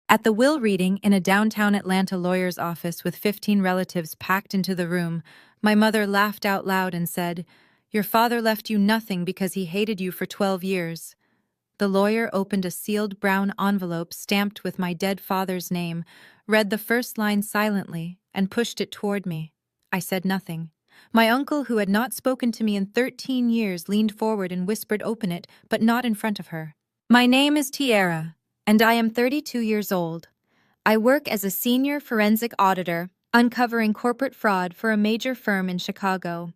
At the will reading in a downtown Atlanta lawyer's office with 15 relatives packed into the room, my mother laughed out loud and said, "Your father left you nothing because he hated you for 12 years." The lawyer opened a sealed brown envelope stamped with my dead father's name, read the first line silently, and pushed it toward me. I said nothing. My uncle, who had not spoken to me in 13 years, leaned forward and whispered, "Open it," but not in front of her. "My name is Tiara, and I am 32 years old. I work as a senior forensic auditor, uncovering corporate fraud for a major firm in Chicago.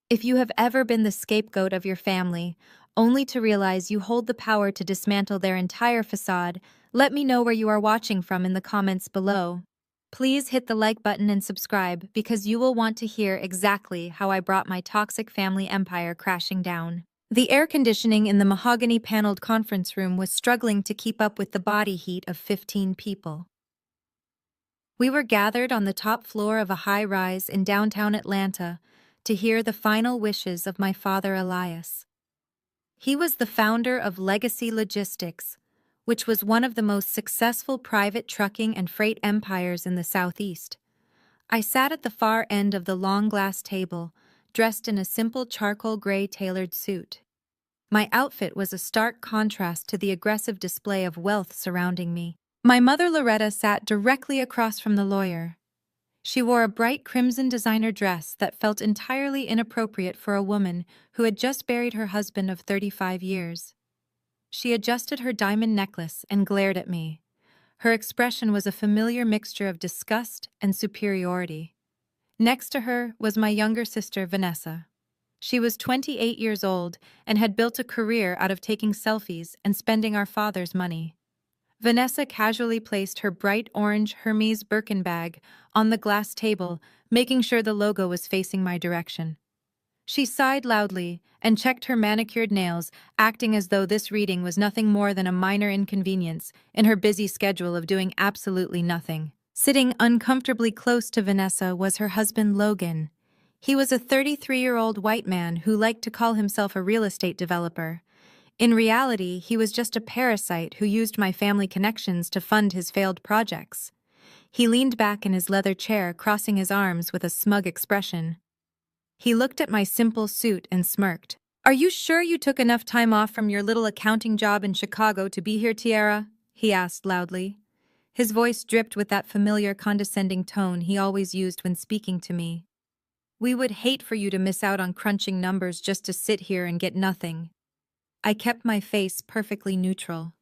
If you have ever been the scapegoat of your family, only to realize you hold the power to dismantle their entire facade, let me know where you are watching from in the comments below. Please hit the like button and subscribe because you will want to hear exactly how I brought my toxic family empire crashing down." The air conditioning in the mahogany-paneled conference room was struggling to keep up with the body heat of 15 people. We were gathered on the top floor of a high-rise in downtown Atlanta to hear the final wishes of my father Elias. He was the founder of Legacy Logistics, which was one of the most successful private trucking and freight empires in the Southeast. I sat at the far end of the long glass table, dressed in a simple charcoal gray tailored suit. My outfit was a stark contrast to the aggressive display of wealth surrounding me. My mother Loretta sat directly across from the lawyer. She wore a bright crimson designer dress that felt entirely inappropriate for a woman who had just buried her husband of 35 years. She adjusted her diamond necklace and glared at me. Her expression was a familiar mixture of disgust and superiority. Next to her was my younger sister, Vanessa. She was 28 years old and had built a career out of taking selfies and spending our father's money. Vanessa casually placed her bright orange Hermes Birkin bag on the glass table, making sure the logo was facing my direction. She sighed loudly and checked her manicured nails, acting as though this reading was nothing more than a minor inconvenience in her busy schedule of doing absolutely nothing. Sitting uncomfortably close to Vanessa was her husband Logan. He was a 33-year-old white man who liked to call himself a real estate developer. In reality, he was just a parasite who used my family connections to fund his failed projects. He leaned back in his leather chair, crossing his arms with a smug expression. He looked at my simple suit and smirked. "Are you sure you took enough time off from your little accounting job in Chicago to be here, Tiara?" he asked loudly. His voice dripped with that familiar condescending tone he always used when speaking to me. "We would hate for you to miss out on crunching numbers just to sit here and get nothing." I kept my face perfectly neutral.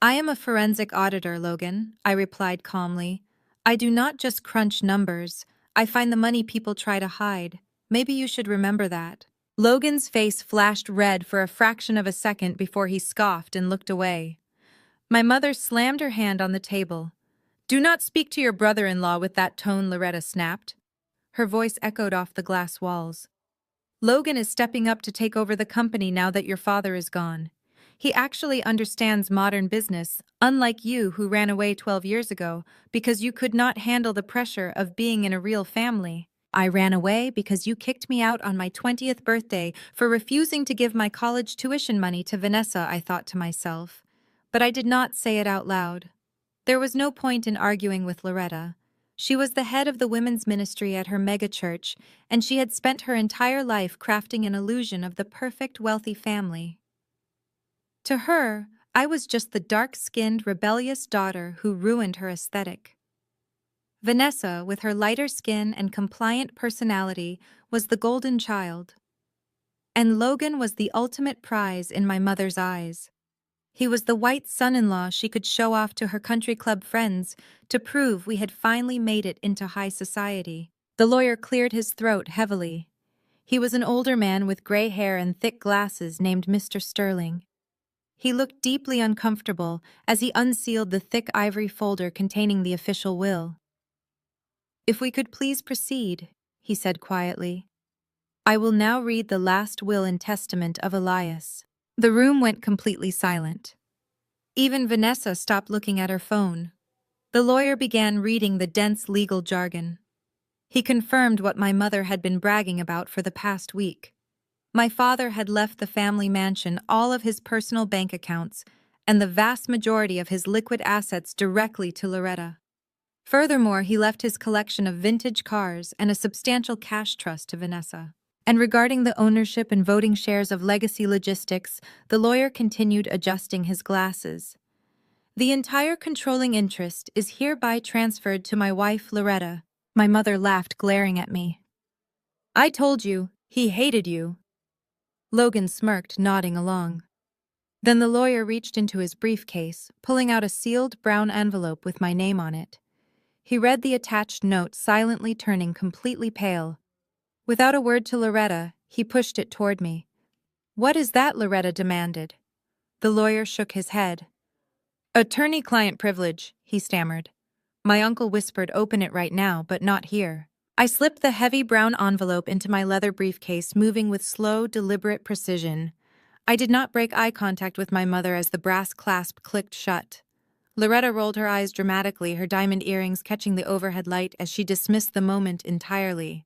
"I am a forensic auditor, Logan," I replied calmly. "I do not just crunch numbers. I find the money people try to hide. Maybe you should remember that." Logan's face flashed red for a fraction of a second before he scoffed and looked away. My mother slammed her hand on the table. "Do not speak to your brother-in-law with that tone," Loretta snapped. Her voice echoed off the glass walls. "Logan is stepping up to take over the company now that your father is gone. He actually understands modern business, unlike you who ran away 12 years ago because you could not handle the pressure of being in a real family." "I ran away because you kicked me out on my 20th birthday for refusing to give my college tuition money to Vanessa," I thought to myself. But I did not say it out loud. There was no point in arguing with Loretta. She was the head of the women's ministry at her megachurch, and she had spent her entire life crafting an illusion of the perfect wealthy family. To her, I was just the dark-skinned, rebellious daughter who ruined her aesthetic. Vanessa, with her lighter skin and compliant personality, was the golden child. And Logan was the ultimate prize in my mother's eyes. He was the white son-in-law she could show off to her country club friends to prove we had finally made it into high society. The lawyer cleared his throat heavily. He was an older man with gray hair and thick glasses named Mr. Sterling. He looked deeply uncomfortable as he unsealed the thick ivory folder containing the official will. "If we could please proceed," he said quietly. "I will now read the last will and testament of Elias." The room went completely silent. Even Vanessa stopped looking at her phone. The lawyer began reading the dense legal jargon. He confirmed what my mother had been bragging about for the past week. My father had left the family mansion all of his personal bank accounts, and the vast majority of his liquid assets directly to Loretta. Furthermore, he left his collection of vintage cars and a substantial cash trust to Vanessa. And regarding the ownership and voting shares of Legacy Logistics, the lawyer continued adjusting his glasses. The entire controlling interest is hereby transferred to my wife, Loretta. My mother laughed, glaring at me. I told you, he hated you. Logan smirked, nodding along. Then the lawyer reached into his briefcase, pulling out a sealed brown envelope with my name on it. He read the attached note, silently, turning completely pale. Without a word to Loretta, he pushed it toward me. What is that? Loretta demanded. The lawyer shook his head. Attorney-client privilege, he stammered. My uncle whispered, open it right now, but not here. I slipped the heavy brown envelope into my leather briefcase, moving with slow, deliberate precision. I did not break eye contact with my mother as the brass clasp clicked shut. Loretta rolled her eyes dramatically, her diamond earrings catching the overhead light as she dismissed the moment entirely.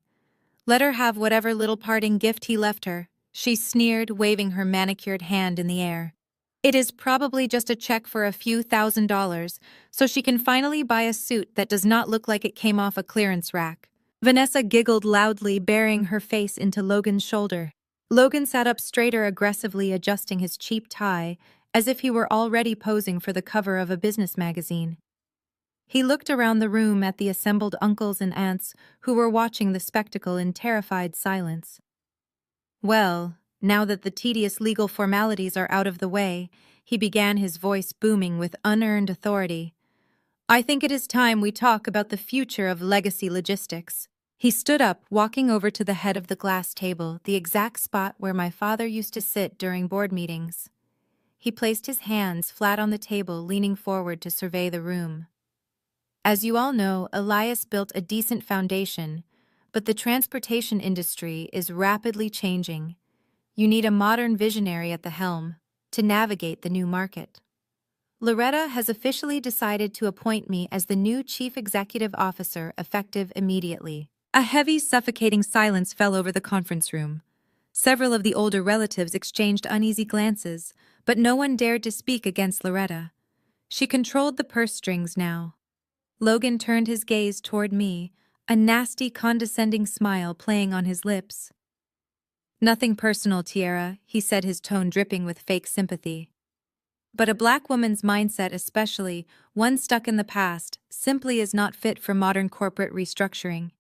Let her have whatever little parting gift he left her, she sneered, waving her manicured hand in the air. It is probably just a check for a few $1,000s, so she can finally buy a suit that does not look like it came off a clearance rack. Vanessa giggled loudly, burying her face into Logan's shoulder. Logan sat up straighter, aggressively adjusting his cheap tie, as if he were already posing for the cover of a business magazine. He looked around the room at the assembled uncles and aunts who were watching the spectacle in terrified silence. Well, now that the tedious legal formalities are out of the way, he began, his voice booming with unearned authority. I think it is time we talk about the future of Legacy Logistics. He stood up, walking over to the head of the glass table, the exact spot where my father used to sit during board meetings. He placed his hands flat on the table, leaning forward to survey the room. As you all know, Elias built a decent foundation, but the transportation industry is rapidly changing. You need a modern visionary at the helm to navigate the new market. Loretta has officially decided to appoint me as the new Chief Executive Officer, effective immediately. A heavy, suffocating silence fell over the conference room. Several of the older relatives exchanged uneasy glances, but no one dared to speak against Loretta. She controlled the purse strings now. Logan turned his gaze toward me, a nasty, condescending smile playing on his lips. Nothing personal, Tiara, he said, his tone dripping with fake sympathy. But a black woman's mindset, especially one stuck in the past, simply is not fit for modern corporate restructuring.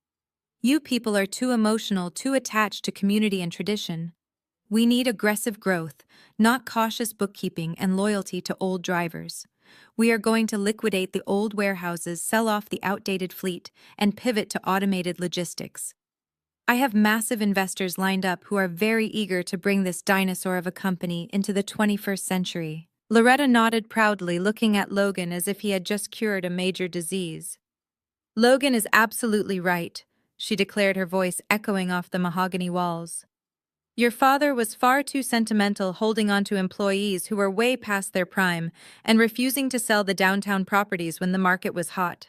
You people are too emotional, too attached to community and tradition. We need aggressive growth, not cautious bookkeeping and loyalty to old drivers. We are going to liquidate the old warehouses, sell off the outdated fleet, and pivot to automated logistics. I have massive investors lined up who are very eager to bring this dinosaur of a company into the 21st century. Loretta nodded proudly, looking at Logan as if he had just cured a major disease. Logan is absolutely right, she declared, her voice echoing off the mahogany walls. Your father was far too sentimental, holding on to employees who were way past their prime and refusing to sell the downtown properties when the market was hot.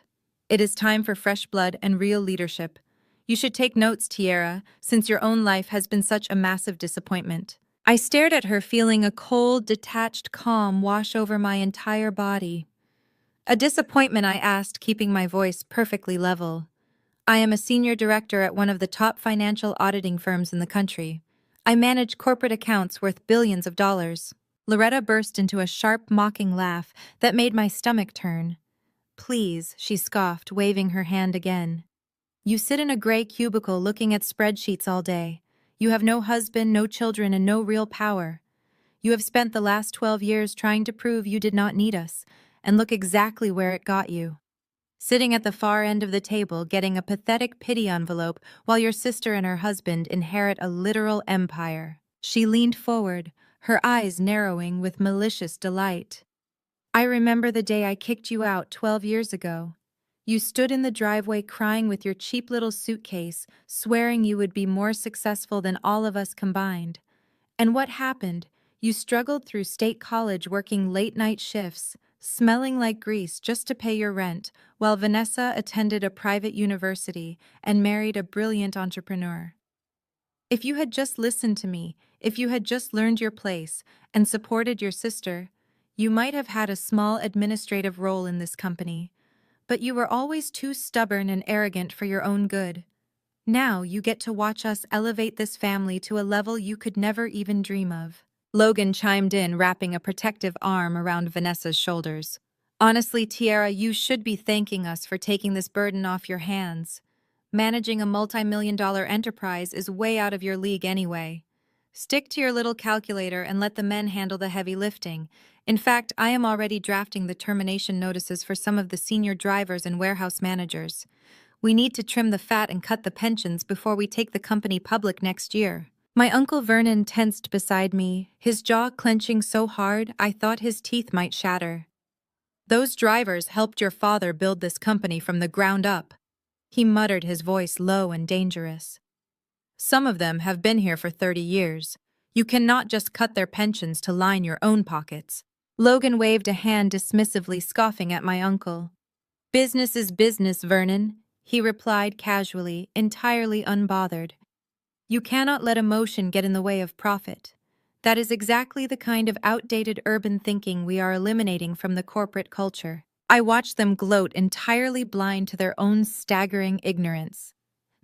It is time for fresh blood and real leadership. You should take notes, Tiara, since your own life has been such a massive disappointment. I stared at her, feeling a cold, detached calm wash over my entire body. A disappointment, I asked, keeping my voice perfectly level. I am a senior director at one of the top financial auditing firms in the country. I manage corporate accounts worth billions of dollars. Loretta burst into a sharp, mocking laugh that made my stomach turn. Please, she scoffed, waving her hand again. You sit in a gray cubicle looking at spreadsheets all day. You have no husband, no children, and no real power. You have spent the last 12 years trying to prove you did not need us, and look exactly where it got you. Sitting at the far end of the table, getting a pathetic pity envelope while your sister and her husband inherit a literal empire. She leaned forward, her eyes narrowing with malicious delight. I remember the day I kicked you out 12 years ago. You stood in the driveway crying with your cheap little suitcase, swearing you would be more successful than all of us combined. And what happened? You struggled through state college, working late-night shifts, smelling like grease just to pay your rent, while Vanessa attended a private university and married a brilliant entrepreneur. If you had just listened to me, if you had just learned your place and supported your sister, You might have had a small administrative role in this company, but you were always too stubborn and arrogant for your own good. Now you get to watch us elevate this family to a level you could never even dream of." Logan chimed in, wrapping a protective arm around Vanessa's shoulders. "Honestly, Tiara, you should be thanking us for taking this burden off your hands. Managing a multi-million-dollar enterprise is way out of your league anyway. Stick to your little calculator and let the men handle the heavy lifting. In fact, I am already drafting the termination notices for some of the senior drivers and warehouse managers. We need to trim the fat and cut the pensions before we take the company public next year." My Uncle Vernon tensed beside me, his jaw clenching so hard I thought his teeth might shatter. "Those drivers helped your father build this company from the ground up," he muttered, his voice low and dangerous. "Some of them have been here for 30 years. You cannot just cut their pensions to line your own pockets." Logan waved a hand dismissively, scoffing at my uncle. "Business is business, Vernon," he replied casually, entirely unbothered. "You cannot let emotion get in the way of profit. That is exactly the kind of outdated urban thinking we are eliminating from the corporate culture." I watched them gloat, entirely blind to their own staggering ignorance.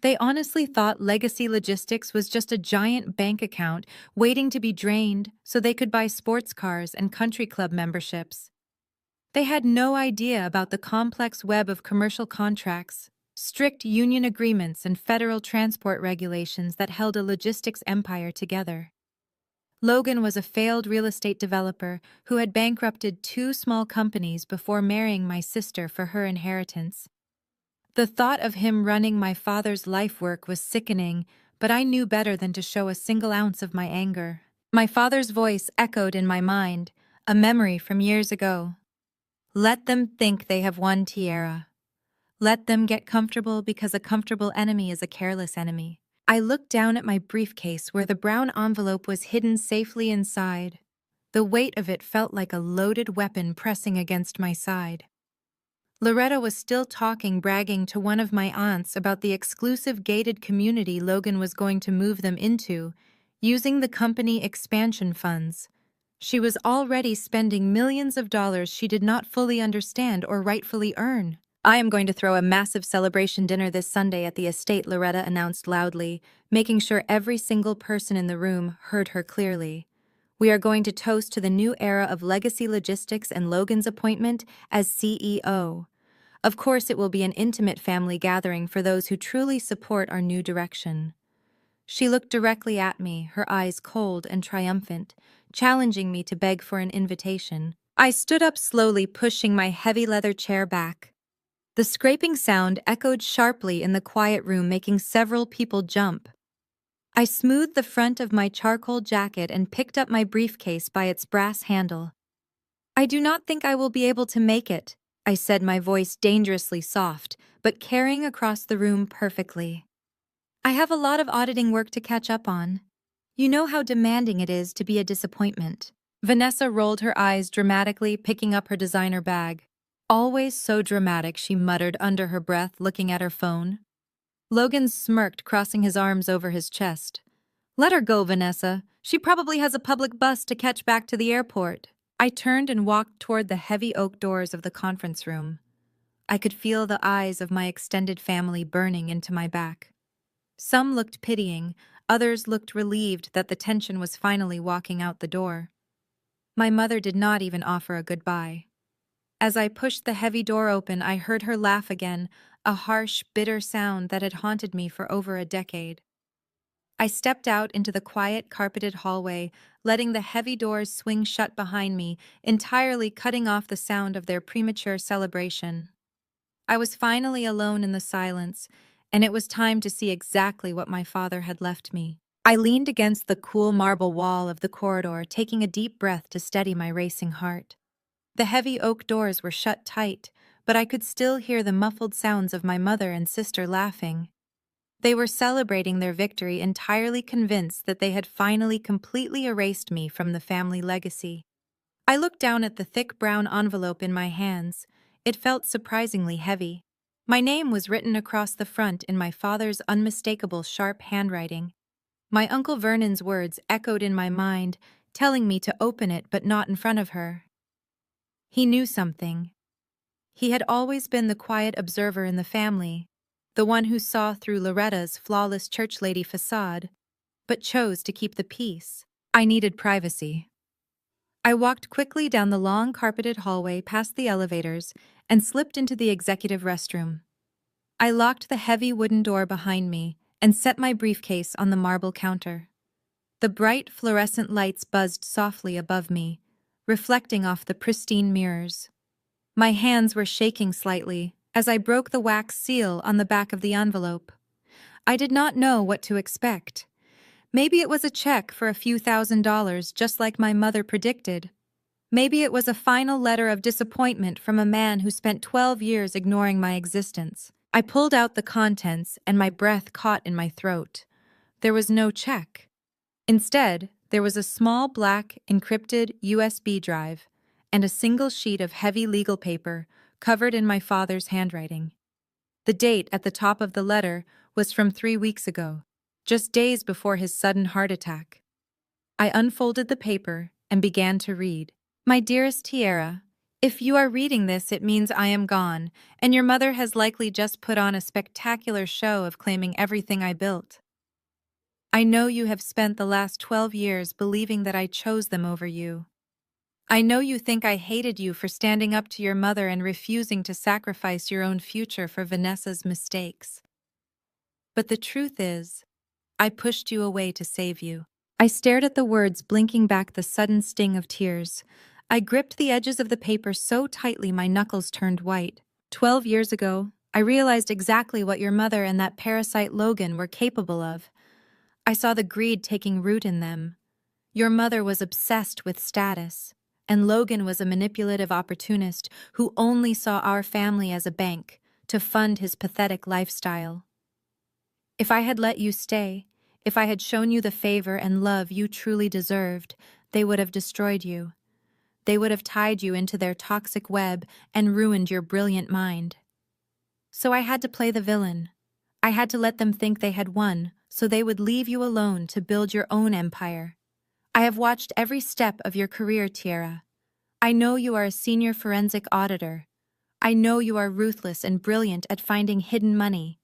They honestly thought legacy logistics was just a giant bank account waiting to be drained so they could buy sports cars and country club memberships. They had no idea about the complex web of commercial contracts, strict union agreements, and federal transport regulations that held a logistics empire together. Logan was a failed real estate developer who had bankrupted 2 small companies before marrying my sister for her inheritance. The thought of him running my father's life work was sickening, but I knew better than to show a single ounce of my anger. My father's voice echoed in my mind, a memory from years ago. "Let them think they have won, Tiara. Let them get comfortable, because a comfortable enemy is a careless enemy." I looked down at my briefcase where the brown envelope was hidden safely inside. The weight of it felt like a loaded weapon pressing against my side. Loretta was still talking, bragging to one of my aunts about the exclusive gated community Logan was going to move them into, using the company expansion funds. She was already spending millions of dollars she did not fully understand or rightfully earn. "I am going to throw a massive celebration dinner this Sunday at the estate," Loretta announced loudly, making sure every single person in the room heard her clearly. "We are going to toast to the new era of legacy logistics and Logan's appointment as CEO. Of course, it will be an intimate family gathering for those who truly support our new direction." She looked directly at me, her eyes cold and triumphant, challenging me to beg for an invitation. I stood up slowly, pushing my heavy leather chair back. The scraping sound echoed sharply in the quiet room, making several people jump. I smoothed the front of my charcoal jacket and picked up my briefcase by its brass handle. "I do not think I will be able to make it," I said, my voice dangerously soft, but carrying across the room perfectly. "I have a lot of auditing work to catch up on. You know how demanding it is to be a disappointment." Vanessa rolled her eyes dramatically, picking up her designer bag. "Always so dramatic," she muttered under her breath, looking at her phone. Logan smirked, crossing his arms over his chest. "Let her go, Vanessa. She probably has a public bus to catch back to the airport." I turned and walked toward the heavy oak doors of the conference room. I could feel the eyes of my extended family burning into my back. Some looked pitying, others looked relieved that the tension was finally walking out the door. My mother did not even offer a goodbye. As I pushed the heavy door open, I heard her laugh again, a harsh, bitter sound that had haunted me for over a decade. I stepped out into the quiet, carpeted hallway, letting the heavy doors swing shut behind me, entirely cutting off the sound of their premature celebration. I was finally alone in the silence, and it was time to see exactly what my father had left me. I leaned against the cool marble wall of the corridor, taking a deep breath to steady my racing heart. The heavy oak doors were shut tight, but I could still hear the muffled sounds of my mother and sister laughing. They were celebrating their victory, entirely convinced that they had finally completely erased me from the family legacy. I looked down at the thick brown envelope in my hands. It felt surprisingly heavy. My name was written across the front in my father's unmistakable sharp handwriting. My Uncle Vernon's words echoed in my mind, telling me to open it but not in front of her. He knew something. He had always been the quiet observer in the family, the one who saw through Loretta's flawless church lady facade, but chose to keep the peace. I needed privacy. I walked quickly down the long carpeted hallway past the elevators and slipped into the executive restroom. I locked the heavy wooden door behind me and set my briefcase on the marble counter. The bright fluorescent lights buzzed softly above me, reflecting off the pristine mirrors. My hands were shaking slightly as I broke the wax seal on the back of the envelope. I did not know what to expect. Maybe it was a check for a few $1,000s, just like my mother predicted. Maybe it was a final letter of disappointment from a man who spent 12 years ignoring my existence. I pulled out the contents and my breath caught in my throat. There was no check. Instead, there was a small black encrypted USB drive and a single sheet of heavy legal paper covered in my father's handwriting. The date at the top of the letter was from 3 weeks ago, just days before his sudden heart attack. I unfolded the paper and began to read. My dearest Tiara, if you are reading this, it means I am gone, and your mother has likely just put on a spectacular show of claiming everything I built. I know you have spent the last 12 years believing that I chose them over you. I know you think I hated you for standing up to your mother and refusing to sacrifice your own future for Vanessa's mistakes. But the truth is, I pushed you away to save you. I stared at the words, blinking back the sudden sting of tears. I gripped the edges of the paper so tightly my knuckles turned white. 12 years ago, I realized exactly what your mother and that parasite Logan were capable of. I saw the greed taking root in them. Your mother was obsessed with status, and Logan was a manipulative opportunist who only saw our family as a bank to fund his pathetic lifestyle. If I had let you stay, if I had shown you the favor and love you truly deserved, they would have destroyed you. They would have tied you into their toxic web and ruined your brilliant mind. So I had to play the villain. I had to let them think they had won, so they would leave you alone to build your own empire. I have watched every step of your career, Tiara. I know you are a senior forensic auditor. I know you are ruthless and brilliant at finding hidden money.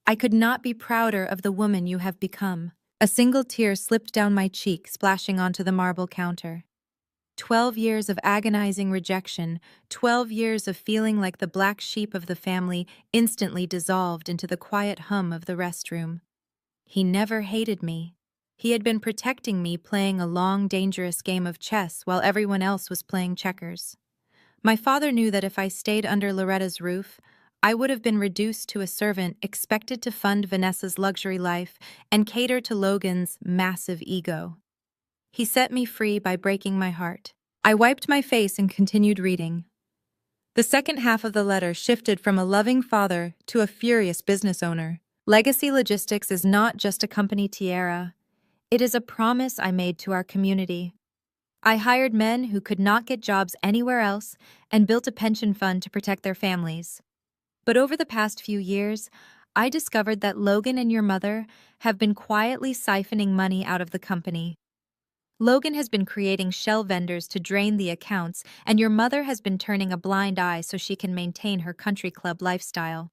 I could not be prouder of the woman you have become. A single tear slipped down my cheek, splashing onto the marble counter. 12 years of agonizing rejection, 12 years of feeling like the black sheep of the family instantly dissolved into the quiet hum of the restroom. He never hated me. He had been protecting me, playing a long, dangerous game of chess while everyone else was playing checkers. My father knew that if I stayed under Loretta's roof, I would have been reduced to a servant expected to fund Vanessa's luxury life and cater to Logan's massive ego. He set me free by breaking my heart. I wiped my face and continued reading. The second half of the letter shifted from a loving father to a furious business owner. Legacy Logistics is not just a company, Tiara. It is a promise I made to our community. I hired men who could not get jobs anywhere else and built a pension fund to protect their families. But over the past few years, I discovered that Logan and your mother have been quietly siphoning money out of the company. Logan has been creating shell vendors to drain the accounts, and your mother has been turning a blind eye so she can maintain her country club lifestyle.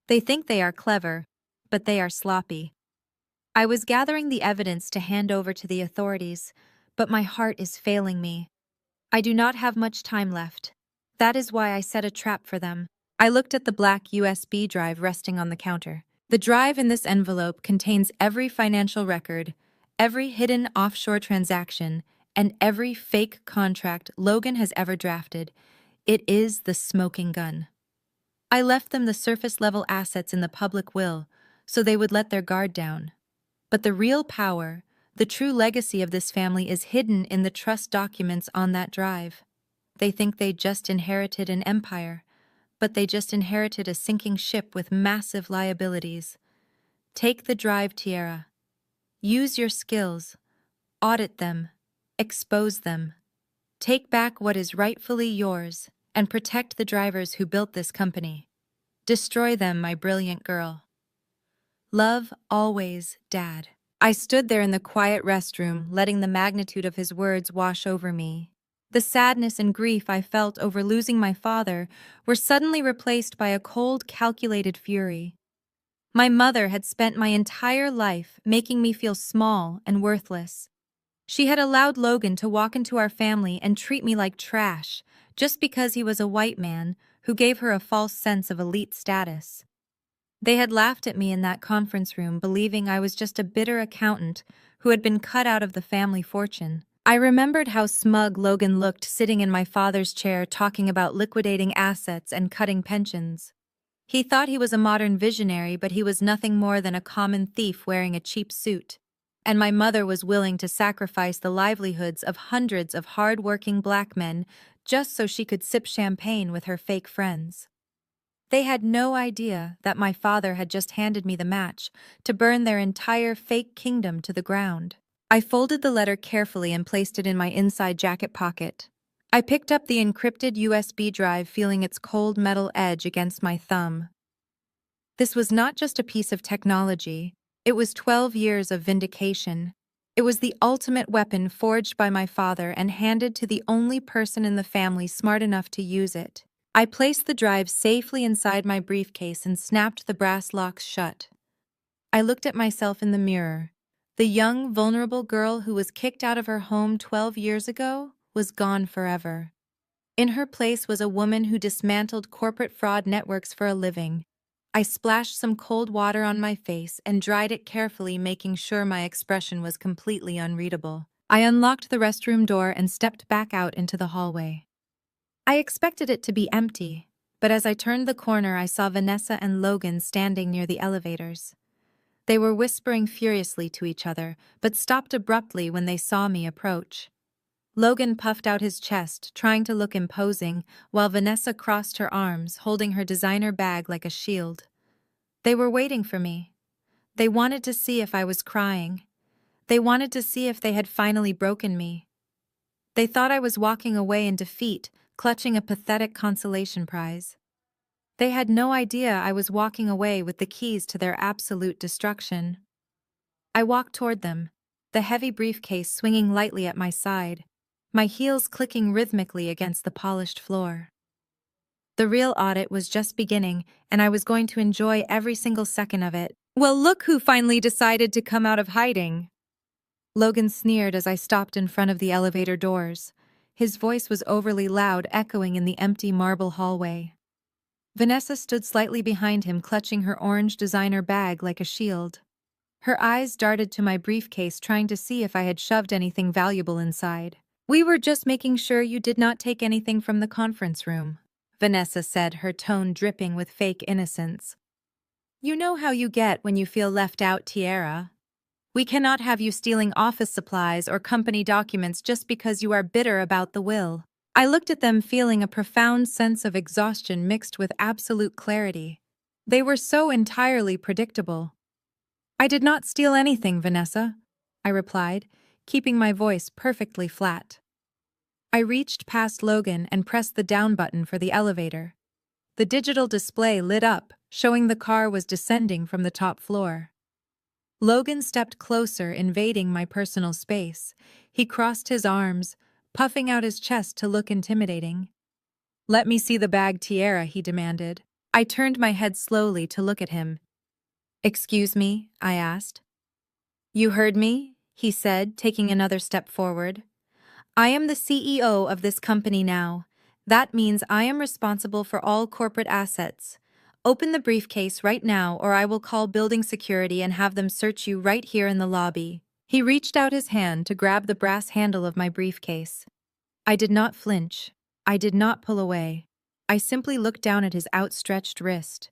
They think they are clever, but they are sloppy. I was gathering the evidence to hand over to the authorities, but my heart is failing me. I do not have much time left. That is why I set a trap for them. I looked at the black USB drive resting on the counter. The drive in this envelope contains every financial record, every hidden offshore transaction, and every fake contract Logan has ever drafted. It is the smoking gun. I left them the surface-level assets in the public will, so they would let their guard down. But the real power, the true legacy of this family is hidden in the trust documents on that drive. They think they just inherited an empire, but they just inherited a sinking ship with massive liabilities. Take the drive, Tiara. Use your skills. Audit them. Expose them. Take back what is rightfully yours and protect the drivers who built this company. Destroy them, my brilliant girl. Love always, Dad. I stood there in the quiet restroom, letting the magnitude of his words wash over me. The sadness and grief I felt over losing my father were suddenly replaced by a cold, calculated fury. My mother had spent my entire life making me feel small and worthless. She had allowed Logan to walk into our family and treat me like trash, just because he was a white man who gave her a false sense of elite status. They had laughed at me in that conference room, believing I was just a bitter accountant who had been cut out of the family fortune. I remembered how smug Logan looked sitting in my father's chair talking about liquidating assets and cutting pensions. He thought he was a modern visionary, but he was nothing more than a common thief wearing a cheap suit. And my mother was willing to sacrifice the livelihoods of hundreds of hard-working black men just so she could sip champagne with her fake friends. They had no idea that my father had just handed me the match to burn their entire fake kingdom to the ground. I folded the letter carefully and placed it in my inside jacket pocket. I picked up the encrypted USB drive, feeling its cold metal edge against my thumb. This was not just a piece of technology, it was 12 years of vindication. It was the ultimate weapon forged by my father and handed to the only person in the family smart enough to use it. I placed the drive safely inside my briefcase and snapped the brass locks shut. I looked at myself in the mirror. The young, vulnerable girl who was kicked out of her home 12 years ago was gone forever. In her place was a woman who dismantled corporate fraud networks for a living. I splashed some cold water on my face and dried it carefully, making sure my expression was completely unreadable. I unlocked the restroom door and stepped back out into the hallway. I expected it to be empty, but as I turned the corner, I saw Vanessa and Logan standing near the elevators. They were whispering furiously to each other, but stopped abruptly when they saw me approach. Logan puffed out his chest, trying to look imposing, while Vanessa crossed her arms, holding her designer bag like a shield. They were waiting for me. They wanted to see if I was crying. They wanted to see if they had finally broken me. They thought I was walking away in defeat, clutching a pathetic consolation prize. They had no idea I was walking away with the keys to their absolute destruction. I walked toward them, the heavy briefcase swinging lightly at my side, my heels clicking rhythmically against the polished floor. The real audit was just beginning, and I was going to enjoy every single second of it. "Well, look who finally decided to come out of hiding!" Logan sneered as I stopped in front of the elevator doors. His voice was overly loud, echoing in the empty marble hallway. Vanessa stood slightly behind him, clutching her orange designer bag like a shield. Her eyes darted to my briefcase, trying to see if I had shoved anything valuable inside. "We were just making sure you did not take anything from the conference room," Vanessa said, her tone dripping with fake innocence. "You know how you get when you feel left out, Tiara. We cannot have you stealing office supplies or company documents just because you are bitter about the will." I looked at them, feeling a profound sense of exhaustion mixed with absolute clarity. They were so entirely predictable. "I did not steal anything, Vanessa," I replied, keeping my voice perfectly flat. I reached past Logan and pressed the down button for the elevator. The digital display lit up, showing the car was descending from the top floor. Logan stepped closer, invading my personal space. He crossed his arms, puffing out his chest to look intimidating. "Let me see the bag, Tiara," he demanded. I turned my head slowly to look at him. "Excuse me?" I asked. "You heard me," he said, taking another step forward. "I am the CEO of this company now. That means I am responsible for all corporate assets. Open the briefcase right now, or I will call building security and have them search you right here in the lobby." He reached out his hand to grab the brass handle of my briefcase. I did not flinch. I did not pull away. I simply looked down at his outstretched wrist.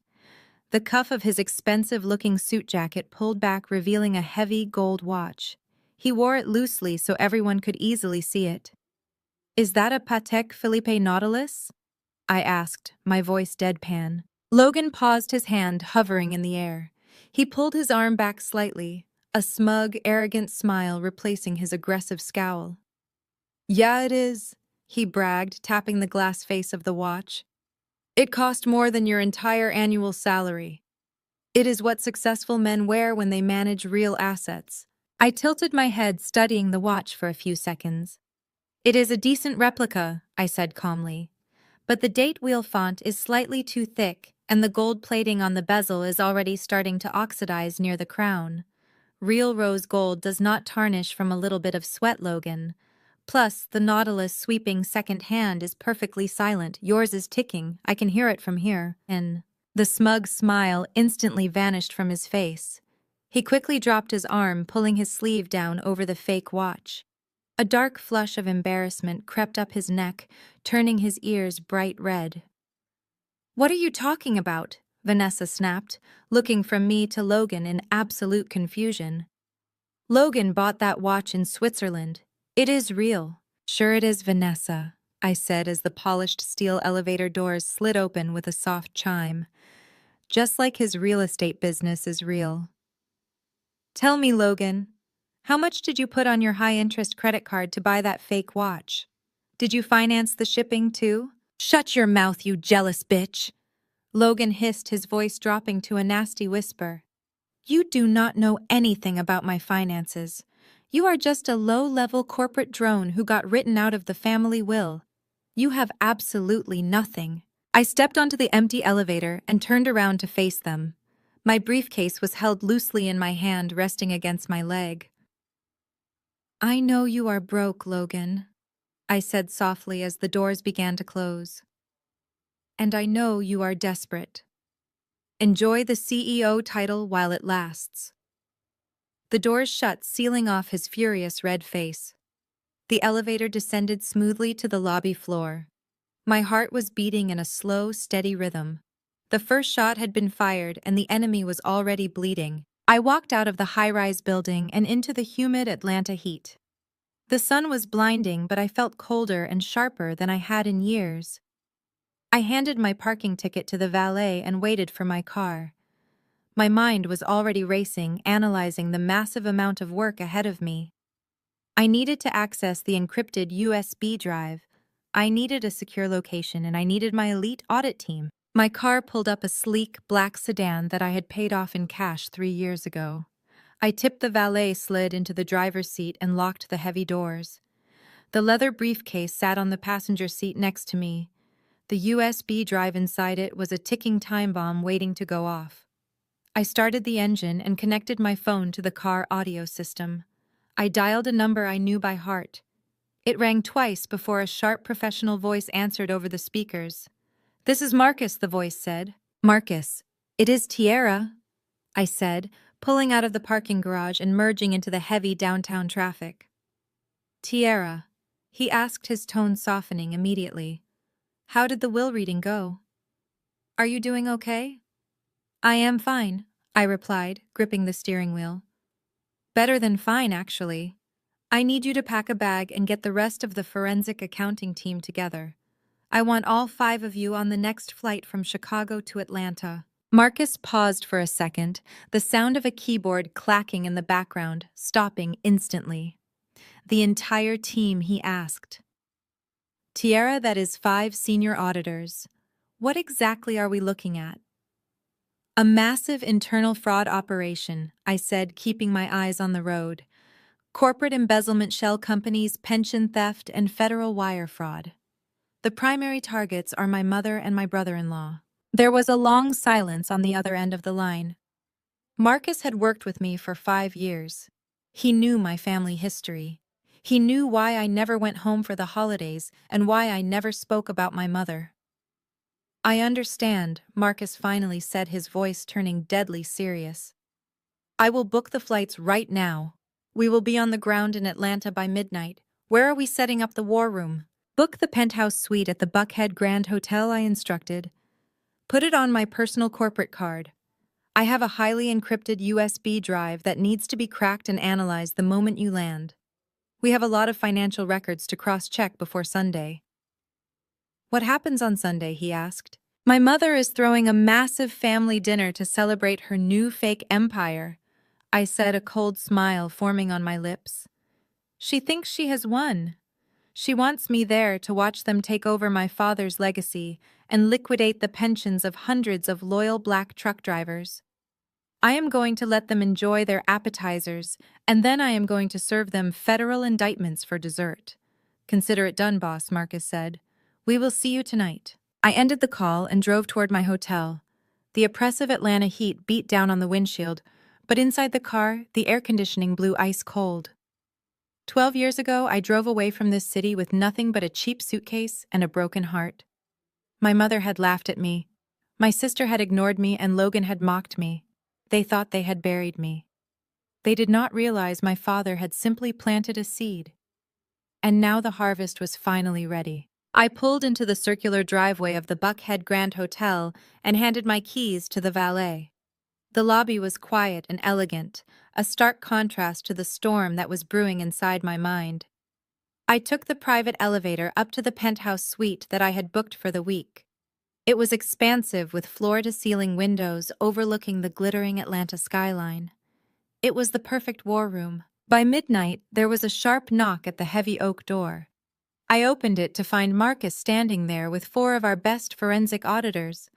The cuff of his expensive-looking suit jacket pulled back, revealing a heavy gold watch. He wore it loosely so everyone could easily see it. "Is that a Patek Philippe Nautilus?" I asked, my voice deadpan. Logan paused, his hand hovering in the air. He pulled his arm back slightly, a smug, arrogant smile replacing his aggressive scowl. "Yeah, it is," he bragged, tapping the glass face of the watch. "It cost more than your entire annual salary. It is what successful men wear when they manage real assets." I tilted my head, studying the watch for a few seconds. It is a decent replica, I said calmly. But the date wheel font is slightly too thick, and the gold plating on the bezel is already starting to oxidize near the crown. Real rose gold does not tarnish from a little bit of sweat, Logan. Plus, the Nautilus sweeping second hand is perfectly silent. Yours is ticking. I can hear it from here. And the smug smile instantly vanished from his face. He quickly dropped his arm, pulling his sleeve down over the fake watch. A dark flush of embarrassment crept up his neck, turning his ears bright red. "What are you talking about?" Vanessa snapped, looking from me to Logan in absolute confusion. "Logan bought that watch in Switzerland. It is real." "Sure it is, Vanessa," I said as the polished steel elevator doors slid open with a soft chime. "Just like his real estate business is real." "Tell me, Logan, how much did you put on your high-interest credit card to buy that fake watch? Did you finance the shipping, too?" "Shut your mouth, you jealous bitch!" Logan hissed, his voice dropping to a nasty whisper. "You do not know anything about my finances. You are just a low-level corporate drone who got written out of the family will. You have absolutely nothing." I stepped onto the empty elevator and turned around to face them. My briefcase was held loosely in my hand, resting against my leg. "I know you are broke, Logan," I said softly as the doors began to close. "And I know you are desperate. Enjoy the CEO title while it lasts." The doors shut, sealing off his furious red face. The elevator descended smoothly to the lobby floor. My heart was beating in a slow, steady rhythm. The first shot had been fired and the enemy was already bleeding. I walked out of the high-rise building and into the humid Atlanta heat. The sun was blinding, but I felt colder and sharper than I had in years. I handed my parking ticket to the valet and waited for my car. My mind was already racing, analyzing the massive amount of work ahead of me. I needed to access the encrypted USB drive. I needed a secure location, and I needed my elite audit team. My car pulled up, a sleek, black sedan that I had paid off in cash 3 years ago. I tipped the valet Slid into the driver's seat and locked the heavy doors. The leather briefcase sat on the passenger seat next to me. The USB drive inside it was a ticking time bomb waiting to go off. I started the engine and connected my phone to the car audio system. I dialed a number I knew by heart. It rang twice before a sharp professional voice answered over the speakers. "This is Marcus," the voice said. "Marcus, it is Tiara," I said, pulling out of the parking garage and merging into the heavy downtown traffic. "Tiara," he asked, his tone softening immediately. "How did the will reading go? Are you doing okay?" "I am fine," I replied, gripping the steering wheel. "Better than fine, actually. I need you to pack a bag and get the rest of the forensic accounting team together. I want all 5 of you on the next flight from Chicago to Atlanta." Marcus paused for a second, the sound of a keyboard clacking in the background, stopping instantly. "The entire team?" he asked. "Tiara, that is 5 senior auditors. What exactly are we looking at?" "A massive internal fraud operation," I said, keeping my eyes on the road. "Corporate embezzlement, shell companies, pension theft, and federal wire fraud. The primary targets are my mother and my brother-in-law." There was a long silence on the other end of the line. Marcus had worked with me for 5 years. He knew my family history. He knew why I never went home for the holidays and why I never spoke about my mother. "I understand," Marcus finally said, his voice turning deadly serious. "I will book the flights right now. We will be on the ground in Atlanta by midnight. Where are we setting up the war room?" "Book the penthouse suite at the Buckhead Grand Hotel," I instructed. "Put it on my personal corporate card. I have a highly encrypted USB drive that needs to be cracked and analyzed the moment you land. We have a lot of financial records to cross-check before Sunday." "What happens on Sunday?" he asked. "My mother is throwing a massive family dinner to celebrate her new fake empire," I said, a cold smile forming on my lips. "She thinks she has won. She wants me there to watch them take over my father's legacy and liquidate the pensions of hundreds of loyal black truck drivers. I am going to let them enjoy their appetizers, and then I am going to serve them federal indictments for dessert. "Consider it done, boss," Marcus said. "We will see you tonight." I ended the call and drove toward my hotel. The oppressive Atlanta heat beat down on the windshield, but inside the car, the air conditioning blew ice cold. 12 years ago, I drove away from this city with nothing but a cheap suitcase and a broken heart. My mother had laughed at me. My sister had ignored me, and Logan had mocked me. They thought they had buried me. They did not realize my father had simply planted a seed. And now the harvest was finally ready. I pulled into the circular driveway of the Buckhead Grand Hotel and handed my keys to the valet. The lobby was quiet and elegant, a stark contrast to the storm that was brewing inside my mind. I took the private elevator up to the penthouse suite that I had booked for the week. It was expansive with floor-to-ceiling windows overlooking the glittering Atlanta skyline. It was the perfect war room. By midnight, there was a sharp knock at the heavy oak door. I opened it to find Marcus standing there with 4 of our best forensic auditors.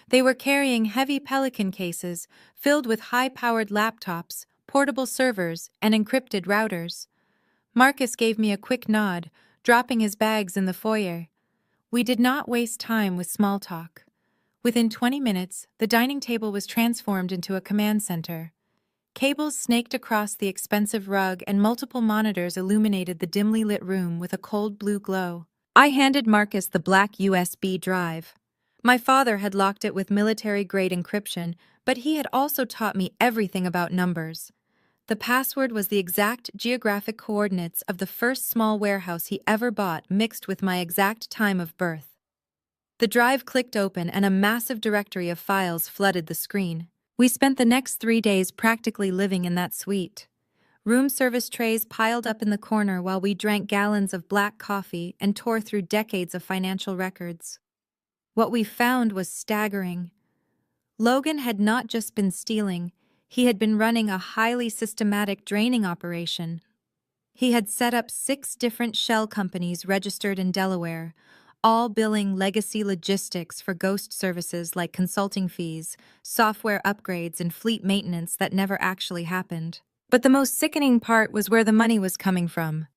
They were carrying heavy Pelican cases filled with high-powered laptops, portable servers, and encrypted routers. Marcus gave me a quick nod, dropping his bags in the foyer. We did not waste time with small talk. Within 20 minutes, the dining table was transformed into a command center. Cables snaked across the expensive rug and multiple monitors illuminated the dimly lit room with a cold blue glow. I handed Marcus the black USB drive. My father had locked it with military-grade encryption, but he had also taught me everything about numbers. The password was the exact geographic coordinates of the first small warehouse he ever bought, mixed with my exact time of birth. The drive clicked open and a massive directory of files flooded the screen. We spent the next 3 days practically living in that suite. Room service trays piled up in the corner while we drank gallons of black coffee and tore through decades of financial records. What we found was staggering. Logan had not just been stealing, he had been running a highly systematic draining operation. He had set up 6 different shell companies registered in Delaware, all billing legacy logistics for ghost services like consulting fees, software upgrades, and fleet maintenance that never actually happened. But the most sickening part was where the money was coming from.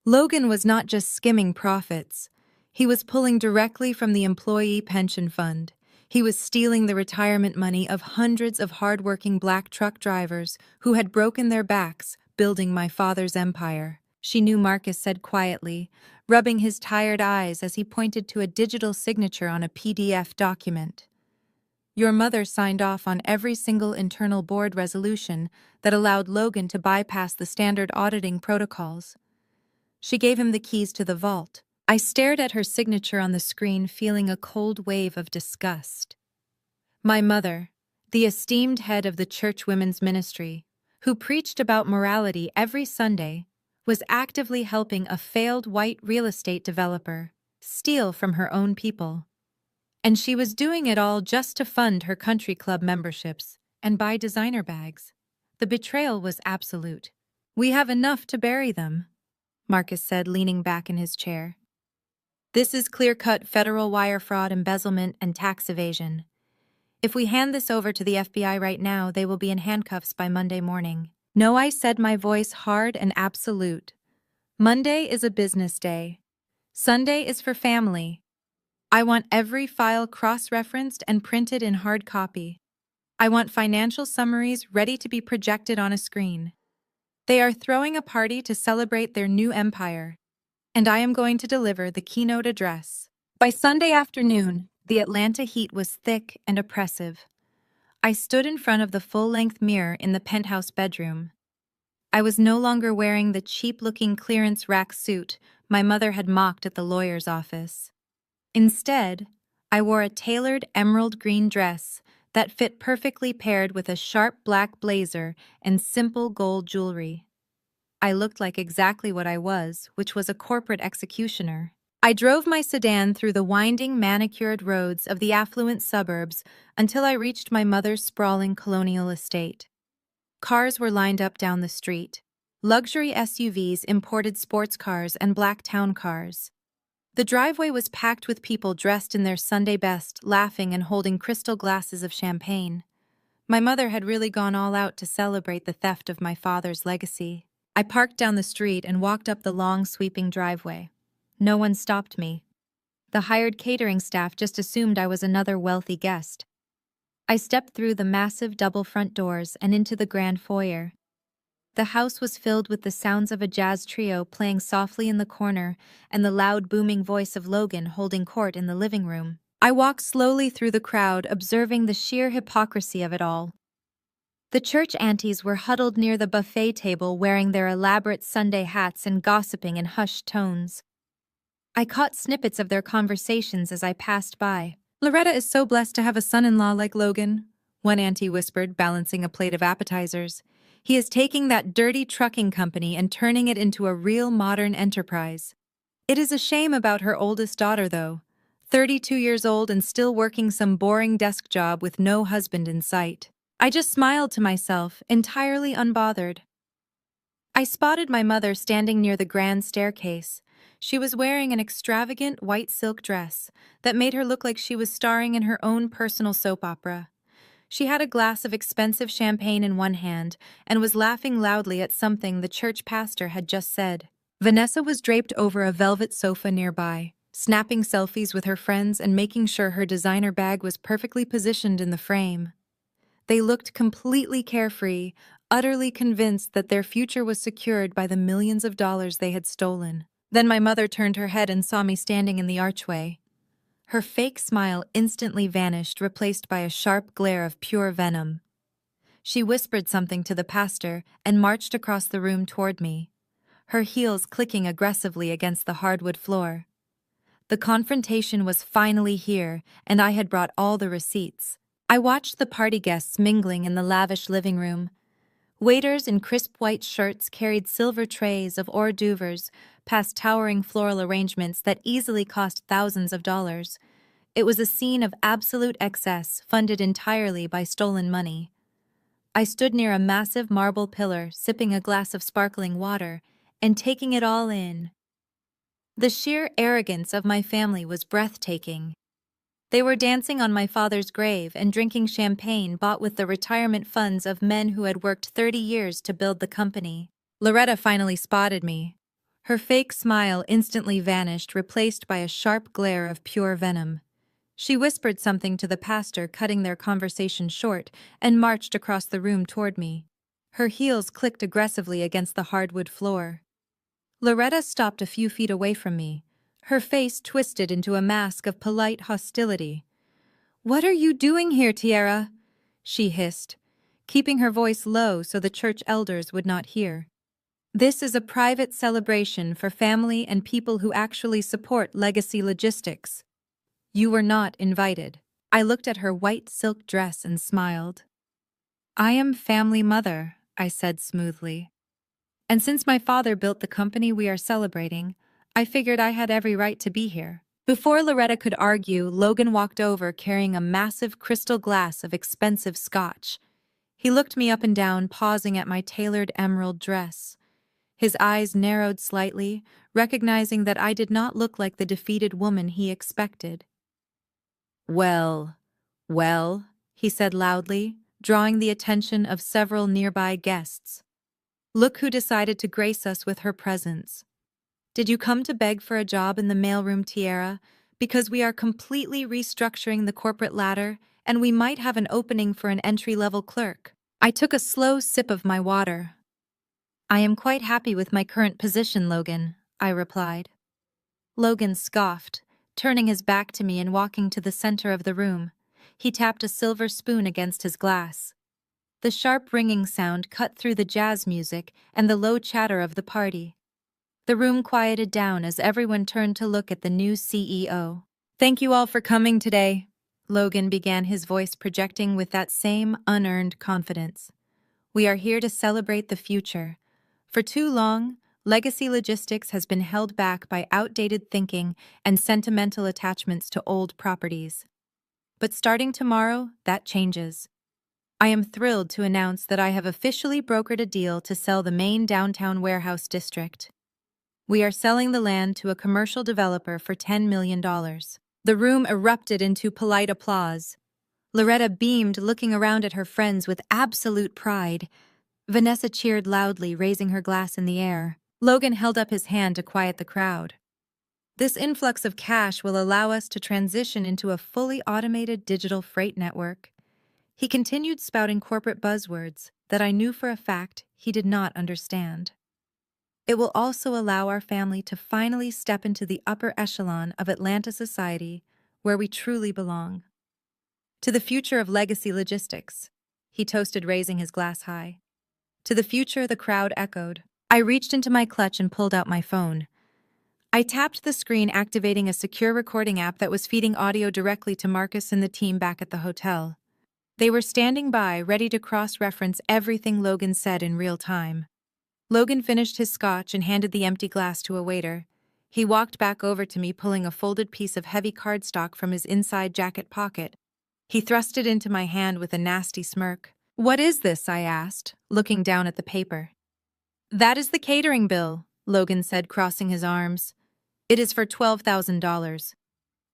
Logan was not just skimming profits. He was pulling directly from the employee pension fund. He was stealing the retirement money of hundreds of hardworking black truck drivers who had broken their backs building my father's empire. She knew, Marcus said quietly, rubbing his tired eyes as he pointed to a digital signature on a PDF document. Your mother signed off on every single internal board resolution that allowed Logan to bypass the standard auditing protocols. She gave him the keys to the vault. I stared at her signature on the screen, feeling a cold wave of disgust. My mother, the esteemed head of the church women's ministry, who preached about morality every Sunday, was actively helping a failed white real estate developer steal from her own people. And she was doing it all just to fund her country club memberships and buy designer bags. The betrayal was absolute. "We have enough to bury them," Marcus said, leaning back in his chair. "This is clear-cut federal wire fraud, embezzlement, and tax evasion. If we hand this over to the FBI right now, they will be in handcuffs by Monday morning." "No," I said, my voice hard and absolute. "Monday is a business day. Sunday is for family. I want every file cross-referenced and printed in hard copy. I want financial summaries ready to be projected on a screen. They are throwing a party to celebrate their new empire, and I am going to deliver the keynote address." By Sunday afternoon, the Atlanta heat was thick and oppressive. I stood in front of the full-length mirror in the penthouse bedroom. I was no longer wearing the cheap-looking clearance rack suit my mother had mocked at the lawyer's office. Instead, I wore a tailored emerald green dress that fit perfectly paired with a sharp black blazer and simple gold jewelry. I looked like exactly what I was, which was a corporate executioner. I drove my sedan through the winding, manicured roads of the affluent suburbs until I reached my mother's sprawling colonial estate. Cars were lined up down the street. Luxury SUVs, imported sports cars, and black town cars. The driveway was packed with people dressed in their Sunday best, laughing and holding crystal glasses of champagne. My mother had really gone all out to celebrate the theft of my father's legacy. I parked down the street and walked up the long, sweeping driveway. No one stopped me. The hired catering staff just assumed I was another wealthy guest. I stepped through the massive double front doors and into the grand foyer. The house was filled with the sounds of a jazz trio playing softly in the corner and the loud booming voice of Logan holding court in the living room. I walked slowly through the crowd, observing the sheer hypocrisy of it all. The church aunties were huddled near the buffet table wearing their elaborate Sunday hats and gossiping in hushed tones. I caught snippets of their conversations as I passed by. "Loretta is so blessed to have a son-in-law like Logan," one auntie whispered, balancing a plate of appetizers. "He is taking that dirty trucking company and turning it into a real modern enterprise." It is a shame about her oldest daughter, though. 32 years old and still working some boring desk job with no husband in sight. I just smiled to myself, entirely unbothered. I spotted my mother standing near the grand staircase. She was wearing an extravagant white silk dress that made her look like she was starring in her own personal soap opera. She had a glass of expensive champagne in one hand and was laughing loudly at something the church pastor had just said. Vanessa was draped over a velvet sofa nearby, snapping selfies with her friends and making sure her designer bag was perfectly positioned in the frame. They looked completely carefree, utterly convinced that their future was secured by the millions of dollars they had stolen. Then my mother turned her head and saw me standing in the archway. Her fake smile instantly vanished, replaced by a sharp glare of pure venom. She whispered something to the pastor and marched across the room toward me, her heels clicking aggressively against the hardwood floor. The confrontation was finally here, and I had brought all the receipts. I watched the party guests mingling in the lavish living room. Waiters in crisp white shirts carried silver trays of hors d'oeuvres past towering floral arrangements that easily cost thousands of dollars. It was a scene of absolute excess, funded entirely by stolen money. I stood near a massive marble pillar, sipping a glass of sparkling water and taking it all in. The sheer arrogance of my family was breathtaking. They were dancing on my father's grave and drinking champagne bought with the retirement funds of men who had worked 30 years to build the company. Loretta finally spotted me. Her fake smile instantly vanished, replaced by a sharp glare of pure venom. She whispered something to the pastor, cutting their conversation short, and marched across the room toward me. Her heels clicked aggressively against the hardwood floor. Loretta stopped a few feet away from me, her face twisted into a mask of polite hostility. "What are you doing here, Tiara?" she hissed, keeping her voice low so the church elders would not hear. "This is a private celebration for family and people who actually support legacy logistics. You were not invited." I looked at her white silk dress and smiled. "I am family mother," I said smoothly. "And since my father built the company we are celebrating, I figured I had every right to be here." Before Loretta could argue, Logan walked over carrying a massive crystal glass of expensive scotch. He looked me up and down, pausing at my tailored emerald dress. His eyes narrowed slightly, recognizing that I did not look like the defeated woman he expected. Well, he said loudly, drawing the attention of several nearby guests. "Look who decided to grace us with her presence. Did you come to beg for a job in the mailroom, Tiara? Because we are completely restructuring the corporate ladder, and we might have an opening for an entry-level clerk." I took a slow sip of my water. "I am quite happy with my current position, Logan," I replied. Logan scoffed, turning his back to me and walking to the center of the room. He tapped a silver spoon against his glass. The sharp ringing sound cut through the jazz music and the low chatter of the party. The room quieted down as everyone turned to look at the new CEO. "Thank you all for coming today," Logan began, his voice projecting with that same unearned confidence. "We are here to celebrate the future. For too long, legacy logistics has been held back by outdated thinking and sentimental attachments to old properties. But starting tomorrow, that changes. I am thrilled to announce that I have officially brokered a deal to sell the main downtown warehouse district. We are selling the land to a commercial developer for $10 million. The room erupted into polite applause. Loretta beamed, looking around at her friends with absolute pride. Vanessa cheered loudly, raising her glass in the air. Logan held up his hand to quiet the crowd. This influx of cash will allow us to transition into a fully automated digital freight network. He continued spouting corporate buzzwords that I knew for a fact he did not understand. It will also allow our family to finally step into the upper echelon of Atlanta society where we truly belong. To the future of legacy logistics, he toasted, raising his glass high. To the future, the crowd echoed. I reached into my clutch and pulled out my phone. I tapped the screen, activating a secure recording app that was feeding audio directly to Marcus and the team back at the hotel. They were standing by, ready to cross-reference everything Logan said in real time. Logan finished his scotch and handed the empty glass to a waiter. He walked back over to me, pulling a folded piece of heavy cardstock from his inside jacket pocket. He thrust it into my hand with a nasty smirk. "What is this?" I asked, looking down at the paper. "That is the catering bill," Logan said, crossing his arms. "It is for $12,000.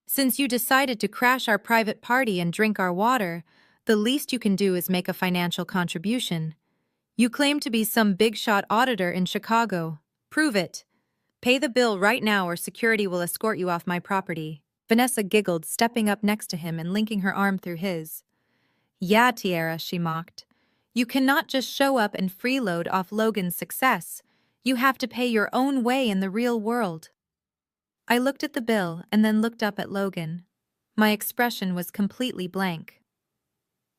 Since you decided to crash our private party and drink our water, the least you can do is make a financial contribution. You claim to be some big-shot auditor in Chicago. Prove it. Pay the bill right now or security will escort you off my property." Vanessa giggled, stepping up next to him and linking her arm through his. "Yeah, Tiara," she mocked. "You cannot just show up and freeload off Logan's success. You have to pay your own way in the real world." I looked at the bill and then looked up at Logan. My expression was completely blank.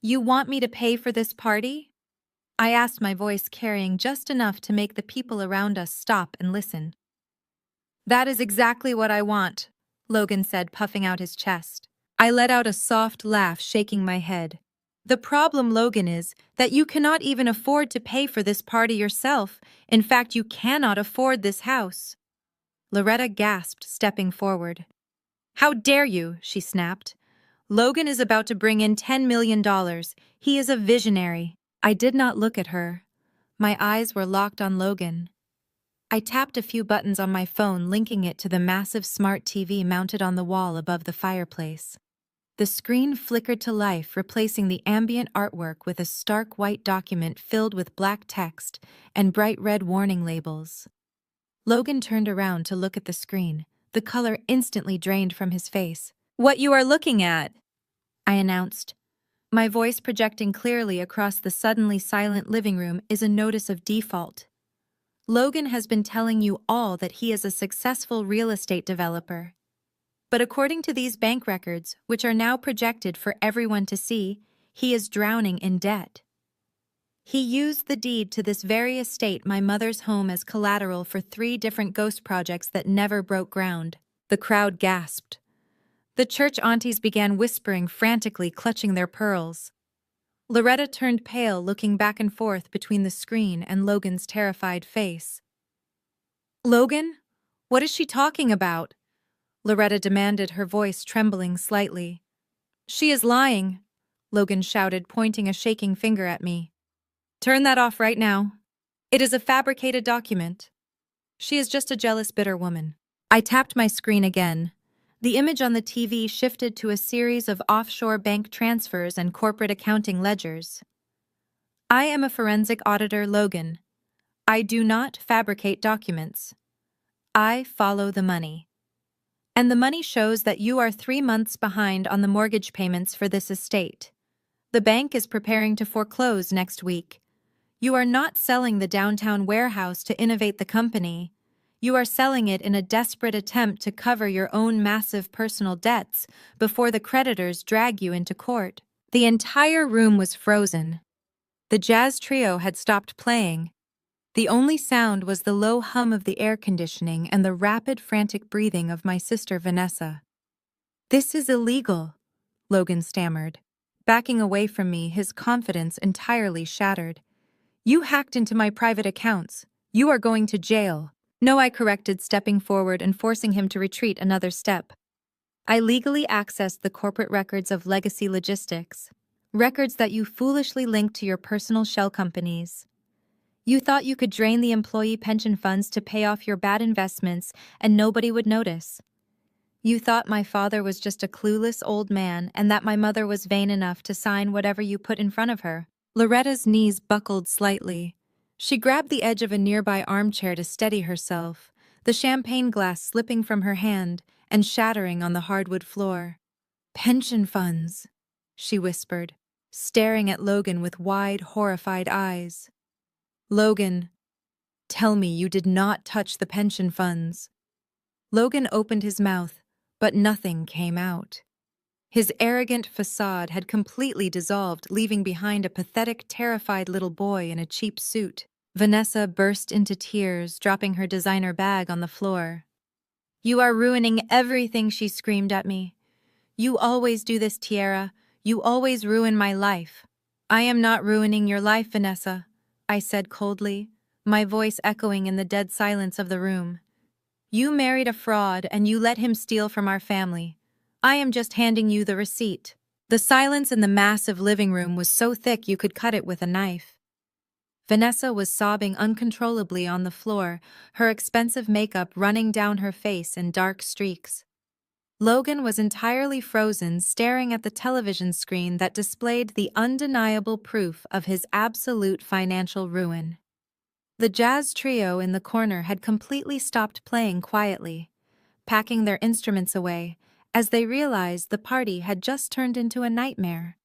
"You want me to pay for this party?" I asked, my voice carrying just enough to make the people around us stop and listen. "That is exactly what I want," Logan said, puffing out his chest. I let out a soft laugh, shaking my head. "The problem, Logan, is that you cannot even afford to pay for this party yourself. In fact, you cannot afford this house." Loretta gasped, stepping forward. "How dare you?" she snapped. "Logan is about to bring in $10 million. He is a visionary." I did not look at her. My eyes were locked on Logan. I tapped a few buttons on my phone, linking it to the massive smart TV mounted on the wall above the fireplace. The screen flickered to life, replacing the ambient artwork with a stark white document filled with black text and bright red warning labels. Logan turned around to look at the screen. The color instantly drained from his face. "What you are looking at," I announced. My voice projecting clearly across the suddenly silent living room, "is a notice of default. Logan has been telling you all that he is a successful real estate developer. But according to these bank records, which are now projected for everyone to see, he is drowning in debt. He used the deed to this very estate, my mother's home, as collateral for 3 different ghost projects that never broke ground." The crowd gasped. The church aunties began whispering frantically, clutching their pearls. Loretta turned pale, looking back and forth between the screen and Logan's terrified face. "Logan? What is she talking about?" Loretta demanded, her voice trembling slightly. "She is lying," Logan shouted, pointing a shaking finger at me. "Turn that off right now. It is a fabricated document. She is just a jealous, bitter woman." I tapped my screen again. The image on the TV shifted to a series of offshore bank transfers and corporate accounting ledgers. "I am a forensic auditor, Logan. I do not fabricate documents. I follow the money. And the money shows that you are 3 months behind on the mortgage payments for this estate. The bank is preparing to foreclose next week. You are not selling the downtown warehouse to innovate the company. You are selling it in a desperate attempt to cover your own massive personal debts before the creditors drag you into court." The entire room was frozen. The jazz trio had stopped playing. The only sound was the low hum of the air conditioning and the rapid, frantic breathing of my sister Vanessa. "This is illegal," Logan stammered. Backing away from me, his confidence entirely shattered. "You hacked into my private accounts. You are going to jail." "No," I corrected, stepping forward and forcing him to retreat another step. "I legally accessed the corporate records of Legacy Logistics, records that you foolishly linked to your personal shell companies. You thought you could drain the employee pension funds to pay off your bad investments and nobody would notice. You thought my father was just a clueless old man and that my mother was vain enough to sign whatever you put in front of her." Loretta's knees buckled slightly. She grabbed the edge of a nearby armchair to steady herself, the champagne glass slipping from her hand and shattering on the hardwood floor. "Pension funds," she whispered, staring at Logan with wide, horrified eyes. "Logan, tell me you did not touch the pension funds." Logan opened his mouth, but nothing came out. His arrogant facade had completely dissolved, leaving behind a pathetic, terrified little boy in a cheap suit. Vanessa burst into tears, dropping her designer bag on the floor. "You are ruining everything," she screamed at me. "You always do this, Tiara. You always ruin my life." "I am not ruining your life, Vanessa," I said coldly, my voice echoing in the dead silence of the room. "You married a fraud and you let him steal from our family. I am just handing you the receipt." The silence in the massive living room was so thick you could cut it with a knife. Vanessa was sobbing uncontrollably on the floor, her expensive makeup running down her face in dark streaks. Logan was entirely frozen, staring at the television screen that displayed the undeniable proof of his absolute financial ruin. The jazz trio in the corner had completely stopped playing quietly, packing their instruments away, as they realized the party had just turned into a nightmare.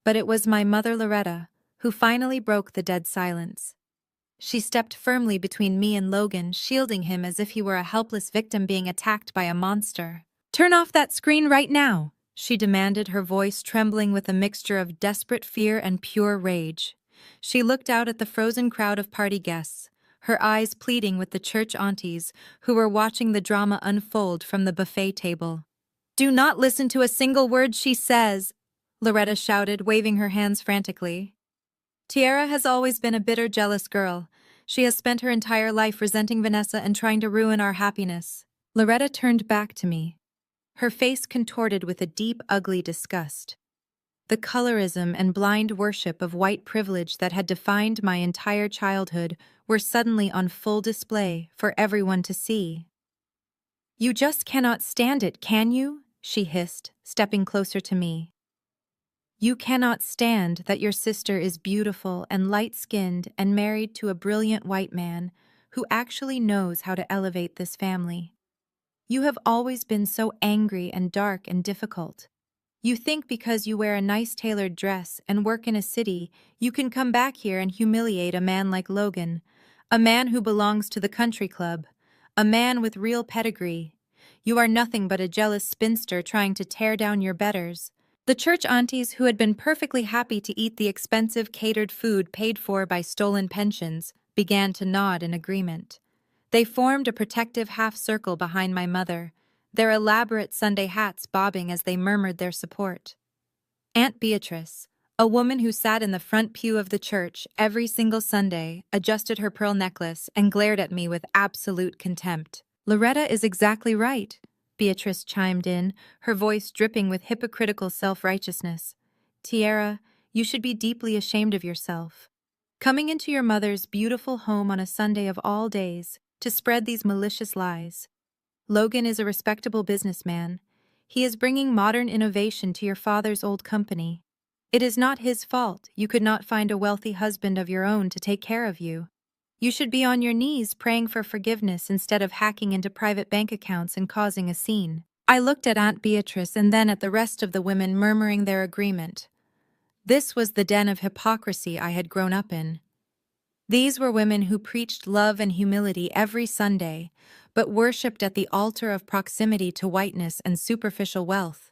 But it was my mother Loretta who finally broke the dead silence. She stepped firmly between me and Logan, shielding him as if he were a helpless victim being attacked by a monster. "Turn off that screen right now," she demanded, her voice trembling with a mixture of desperate fear and pure rage. She looked out at the frozen crowd of party guests, her eyes pleading with the church aunties who were watching the drama unfold from the buffet table. "Do not listen to a single word she says," Loretta shouted, waving her hands frantically. "Tiara has always been a bitter, jealous girl. She has spent her entire life resenting Vanessa and trying to ruin our happiness." Loretta turned back to me, her face contorted with a deep, ugly disgust. The colorism and blind worship of white privilege that had defined my entire childhood were suddenly on full display for everyone to see. "You just cannot stand it, can you?" she hissed, stepping closer to me. "You cannot stand that your sister is beautiful and light-skinned and married to a brilliant white man who actually knows how to elevate this family. You have always been so angry and dark and difficult. You think because you wear a nice tailored dress and work in a city, you can come back here and humiliate a man like Logan, a man who belongs to the country club, a man with real pedigree. You are nothing but a jealous spinster trying to tear down your betters." The church aunties, who had been perfectly happy to eat the expensive catered food paid for by stolen pensions, began to nod in agreement. They formed a protective half-circle behind my mother, their elaborate Sunday hats bobbing as they murmured their support. Aunt Beatrice, a woman who sat in the front pew of the church every single Sunday, adjusted her pearl necklace and glared at me with absolute contempt. "Loretta is exactly right," Beatrice chimed in, her voice dripping with hypocritical self-righteousness. "Tiara, you should be deeply ashamed of yourself. Coming into your mother's beautiful home on a Sunday of all days to spread these malicious lies. Logan is a respectable businessman. He is bringing modern innovation to your father's old company. It is not his fault you could not find a wealthy husband of your own to take care of you. You should be on your knees praying for forgiveness instead of hacking into private bank accounts and causing a scene." I looked at Aunt Beatrice and then at the rest of the women, murmuring their agreement. This was the den of hypocrisy I had grown up in. These were women who preached love and humility every Sunday, but worshipped at the altar of proximity to whiteness and superficial wealth.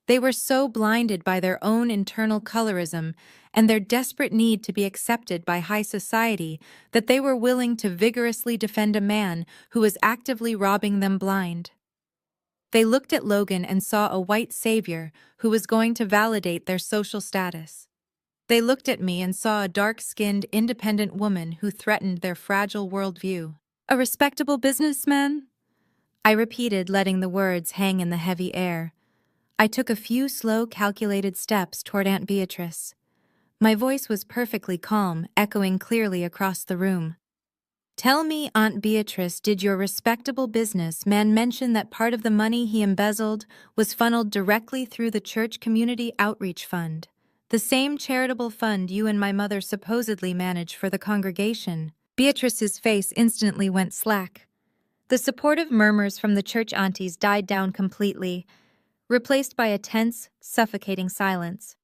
They were so blinded by their own internal colorism and their desperate need to be accepted by high society that they were willing to vigorously defend a man who was actively robbing them blind. They looked at Logan and saw a white savior who was going to validate their social status. They looked at me and saw a dark-skinned, independent woman who threatened their fragile worldview. "A respectable businessman?" I repeated, letting the words hang in the heavy air. I took a few slow, calculated steps toward Aunt Beatrice. My voice was perfectly calm, echoing clearly across the room. "Tell me, Aunt Beatrice, did your respectable businessman mention that part of the money he embezzled was funneled directly through the church community outreach fund? The same charitable fund you and my mother supposedly manage for the congregation. Beatrice's face instantly went slack. The supportive murmurs from the church aunties died down completely, replaced by a tense, suffocating silence.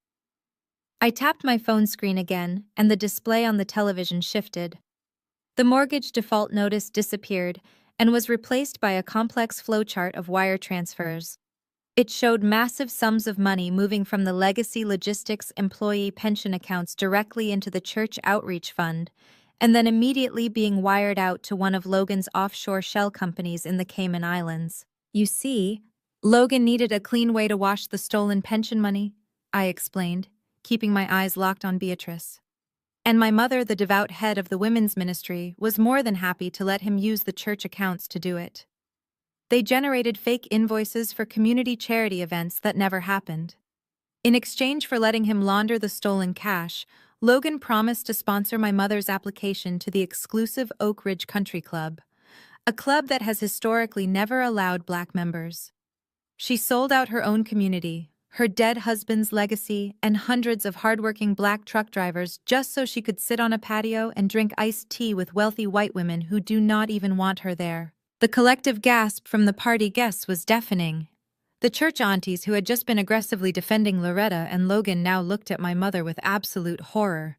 I tapped my phone screen again, and the display on the television shifted. The mortgage default notice disappeared and was replaced by a complex flowchart of wire transfers. It showed massive sums of money moving from the legacy logistics employee pension accounts directly into the church outreach fund, and then immediately being wired out to one of Logan's offshore shell companies in the Cayman Islands. You see, Logan needed a clean way to wash the stolen pension money, I explained, keeping my eyes locked on Beatrice. And my mother, the devout head of the women's ministry, was more than happy to let him use the church accounts to do it. They generated fake invoices for community charity events that never happened. In exchange for letting him launder the stolen cash, Logan promised to sponsor my mother's application to the exclusive Oak Ridge Country Club, a club that has historically never allowed Black members. She sold out her own community, her dead husband's legacy, and hundreds of hardworking Black truck drivers just so she could sit on a patio and drink iced tea with wealthy white women who do not even want her there. The collective gasp from the party guests was deafening. The church aunties who had just been aggressively defending Loretta and Logan now looked at my mother with absolute horror.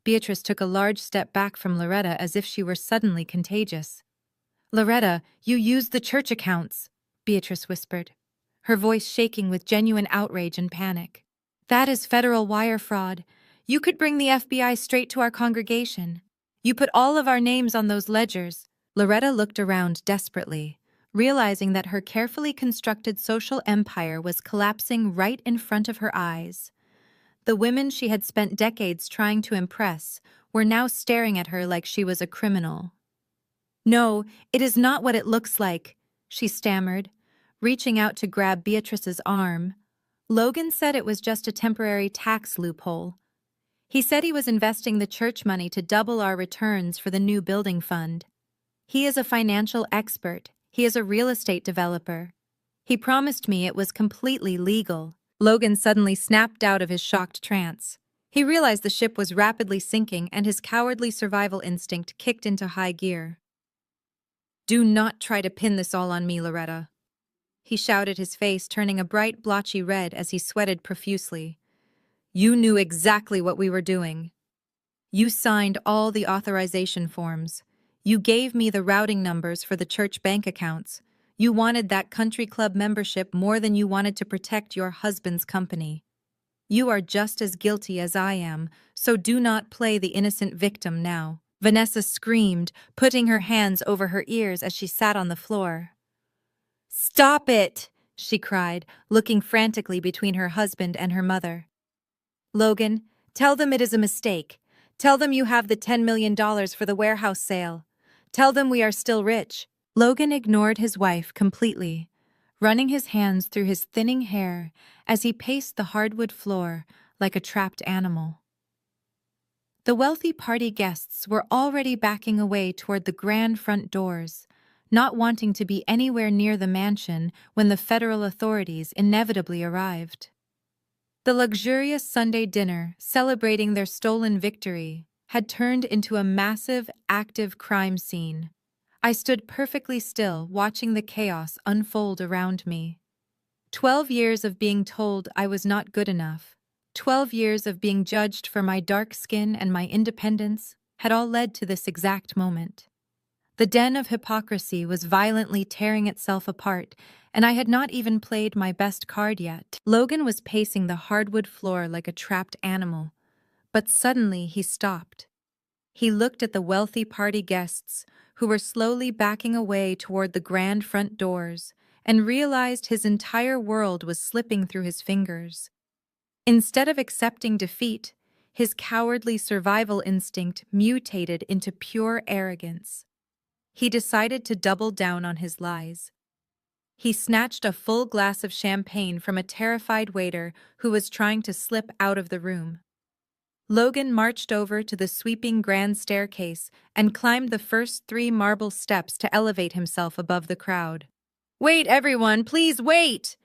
Beatrice took a large step back from Loretta as if she were suddenly contagious. "Loretta, you used the church accounts," Beatrice whispered, her voice shaking with genuine outrage and panic. "That is federal wire fraud. You could bring the FBI straight to our congregation. You put all of our names on those ledgers." Loretta looked around desperately, realizing that her carefully constructed social empire was collapsing right in front of her eyes. The women she had spent decades trying to impress were now staring at her like she was a criminal. "No, it is not what it looks like," she stammered, reaching out to grab Beatrice's arm. "Logan said it was just a temporary tax loophole. He said he was investing the church money to double our returns for the new building fund. He is a financial expert. He is a real estate developer. He promised me it was completely legal." Logan suddenly snapped out of his shocked trance. He realized the ship was rapidly sinking and his cowardly survival instinct kicked into high gear. "Do not try to pin this all on me, Loretta," he shouted, his face turning a bright, blotchy red as he sweated profusely. "You knew exactly what we were doing. You signed all the authorization forms. You gave me the routing numbers for the church bank accounts. You wanted that country club membership more than you wanted to protect your husband's company. You are just as guilty as I am, so do not play the innocent victim now." Vanessa screamed, putting her hands over her ears as she sat on the floor. "Stop it!" she cried, looking frantically between her husband and her mother. "Logan, tell them it is a mistake. Tell them you have the $10 million for the warehouse sale. Tell them we are still rich." Logan ignored his wife completely, running his hands through his thinning hair as he paced the hardwood floor like a trapped animal. The wealthy party guests were already backing away toward the grand front doors, not wanting to be anywhere near the mansion when the federal authorities inevitably arrived. The luxurious Sunday dinner, celebrating their stolen victory, had turned into a massive, active crime scene. I stood perfectly still, watching the chaos unfold around me. 12 years of being told I was not good enough, 12 years of being judged for my dark skin and my independence, had all led to this exact moment. The den of hypocrisy was violently tearing itself apart, and I had not even played my best card yet. Logan was pacing the hardwood floor like a trapped animal, but suddenly he stopped. He looked at the wealthy party guests, who were slowly backing away toward the grand front doors, and realized his entire world was slipping through his fingers. Instead of accepting defeat, his cowardly survival instinct mutated into pure arrogance. He decided to double down on his lies. He snatched a full glass of champagne from a terrified waiter who was trying to slip out of the room. Logan marched over to the sweeping grand staircase and climbed the first 3 marble steps to elevate himself above the crowd. "Wait, everyone, please wait!"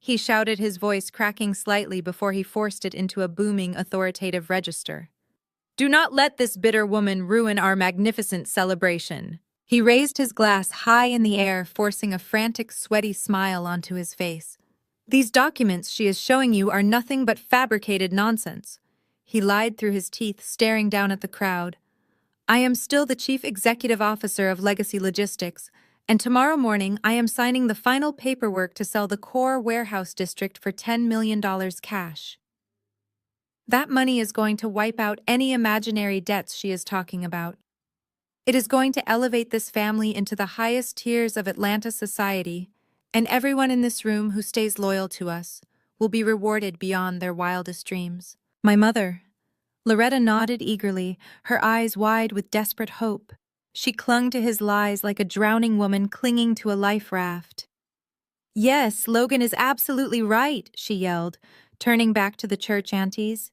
he shouted, his voice cracking slightly before he forced it into a booming, authoritative register. "Do not let this bitter woman ruin our magnificent celebration." He raised his glass high in the air, forcing a frantic, sweaty smile onto his face. "These documents she is showing you are nothing but fabricated nonsense." He lied through his teeth, staring down at the crowd. "I am still the chief executive officer of Legacy Logistics, and tomorrow morning I am signing the final paperwork to sell the core warehouse district for $10 million cash. That money is going to wipe out any imaginary debts she is talking about. It is going to elevate this family into the highest tiers of Atlanta society, and everyone in this room who stays loyal to us will be rewarded beyond their wildest dreams." My mother. Loretta nodded eagerly, her eyes wide with desperate hope. She clung to his lies like a drowning woman clinging to a life raft. "Yes, Logan is absolutely right," she yelled, turning back to the church aunties.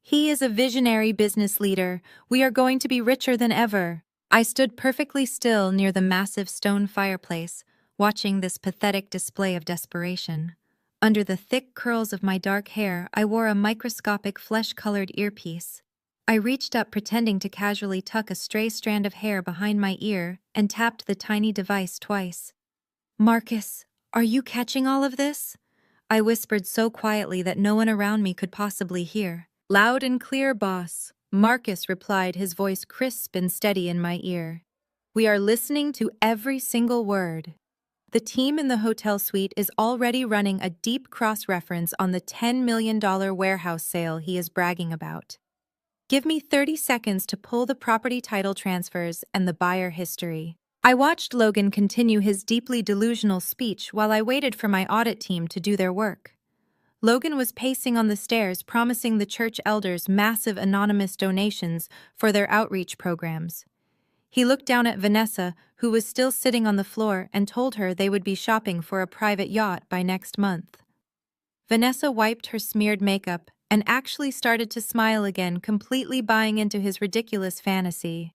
"He is a visionary business leader. We are going to be richer than ever." I stood perfectly still near the massive stone fireplace, watching this pathetic display of desperation. Under the thick curls of my dark hair, I wore a microscopic flesh-colored earpiece. I reached up, pretending to casually tuck a stray strand of hair behind my ear, and tapped the tiny device twice. "Marcus, are you catching all of this?" I whispered so quietly that no one around me could possibly hear. "Loud and clear, boss," Marcus replied, his voice crisp and steady in my ear. "We are listening to every single word." The team in the hotel suite is already running a deep cross-reference on the $10 million warehouse sale he is bragging about. Give me 30 seconds to pull the property title transfers and the buyer history. I watched Logan continue his deeply delusional speech while I waited for my audit team to do their work. Logan was pacing on the stairs, promising the church elders massive anonymous donations for their outreach programs. He looked down at Vanessa, who was still sitting on the floor, and told her they would be shopping for a private yacht by next month. Vanessa wiped her smeared makeup and actually started to smile again, completely buying into his ridiculous fantasy.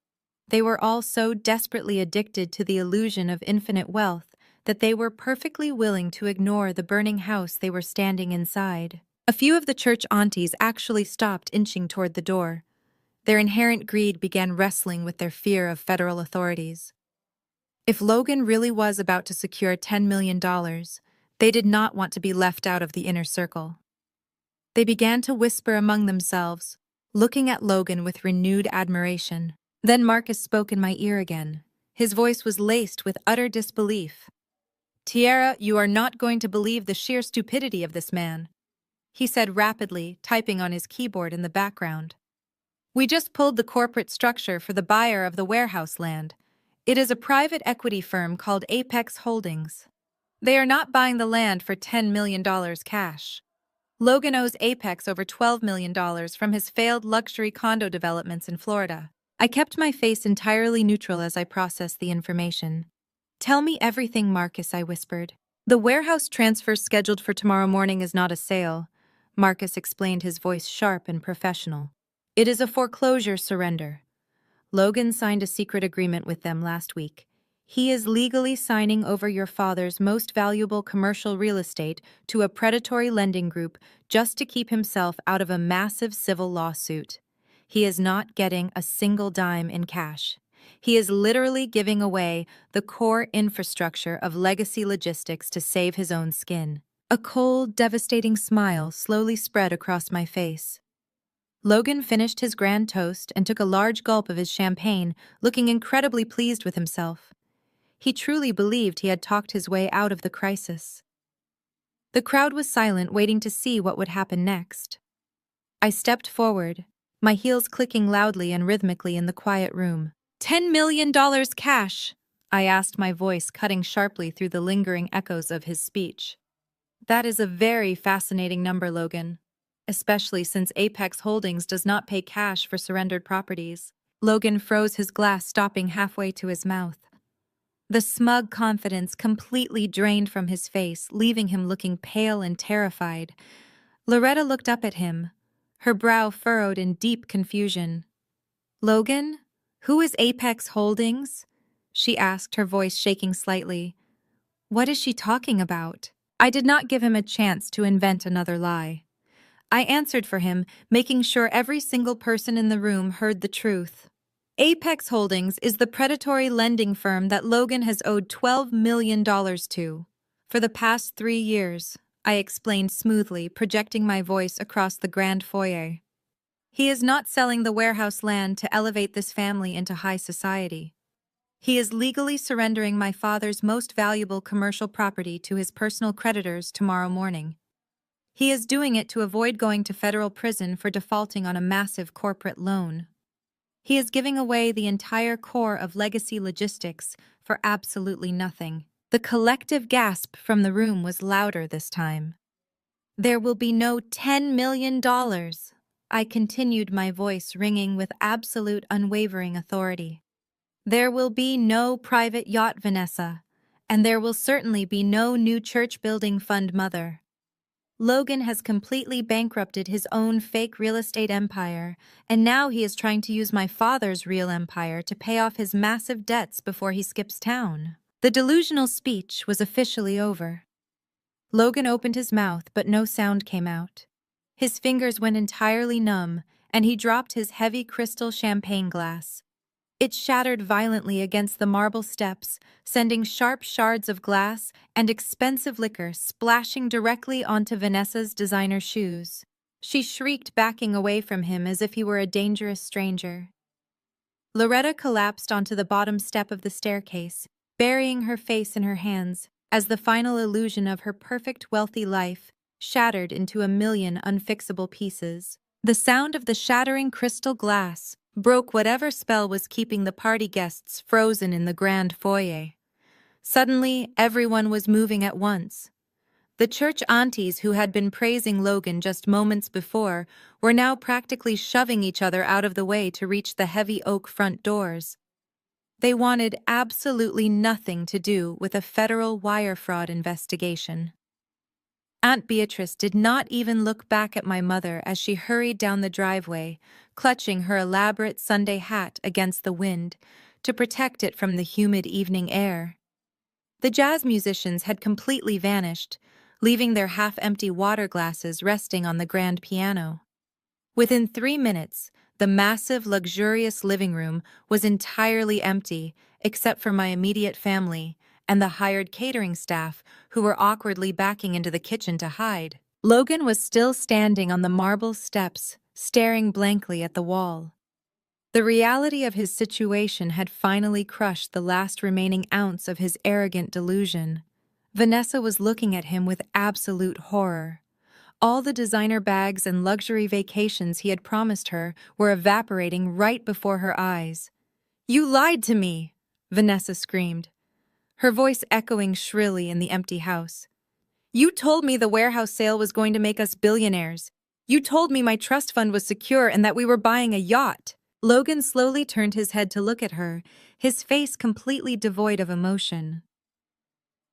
They were all so desperately addicted to the illusion of infinite wealth that they were perfectly willing to ignore the burning house they were standing inside. A few of the church aunties actually stopped, inching toward the door. Their inherent greed began wrestling with their fear of federal authorities. If Logan really was about to secure $10 million, they did not want to be left out of the inner circle. They began to whisper among themselves, looking at Logan with renewed admiration. Then Marcus spoke in my ear again. His voice was laced with utter disbelief. "Tiara, you are not going to believe the sheer stupidity of this man," he said rapidly, typing on his keyboard in the background. "We just pulled the corporate structure for the buyer of the warehouse land. It is a private equity firm called Apex Holdings. They are not buying the land for $10 million cash. Logan owes Apex over $12 million from his failed luxury condo developments in Florida." I kept my face entirely neutral as I processed the information. "Tell me everything, Marcus," I whispered. "The warehouse transfer scheduled for tomorrow morning is not a sale," Marcus explained, his voice sharp and professional. "It is a foreclosure surrender. Logan signed a secret agreement with them last week. He is legally signing over your father's most valuable commercial real estate to a predatory lending group just to keep himself out of a massive civil lawsuit. He is not getting a single dime in cash. He is literally giving away the core infrastructure of Legacy Logistics to save his own skin." A cold, devastating smile slowly spread across my face. Logan finished his grand toast and took a large gulp of his champagne, looking incredibly pleased with himself. He truly believed he had talked his way out of the crisis. The crowd was silent, waiting to see what would happen next. I stepped forward, my heels clicking loudly and rhythmically in the quiet room. $10 million cash, I asked, my voice cutting sharply through the lingering echoes of his speech. "That is a very fascinating number, Logan, especially since Apex Holdings does not pay cash for surrendered properties." Logan froze, his glass stopping halfway to his mouth. The smug confidence completely drained from his face, leaving him looking pale and terrified. Loretta looked up at him, her brow furrowed in deep confusion. "Logan, who is Apex Holdings?" she asked, her voice shaking slightly. "What is she talking about?" I did not give him a chance to invent another lie. I answered for him, making sure every single person in the room heard the truth. Apex Holdings is the predatory lending firm that Logan has owed $12 million to. For the past 3 years, I explained smoothly, projecting my voice across the grand foyer. He is not selling the warehouse land to elevate this family into high society. He is legally surrendering my father's most valuable commercial property to his personal creditors tomorrow morning. He is doing it to avoid going to federal prison for defaulting on a massive corporate loan. He is giving away the entire core of legacy logistics for absolutely nothing. The collective gasp from the room was louder this time. There will be no $10 million. I continued, my voice ringing with absolute unwavering authority. There will be no private yacht, Vanessa, and there will certainly be no new church building fund, Mother. Logan has completely bankrupted his own fake real estate empire, and now he is trying to use my father's real empire to pay off his massive debts before he skips town. The delusional speech was officially over. Logan opened his mouth, but no sound came out. His fingers went entirely numb, and he dropped his heavy crystal champagne glass. It shattered violently against the marble steps, sending sharp shards of glass and expensive liquor splashing directly onto Vanessa's designer shoes. She shrieked, backing away from him as if he were a dangerous stranger. Loretta collapsed onto the bottom step of the staircase, burying her face in her hands, as the final illusion of her perfect, wealthy life shattered into a million unfixable pieces. The sound of the shattering crystal glass broke whatever spell was keeping the party guests frozen in the grand foyer. Suddenly, everyone was moving at once. The church aunties who had been praising Logan just moments before were now practically shoving each other out of the way to reach the heavy oak front doors. They wanted absolutely nothing to do with a federal wire fraud investigation. Aunt Beatrice did not even look back at my mother as she hurried down the driveway, clutching her elaborate Sunday hat against the wind to protect it from the humid evening air. The jazz musicians had completely vanished, leaving their half-empty water glasses resting on the grand piano. Within 3 minutes, the massive, luxurious living room was entirely empty, except for my immediate family and the hired catering staff who were awkwardly backing into the kitchen to hide. Logan was still standing on the marble steps, staring blankly at the wall. The reality of his situation had finally crushed the last remaining ounce of his arrogant delusion. Vanessa was looking at him with absolute horror. All the designer bags and luxury vacations he had promised her were evaporating right before her eyes. "You lied to me!" Vanessa screamed, her voice echoing shrilly in the empty house. "You told me the warehouse sale was going to make us billionaires. You told me my trust fund was secure and that we were buying a yacht." Logan slowly turned his head to look at her, his face completely devoid of emotion.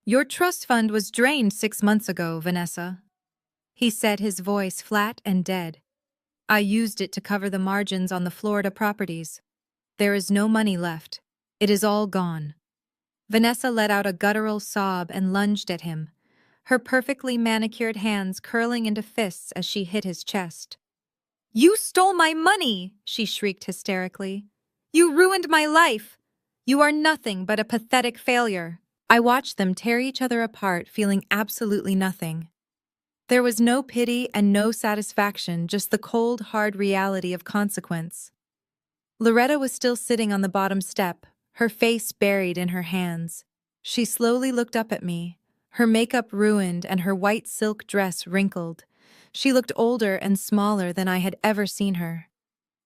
"Your trust fund was drained 6 months ago, Vanessa," he said, his voice flat and dead. "I used it to cover the margins on the Florida properties. There is no money left. It is all gone." Vanessa let out a guttural sob and lunged at him, her perfectly manicured hands curling into fists as she hit his chest. "You stole my money!" she shrieked hysterically. "You ruined my life! You are nothing but a pathetic failure." I watched them tear each other apart, feeling absolutely nothing. There was no pity and no satisfaction, just the cold, hard reality of consequence. Loretta was still sitting on the bottom step, her face buried in her hands. She slowly looked up at me, her makeup ruined and her white silk dress wrinkled. She looked older and smaller than I had ever seen her.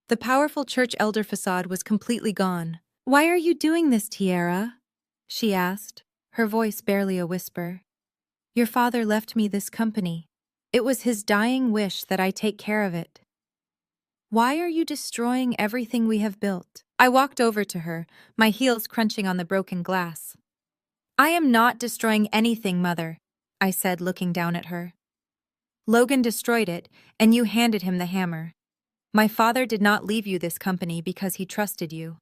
The powerful church elder facade was completely gone. "Why are you doing this, Tiara?" she asked, her voice barely a whisper. "Your father left me this company. It was his dying wish that I take care of it. Why are you destroying everything we have built?" I walked over to her, my heels crunching on the broken glass. "I am not destroying anything, Mother," I said, looking down at her. "Logan destroyed it, and you handed him the hammer. My father did not leave you this company because he trusted you.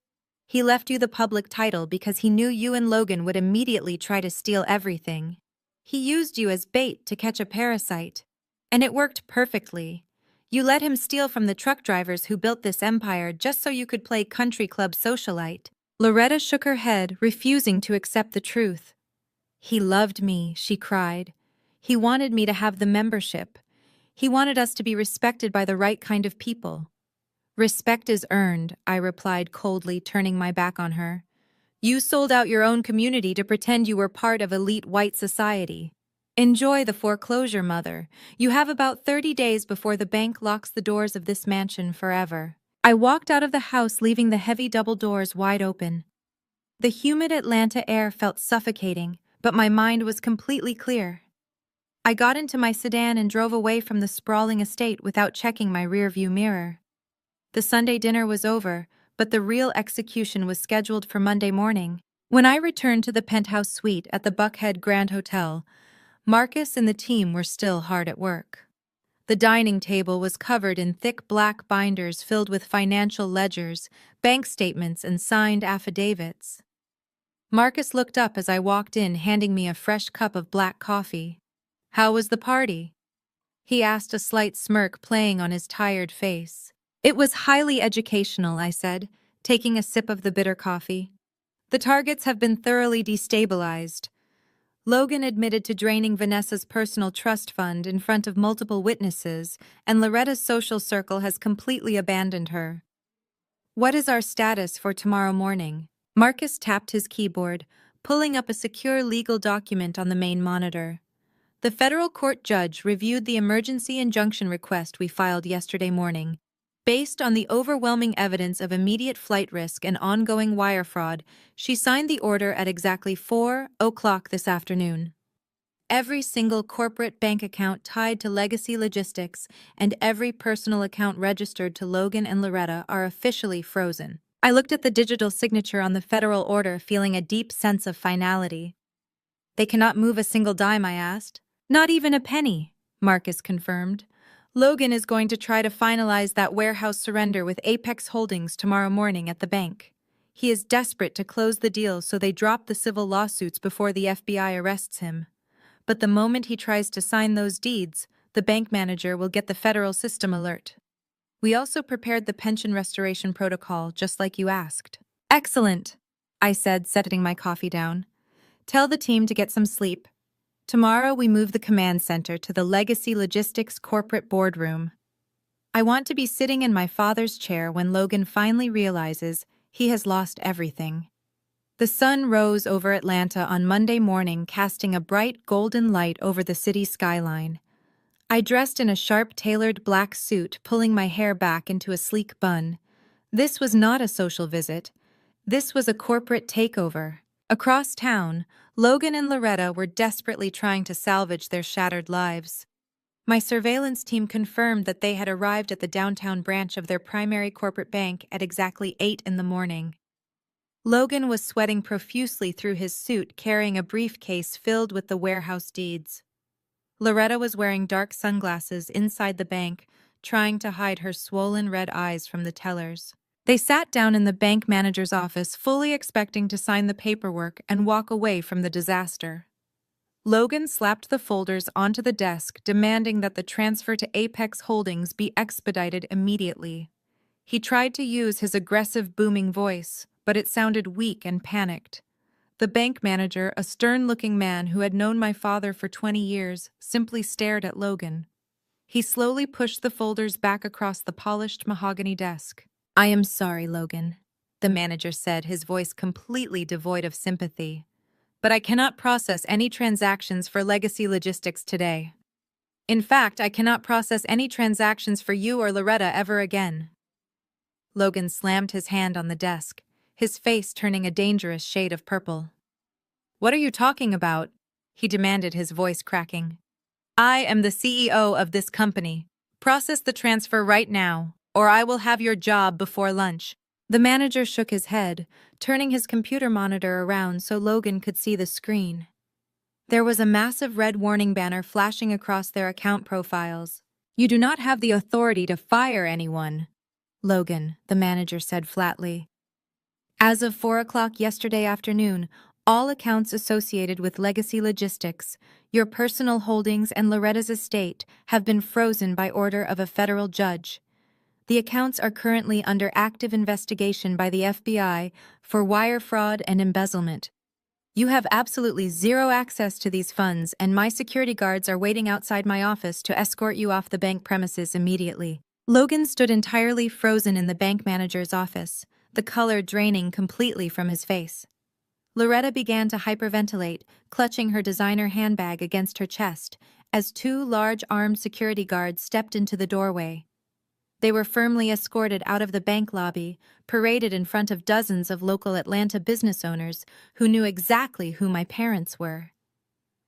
He left you the public title because he knew you and Logan would immediately try to steal everything. He used you as bait to catch a parasite. And it worked perfectly. You let him steal from the truck drivers who built this empire just so you could play country club socialite. Loretta shook her head, refusing to accept the truth. He loved me, she cried. He wanted me to have the membership. He wanted us to be respected by the right kind of people. Respect is earned, I replied coldly, turning my back on her. You sold out your own community to pretend you were part of elite white society. Enjoy the foreclosure, mother. You have about 30 days before the bank locks the doors of this mansion forever. I walked out of the house, leaving the heavy double doors wide open. The humid Atlanta air felt suffocating, but my mind was completely clear. I got into my sedan and drove away from the sprawling estate without checking my rearview mirror. The Sunday dinner was over, but the real execution was scheduled for Monday morning. When I returned to the penthouse suite at the Buckhead Grand Hotel, Marcus and the team were still hard at work. The dining table was covered in thick black binders filled with financial ledgers, bank statements, and signed affidavits. Marcus looked up as I walked in, handing me a fresh cup of black coffee. "How was the party?" he asked, a slight smirk playing on his tired face. "It was highly educational," I said, taking a sip of the bitter coffee. "The targets have been thoroughly destabilized." Logan admitted to draining Vanessa's personal trust fund in front of multiple witnesses, and Loretta's social circle has completely abandoned her. "What is our status for tomorrow morning?" Marcus tapped his keyboard, pulling up a secure legal document on the main monitor. "The federal court judge reviewed the emergency injunction request we filed yesterday morning. Based on the overwhelming evidence of immediate flight risk and ongoing wire fraud, she signed the order at exactly 4:00 this afternoon. Every single corporate bank account tied to Legacy Logistics and every personal account registered to Logan and Loretta are officially frozen." I looked at the digital signature on the federal order, feeling a deep sense of finality. "They cannot move a single dime?" I asked. "Not even a penny," Marcus confirmed. "Logan is going to try to finalize that warehouse surrender with Apex Holdings tomorrow morning at the bank. He is desperate to close the deal, so they drop the civil lawsuits before the FBI arrests him. But the moment he tries to sign those deeds, the bank manager will get the federal system alert. We also prepared the pension restoration protocol, just like you asked." "Excellent," I said, setting my coffee down. "Tell the team to get some sleep. Tomorrow we move the command center to the Legacy Logistics corporate boardroom. I want to be sitting in my father's chair when Logan finally realizes he has lost everything." The sun rose over Atlanta on Monday morning, casting a bright golden light over the city skyline. I dressed in a sharp, tailored black suit, pulling my hair back into a sleek bun. This was not a social visit. This was a corporate takeover. Across town, Logan and Loretta were desperately trying to salvage their shattered lives. My surveillance team confirmed that they had arrived at the downtown branch of their primary corporate bank at exactly 8 in the morning. Logan was sweating profusely through his suit, carrying a briefcase filled with the warehouse deeds. Loretta was wearing dark sunglasses inside the bank, trying to hide her swollen red eyes from the tellers. They sat down in the bank manager's office, fully expecting to sign the paperwork and walk away from the disaster. Logan slapped the folders onto the desk, demanding that the transfer to Apex Holdings be expedited immediately. He tried to use his aggressive, booming voice, but it sounded weak and panicked. The bank manager, a stern-looking man who had known my father for 20 years, simply stared at Logan. He slowly pushed the folders back across the polished mahogany desk. "I am sorry, Logan," the manager said, his voice completely devoid of sympathy. "But I cannot process any transactions for Legacy Logistics today. In fact, I cannot process any transactions for you or Loretta ever again." Logan slammed his hand on the desk, his face turning a dangerous shade of purple. "What are you talking about?" he demanded, his voice cracking. "I am the CEO of this company. Process the transfer right now, or I will have your job before lunch." The manager shook his head, turning his computer monitor around so Logan could see the screen. There was a massive red warning banner flashing across their account profiles. "You do not have the authority to fire anyone, Logan," the manager said flatly. "As of 4:00 yesterday afternoon, all accounts associated with Legacy Logistics, Your personal holdings and Loretta's estate have been frozen by order of a federal judge. The accounts are currently under active investigation by the FBI for wire fraud and embezzlement. You have absolutely zero access to these funds, and my security guards are waiting outside my office to escort you off the bank premises immediately. Logan stood entirely frozen in the bank manager's office, the color draining completely from his face. Loretta began to hyperventilate, clutching her designer handbag against her chest, as two large armed security guards stepped into the doorway. They were firmly escorted out of the bank lobby, paraded in front of dozens of local Atlanta business owners who knew exactly who my parents were.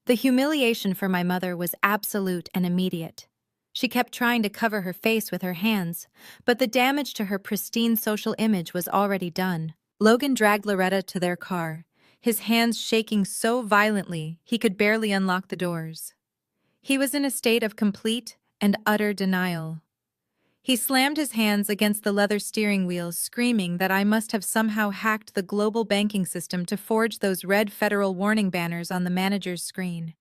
The humiliation for my mother was absolute and immediate. She kept trying to cover her face with her hands, but the damage to her pristine social image was already done. Logan dragged Loretta to their car, his hands shaking so violently he could barely unlock the doors. He was in a state of complete and utter denial. He slammed his hands against the leather steering wheel, screaming that I must have somehow hacked the global banking system to forge those red federal warning banners on the manager's screen.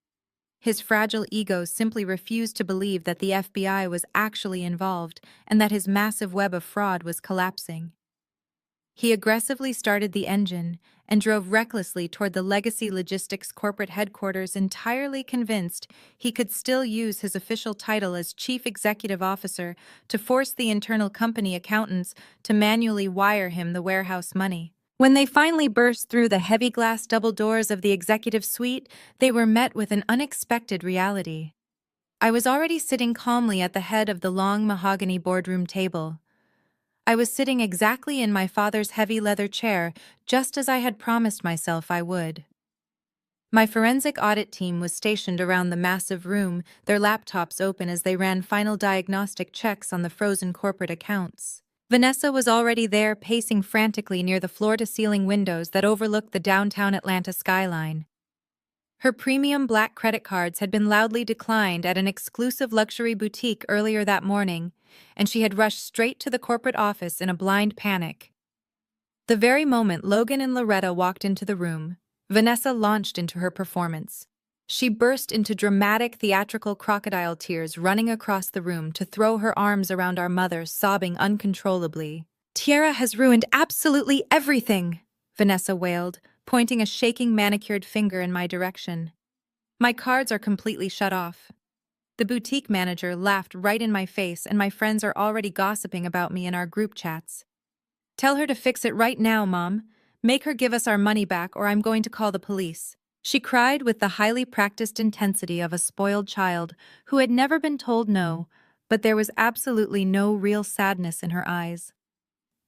His fragile ego simply refused to believe that the FBI was actually involved and that his massive web of fraud was collapsing. He aggressively started the engine and drove recklessly toward the Legacy Logistics corporate headquarters, entirely convinced he could still use his official title as Chief Executive Officer to force the internal company accountants to manually wire him the warehouse money. When they finally burst through the heavy glass double doors of the executive suite, they were met with an unexpected reality. I was already sitting calmly at the head of the long mahogany boardroom table. I was sitting exactly in my father's heavy leather chair, just as I had promised myself I would. My forensic audit team was stationed around the massive room, their laptops open as they ran final diagnostic checks on the frozen corporate accounts. Vanessa was already there, pacing frantically near the floor-to-ceiling windows that overlooked the downtown Atlanta skyline. Her premium black credit cards had been loudly declined at an exclusive luxury boutique earlier that morning, and she had rushed straight to the corporate office in a blind panic. The very moment Logan and Loretta walked into the room, Vanessa launched into her performance. She burst into dramatic theatrical crocodile tears, running across the room to throw her arms around our mother, sobbing uncontrollably. "Tiara has ruined absolutely everything," Vanessa wailed, pointing a shaking manicured finger in my direction. "My cards are completely shut off." The boutique manager laughed right in my face, and my friends are already gossiping about me in our group chats. "Tell her to fix it right now, Mom. Make her give us our money back, or I'm going to call the police," she cried with the highly practiced intensity of a spoiled child who had never been told no, but there was absolutely no real sadness in her eyes.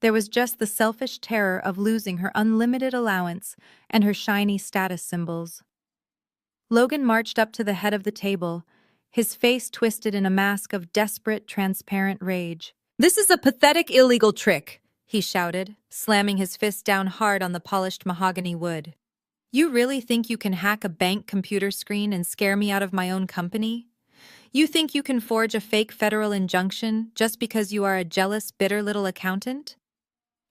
There was just the selfish terror of losing her unlimited allowance and her shiny status symbols. Logan marched up to the head of the table, his face twisted in a mask of desperate, transparent rage. "This is a pathetic, illegal trick," he shouted, slamming his fist down hard on the polished mahogany wood. "You really think you can hack a bank computer screen and scare me out of my own company? You think you can forge a fake federal injunction just because you are a jealous, bitter little accountant?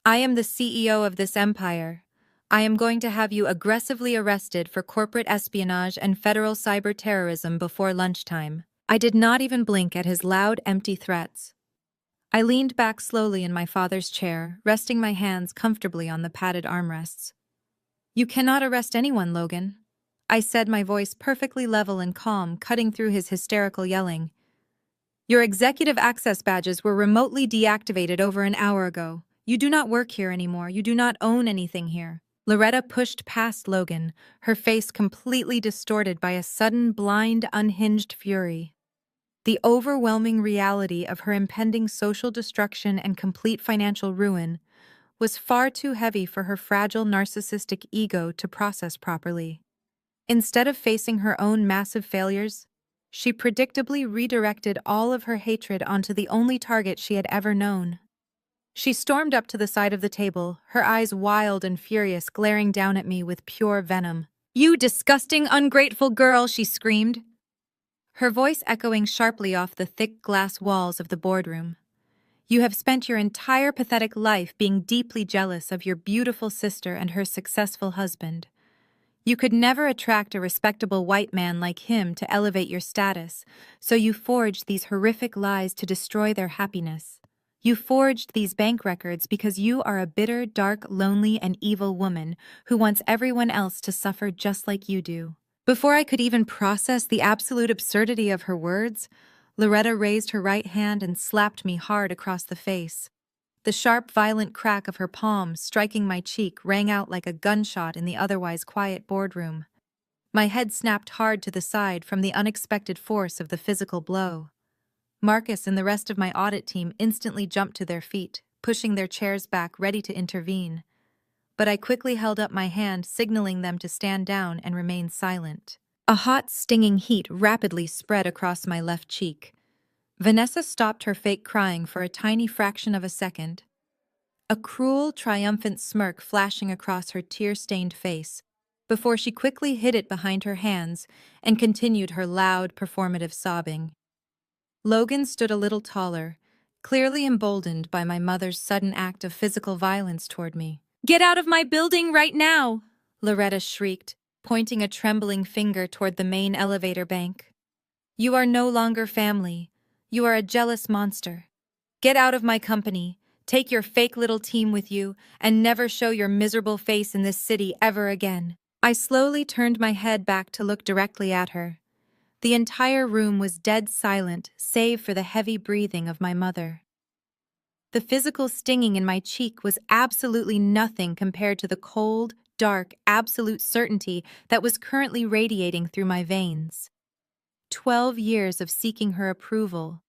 I am the CEO of this empire. I am going to have you aggressively arrested for corporate espionage and federal cyber terrorism before lunchtime." I did not even blink at his loud, empty threats. I leaned back slowly in my father's chair, resting my hands comfortably on the padded armrests. "You cannot arrest anyone, Logan," I said, my voice perfectly level and calm, cutting through his hysterical yelling. "Your executive access badges were remotely deactivated over an hour ago. You do not work here anymore. You do not own anything here." Loretta pushed past Logan, her face completely distorted by a sudden, blind, unhinged fury. The overwhelming reality of her impending social destruction and complete financial ruin was far too heavy for her fragile narcissistic ego to process properly. Instead of facing her own massive failures, she predictably redirected all of her hatred onto the only target she had ever known. She stormed up to the side of the table, her eyes wild and furious, glaring down at me with pure venom. "You disgusting, ungrateful girl!" she screamed, her voice echoing sharply off the thick glass walls of the boardroom. "You have spent your entire pathetic life being deeply jealous of your beautiful sister and her successful husband. You could never attract a respectable white man like him to elevate your status, so you forged these horrific lies to destroy their happiness. You forged these bank records because you are a bitter, dark, lonely, and evil woman who wants everyone else to suffer just like you do. Before I could even process the absolute absurdity of her words, Loretta raised her right hand and slapped me hard across the face. The sharp, violent crack of her palm striking my cheek rang out like a gunshot in the otherwise quiet boardroom. My head snapped hard to the side from the unexpected force of the physical blow. Marcus and the rest of my audit team instantly jumped to their feet, pushing their chairs back, ready to intervene. But I quickly held up my hand, signaling them to stand down and remain silent. A hot, stinging heat rapidly spread across my left cheek. Vanessa stopped her fake crying for a tiny fraction of a second, a cruel, triumphant smirk flashing across her tear-stained face, before she quickly hid it behind her hands and continued her loud, performative sobbing. Logan stood a little taller, clearly emboldened by my mother's sudden act of physical violence toward me. "Get out of my building right now!" Loretta shrieked, pointing a trembling finger toward the main elevator bank. "You are no longer family. You are a jealous monster. Get out of my company. Take your fake little team with you, and never show your miserable face in this city ever again." I slowly turned my head back to look directly at her. The entire room was dead silent, save for the heavy breathing of my mother. The physical stinging in my cheek was absolutely nothing compared to the cold, dark, absolute certainty that was currently radiating through my veins. 12 years of seeking her approval.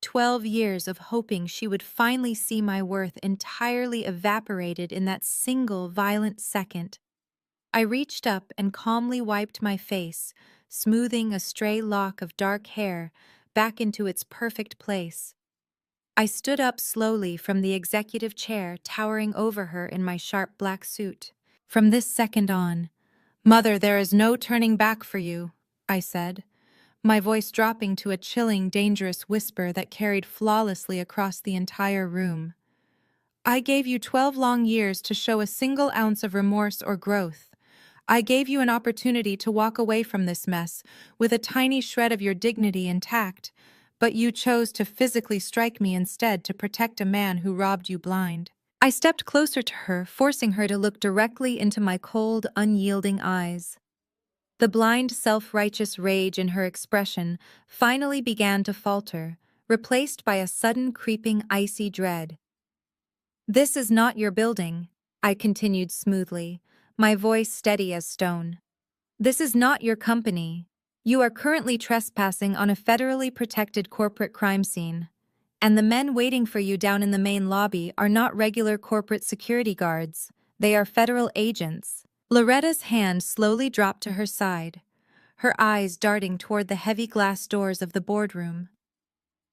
12 years of hoping she would finally see my worth entirely evaporated in that single violent second. I reached up and calmly wiped my face, smoothing a stray lock of dark hair back into its perfect place. I stood up slowly from the executive chair, towering over her in my sharp black suit. "From this second on, Mother, there is no turning back for you," I said, my voice dropping to a chilling, dangerous whisper that carried flawlessly across the entire room. "I gave you 12 long years to show a single ounce of remorse or growth. I gave you an opportunity to walk away from this mess with a tiny shred of your dignity intact, but you chose to physically strike me instead to protect a man who robbed you blind." I stepped closer to her, forcing her to look directly into my cold, unyielding eyes. The blind, self-righteous rage in her expression finally began to falter, replaced by a sudden creeping icy dread. "This is not your building," I continued smoothly, my voice steady as stone. "This is not your company. You are currently trespassing on a federally protected corporate crime scene. And the men waiting for you down in the main lobby are not regular corporate security guards. They are federal agents." Loretta's hand slowly dropped to her side, her eyes darting toward the heavy glass doors of the boardroom.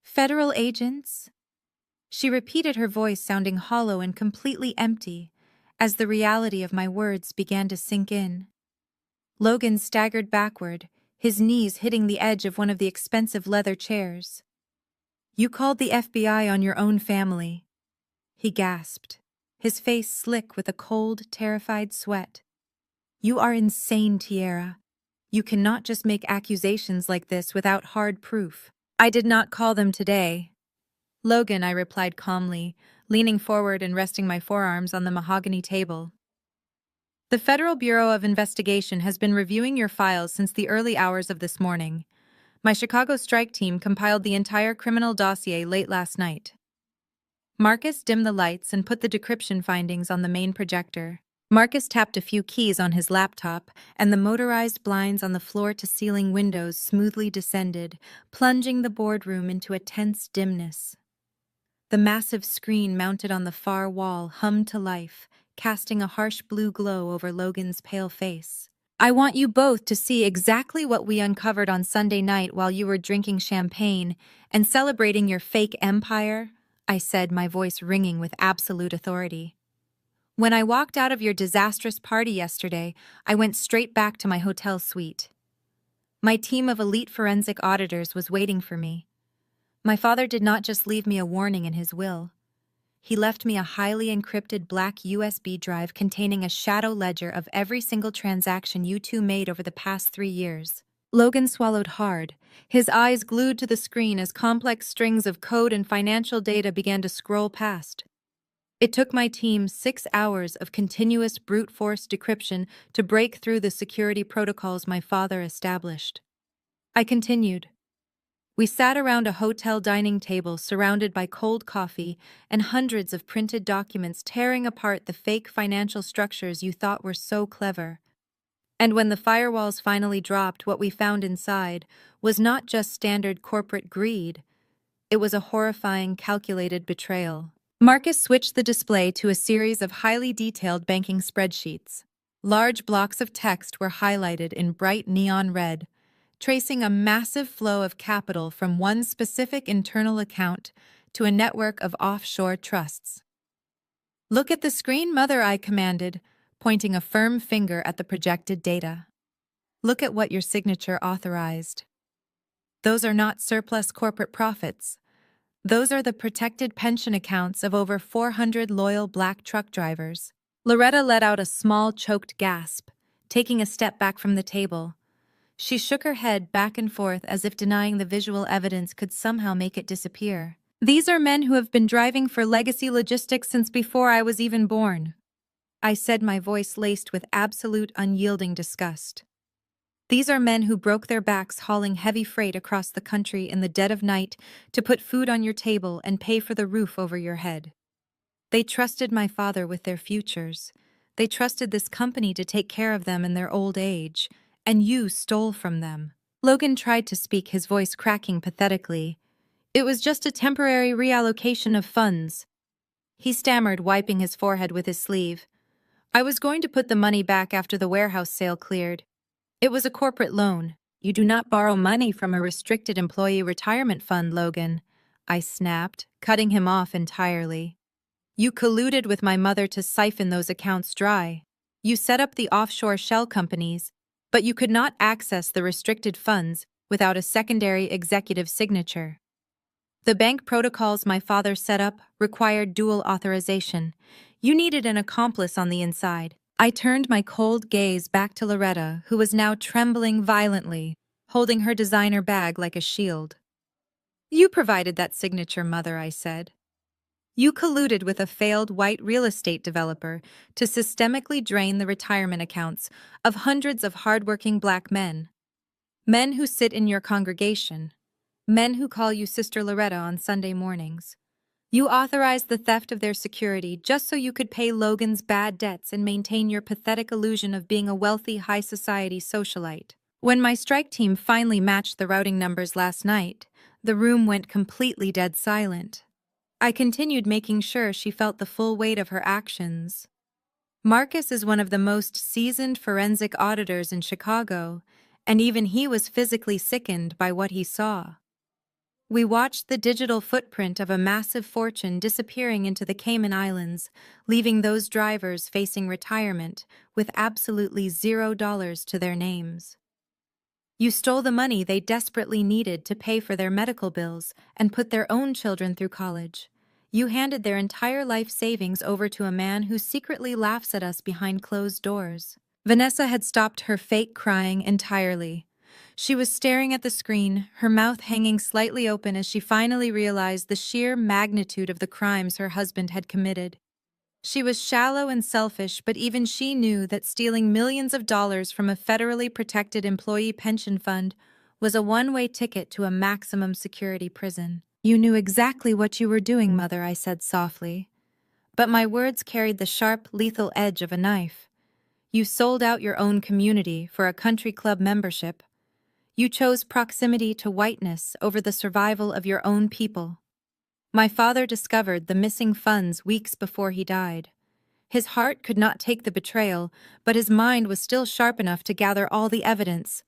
"Federal agents?" She repeated, her voice sounding hollow and completely empty, as the reality of my words began to sink in. Logan staggered backward, his knees hitting the edge of one of the expensive leather chairs. "You called the FBI on your own family," he gasped, his face slick with a cold, terrified sweat. "You are insane, Tiara. You cannot just make accusations like this without hard proof." "I did not call them today." "Logan," I replied calmly, leaning forward and resting my forearms on the mahogany table. "The Federal Bureau of Investigation has been reviewing your files since the early hours of this morning. My Chicago strike team compiled the entire criminal dossier late last night." Marcus dimmed the lights and put the decryption findings on the main projector. Marcus tapped a few keys on his laptop, and the motorized blinds on the floor-to-ceiling windows smoothly descended, plunging the boardroom into a tense dimness. The massive screen mounted on the far wall hummed to life, casting a harsh blue glow over Logan's pale face. "I want you both to see exactly what we uncovered on Sunday night while you were drinking champagne and celebrating your fake empire," I said, my voice ringing with absolute authority. "When I walked out of your disastrous party yesterday, I went straight back to my hotel suite. My team of elite forensic auditors was waiting for me. My father did not just leave me a warning in his will. He left me a highly encrypted black USB drive containing a shadow ledger of every single transaction you two made over the past 3 years. Logan swallowed hard, his eyes glued to the screen as complex strings of code and financial data began to scroll past. It took my team 6 hours of continuous brute force decryption to break through the security protocols my father established. I continued. We sat around a hotel dining table surrounded by cold coffee and hundreds of printed documents tearing apart the fake financial structures you thought were so clever. And when the firewalls finally dropped, what we found inside was not just standard corporate greed, it was a horrifying, calculated betrayal. Marcus switched the display to a series of highly detailed banking spreadsheets. Large blocks of text were highlighted in bright neon red, tracing a massive flow of capital from one specific internal account to a network of offshore trusts. "Look at the screen, Mother," I commanded, pointing a firm finger at the projected data. "Look at what your signature authorized. Those are not surplus corporate profits. Those are the protected pension accounts of over 400 loyal black truck drivers." Loretta let out a small, choked gasp, taking a step back from the table. She shook her head back and forth as if denying the visual evidence could somehow make it disappear. "These are men who have been driving for Legacy Logistics since before I was even born," I said, my voice laced with absolute unyielding disgust. "These are men who broke their backs hauling heavy freight across the country in the dead of night to put food on your table and pay for the roof over your head. They trusted my father with their futures. They trusted this company to take care of them in their old age, and you stole from them." Logan tried to speak, his voice cracking pathetically. "It was just a temporary reallocation of funds," he stammered, wiping his forehead with his sleeve. "I was going to put the money back after the warehouse sale cleared. It was a corporate loan. You do not borrow money from a restricted employee retirement fund, Logan," I snapped, cutting him off entirely. "You colluded with my mother to siphon those accounts dry. You set up the offshore shell companies, but you could not access the restricted funds without a secondary executive signature. The bank protocols my father set up required dual authorization. You needed an accomplice on the inside." I turned my cold gaze back to Loretta, who was now trembling violently, holding her designer bag like a shield. "You provided that signature, Mother," I said. "You colluded with a failed white real estate developer to systemically drain the retirement accounts of hundreds of hardworking black men. Men who sit in your congregation. Men who call you Sister Loretta on Sunday mornings. You authorized the theft of their security just so you could pay Logan's bad debts and maintain your pathetic illusion of being a wealthy, high-society socialite." When my strike team finally matched the routing numbers last night, the room went completely dead silent. I continued, making sure she felt the full weight of her actions. "Marcus is one of the most seasoned forensic auditors in Chicago, and even he was physically sickened by what he saw. We watched the digital footprint of a massive fortune disappearing into the Cayman Islands, leaving those drivers facing retirement with absolutely $0 to their names. You stole the money they desperately needed to pay for their medical bills and put their own children through college. You handed their entire life savings over to a man who secretly laughs at us behind closed doors." Vanessa had stopped her fake crying entirely. She was staring at the screen, her mouth hanging slightly open as she finally realized the sheer magnitude of the crimes her husband had committed. She was shallow and selfish, but even she knew that stealing millions of dollars from a federally protected employee pension fund was a one-way ticket to a maximum security prison. "You knew exactly what you were doing, Mother," I said softly. But my words carried the sharp, lethal edge of a knife. "You sold out your own community for a country club membership. You chose proximity to whiteness over the survival of your own people." My father discovered the missing funds weeks before he died. His heart could not take the betrayal, but his mind was still sharp enough to gather all the evidence.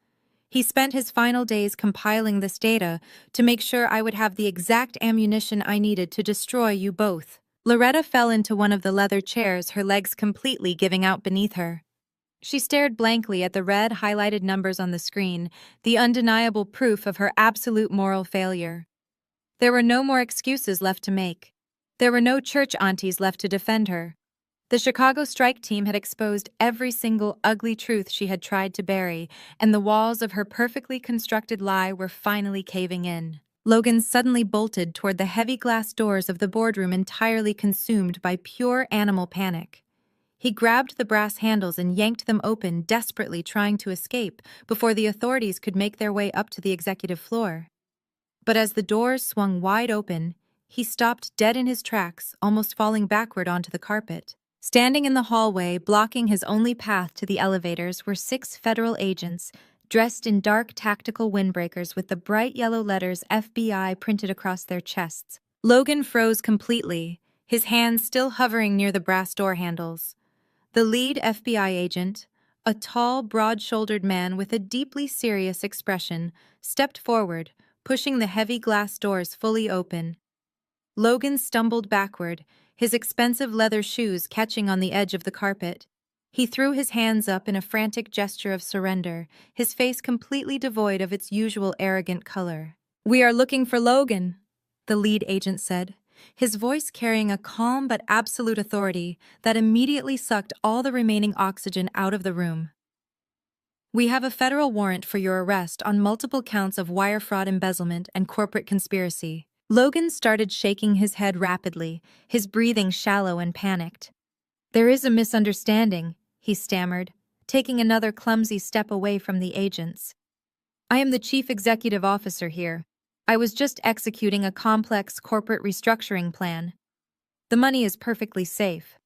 He spent his final days compiling this data to make sure I would have the exact ammunition I needed to destroy you both. Loretta fell into one of the leather chairs, her legs completely giving out beneath her. She stared blankly at the red, highlighted numbers on the screen, the undeniable proof of her absolute moral failure. There were no more excuses left to make. There were no church aunties left to defend her. The Chicago strike team had exposed every single ugly truth she had tried to bury, and the walls of her perfectly constructed lie were finally caving in. Logan suddenly bolted toward the heavy glass doors of the boardroom, entirely consumed by pure animal panic. He grabbed the brass handles and yanked them open, desperately trying to escape before the authorities could make their way up to the executive floor. But as the doors swung wide open, he stopped dead in his tracks, almost falling backward onto the carpet. Standing in the hallway, blocking his only path to the elevators, were 6 federal agents, dressed in dark tactical windbreakers with the bright yellow letters FBI printed across their chests. Logan froze completely, his hands still hovering near the brass door handles. The lead FBI agent, a tall, broad-shouldered man with a deeply serious expression, stepped forward, pushing the heavy glass doors fully open. Logan stumbled backward, his expensive leather shoes catching on the edge of the carpet. He threw his hands up in a frantic gesture of surrender, his face completely devoid of its usual arrogant color. "We are looking for Logan," the lead agent said, his voice carrying a calm but absolute authority that immediately sucked all the remaining oxygen out of the room. "We have a federal warrant for your arrest on multiple counts of wire fraud, embezzlement, and corporate conspiracy." Logan started shaking his head rapidly, his breathing shallow and panicked. "There is a misunderstanding," he stammered, taking another clumsy step away from the agents. "I am the chief executive officer here. I was just executing a complex corporate restructuring plan. The money is perfectly safe.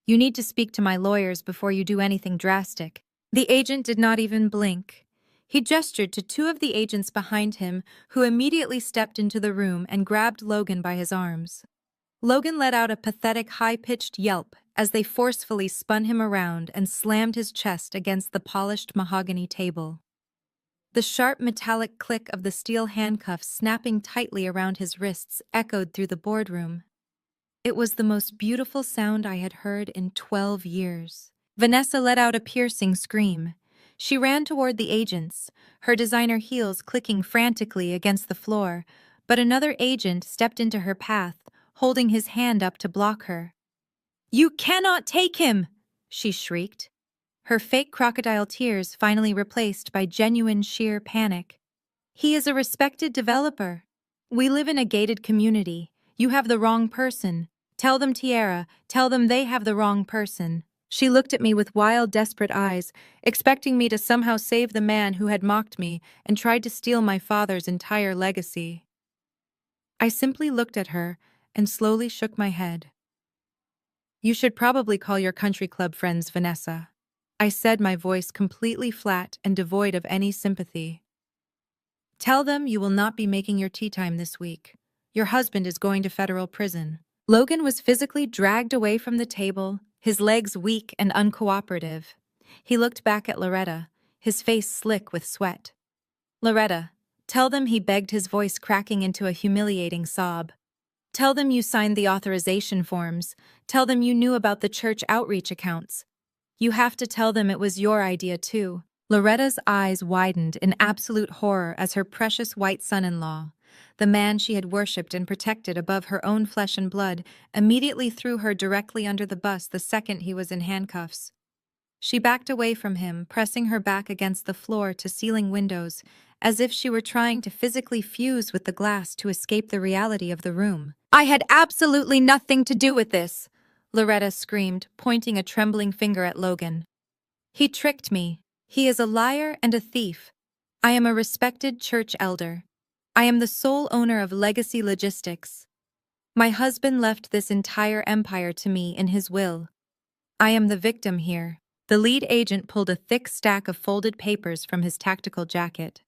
You need to speak to my lawyers before you do anything drastic." The agent did not even blink. He gestured to 2 of the agents behind him, who immediately stepped into the room and grabbed Logan by his arms. Logan let out a pathetic, high-pitched yelp as they forcefully spun him around and slammed his chest against the polished mahogany table. The sharp metallic click of the steel handcuffs snapping tightly around his wrists echoed through the boardroom. It was the most beautiful sound I had heard in 12 years. Vanessa let out a piercing scream. She ran toward the agents, her designer heels clicking frantically against the floor, but another agent stepped into her path, holding his hand up to block her. "You cannot take him!" she shrieked, her fake crocodile tears finally replaced by genuine sheer panic. "He is a respected developer. We live in a gated community. You have the wrong person. Tell them, Tiara, tell them they have the wrong person." She looked at me with wild, desperate eyes, expecting me to somehow save the man who had mocked me and tried to steal my father's entire legacy. I simply looked at her and slowly shook my head. "You should probably call your country club friends, Vanessa," I said, my voice completely flat and devoid of any sympathy. "Tell them you will not be making your tea time this week. Your husband is going to federal prison." Logan was physically dragged away from the table, his legs weak and uncooperative. He looked back at Loretta, his face slick with sweat. "Loretta, tell them," he begged, his voice cracking into a humiliating sob. "Tell them you signed the authorization forms. Tell them you knew about the church outreach accounts. You have to tell them it was your idea too." Loretta's eyes widened in absolute horror as her precious white son-in-law, the man she had worshipped and protected above her own flesh and blood, immediately threw her directly under the bus the second he was in handcuffs. She backed away from him, pressing her back against the floor-to-ceiling windows, as if she were trying to physically fuse with the glass to escape the reality of the room. "I had absolutely nothing to do with this," Loretta screamed, pointing a trembling finger at Logan. "He tricked me. He is a liar and a thief. I am a respected church elder. I am the sole owner of Legacy Logistics. My husband left this entire empire to me in his will. I am the victim here." The lead agent pulled a thick stack of folded papers from his tactical jacket.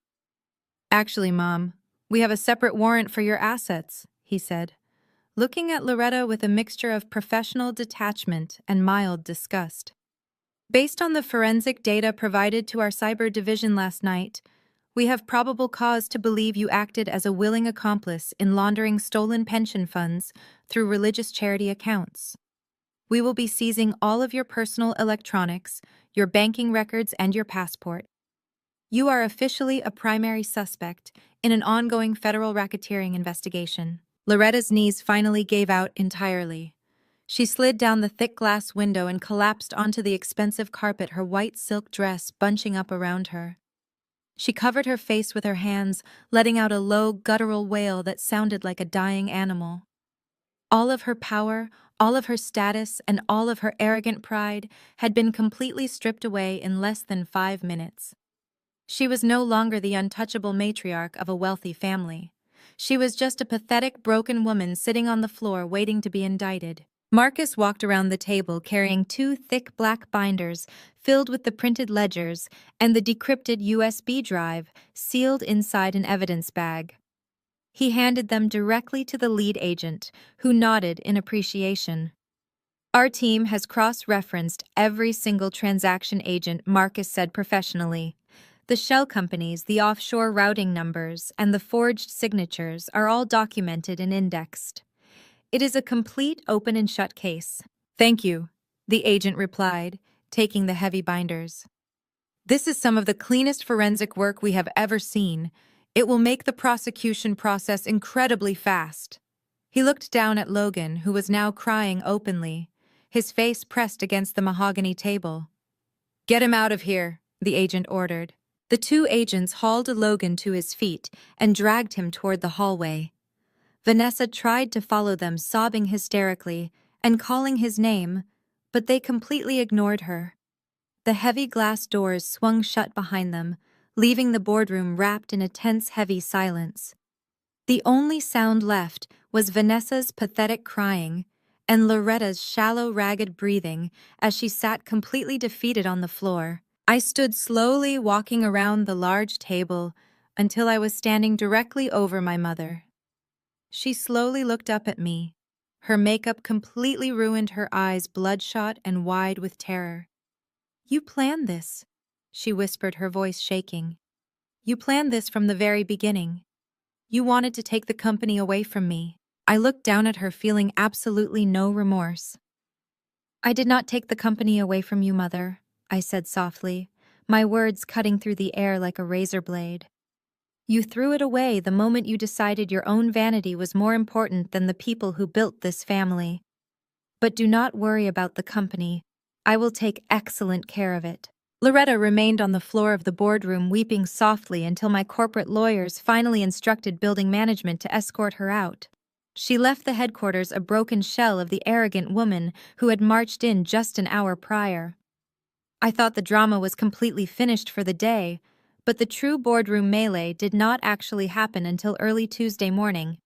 "Actually, Mom, we have a separate warrant for your assets," he said, looking at Loretta with a mixture of professional detachment and mild disgust. "Based on the forensic data provided to our cyber division last night, we have probable cause to believe you acted as a willing accomplice in laundering stolen pension funds through religious charity accounts. We will be seizing all of your personal electronics, your banking records, and your passport. You are officially a primary suspect in an ongoing federal racketeering investigation." Loretta's knees finally gave out entirely. She slid down the thick glass window and collapsed onto the expensive carpet, her white silk dress bunching up around her. She covered her face with her hands, letting out a low, guttural wail that sounded like a dying animal. All of her power, all of her status, and all of her arrogant pride had been completely stripped away in less than 5 minutes. She was no longer the untouchable matriarch of a wealthy family. She was just a pathetic, broken woman sitting on the floor waiting to be indicted. Marcus walked around the table carrying 2 thick black binders filled with the printed ledgers and the decrypted USB drive sealed inside an evidence bag. He handed them directly to the lead agent, who nodded in appreciation. "Our team has cross-referenced every single transaction agent," Marcus said professionally. "The shell companies, the offshore routing numbers, and the forged signatures are all documented and indexed. It is a complete open and shut case." "Thank you," the agent replied, taking the heavy binders. "This is some of the cleanest forensic work we have ever seen. It will make the prosecution process incredibly fast." He looked down at Logan, who was now crying openly, his face pressed against the mahogany table. "Get him out of here," the agent ordered. The 2 agents hauled Logan to his feet and dragged him toward the hallway. Vanessa tried to follow them, sobbing hysterically and calling his name, but they completely ignored her. The heavy glass doors swung shut behind them, leaving the boardroom wrapped in a tense, heavy silence. The only sound left was Vanessa's pathetic crying and Loretta's shallow, ragged breathing as she sat completely defeated on the floor. I stood slowly walking around the large table until I was standing directly over my mother. She slowly looked up at me. Her makeup completely ruined, her eyes bloodshot and wide with terror. "You planned this," she whispered, her voice shaking. "You planned this from the very beginning. You wanted to take the company away from me." I looked down at her, feeling absolutely no remorse. "I did not take the company away from you, Mother," I said softly, my words cutting through the air like a razor blade. "You threw it away the moment you decided your own vanity was more important than the people who built this family. But do not worry about the company. I will take excellent care of it." Loretta remained on the floor of the boardroom weeping softly until my corporate lawyers finally instructed building management to escort her out. She left the headquarters a broken shell of the arrogant woman who had marched in just an hour prior. I thought the drama was completely finished for the day, but the true boardroom melee did not actually happen until early Tuesday morning.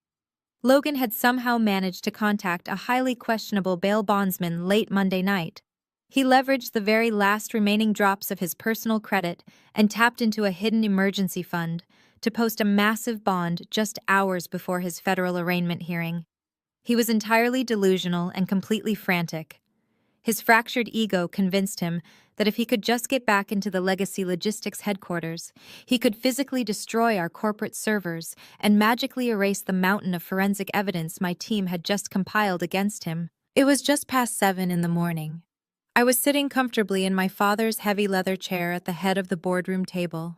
Logan had somehow managed to contact a highly questionable bail bondsman late Monday night. He leveraged the very last remaining drops of his personal credit and tapped into a hidden emergency fund to post a massive bond just hours before his federal arraignment hearing. He was entirely delusional and completely frantic. His fractured ego convinced him that if he could just get back into the Legacy Logistics headquarters, he could physically destroy our corporate servers and magically erase the mountain of forensic evidence my team had just compiled against him. It was just past 7 in the morning. I was sitting comfortably in my father's heavy leather chair at the head of the boardroom table.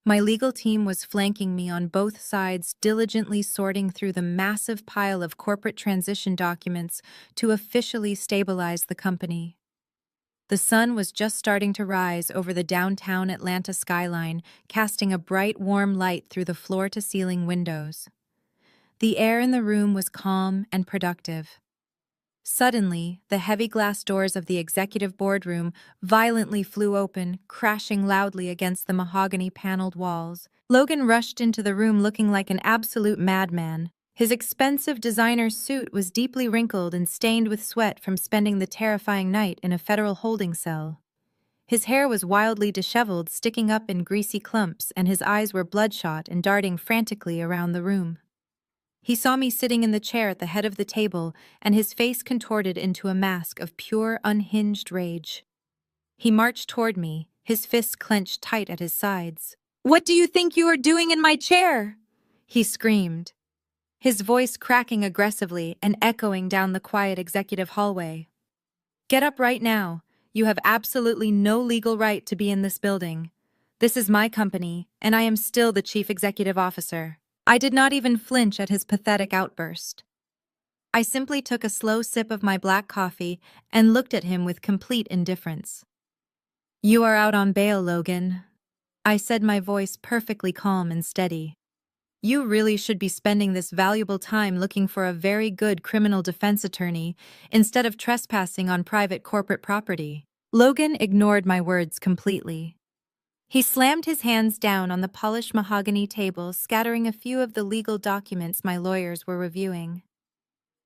My legal team was flanking me on both sides, diligently sorting through the massive pile of corporate transition documents to officially stabilize the company. The sun was just starting to rise over the downtown Atlanta skyline, casting a bright, warm light through the floor-to-ceiling windows. The air in the room was calm and productive. Suddenly, the heavy glass doors of the executive boardroom violently flew open, crashing loudly against the mahogany-paneled walls. Logan rushed into the room looking like an absolute madman. His expensive designer suit was deeply wrinkled and stained with sweat from spending the terrifying night in a federal holding cell. His hair was wildly disheveled, sticking up in greasy clumps, and his eyes were bloodshot and darting frantically around the room. He saw me sitting in the chair at the head of the table, and his face contorted into a mask of pure, unhinged rage. He marched toward me, his fists clenched tight at his sides. "What do you think you are doing in my chair?" he screamed, his voice cracking aggressively and echoing down the quiet executive hallway. "Get up right now. You have absolutely no legal right to be in this building. This is my company, and I am still the chief executive officer." I did not even flinch at his pathetic outburst. I simply took a slow sip of my black coffee and looked at him with complete indifference. "You are out on bail, Logan," I said, my voice perfectly calm and steady. "You really should be spending this valuable time looking for a very good criminal defense attorney instead of trespassing on private corporate property." Logan ignored my words completely. He slammed his hands down on the polished mahogany table, scattering a few of the legal documents my lawyers were reviewing.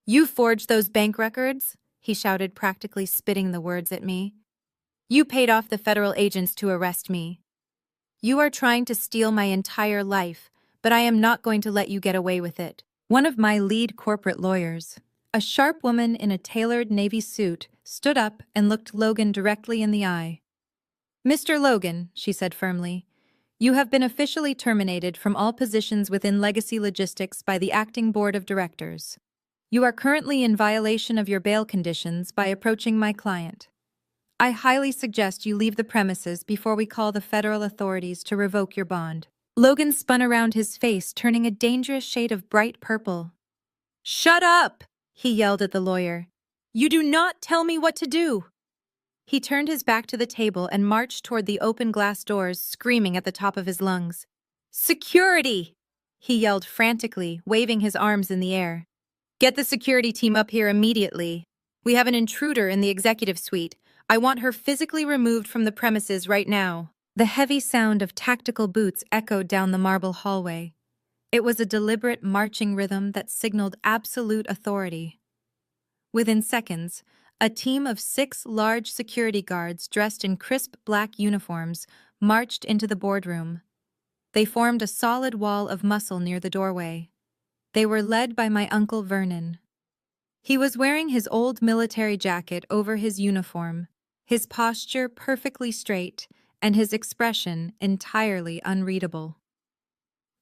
"You forged those bank records?" he shouted, practically spitting the words at me. "You paid off the federal agents to arrest me. You are trying to steal my entire life, but I am not going to let you get away with it." One of my lead corporate lawyers, a sharp woman in a tailored navy suit, stood up and looked Logan directly in the eye. "Mr. Logan," she said firmly, "you have been officially terminated from all positions within Legacy Logistics by the acting board of directors. You are currently in violation of your bail conditions by approaching my client. I highly suggest you leave the premises before we call the federal authorities to revoke your bond." Logan spun around, his face turning a dangerous shade of bright purple. "Shut up!" he yelled at the lawyer. "You do not tell me what to do!" He turned his back to the table and marched toward the open glass doors, screaming at the top of his lungs. "Security!" he yelled frantically, waving his arms in the air. "Get the security team up here immediately. We have an intruder in the executive suite. I want her physically removed from the premises right now." The heavy sound of tactical boots echoed down the marble hallway. It was a deliberate marching rhythm that signaled absolute authority. Within seconds, a team of 6 large security guards dressed in crisp black uniforms marched into the boardroom. They formed a solid wall of muscle near the doorway. They were led by my Uncle Vernon. He was wearing his old military jacket over his uniform, his posture perfectly straight, and his expression entirely unreadable.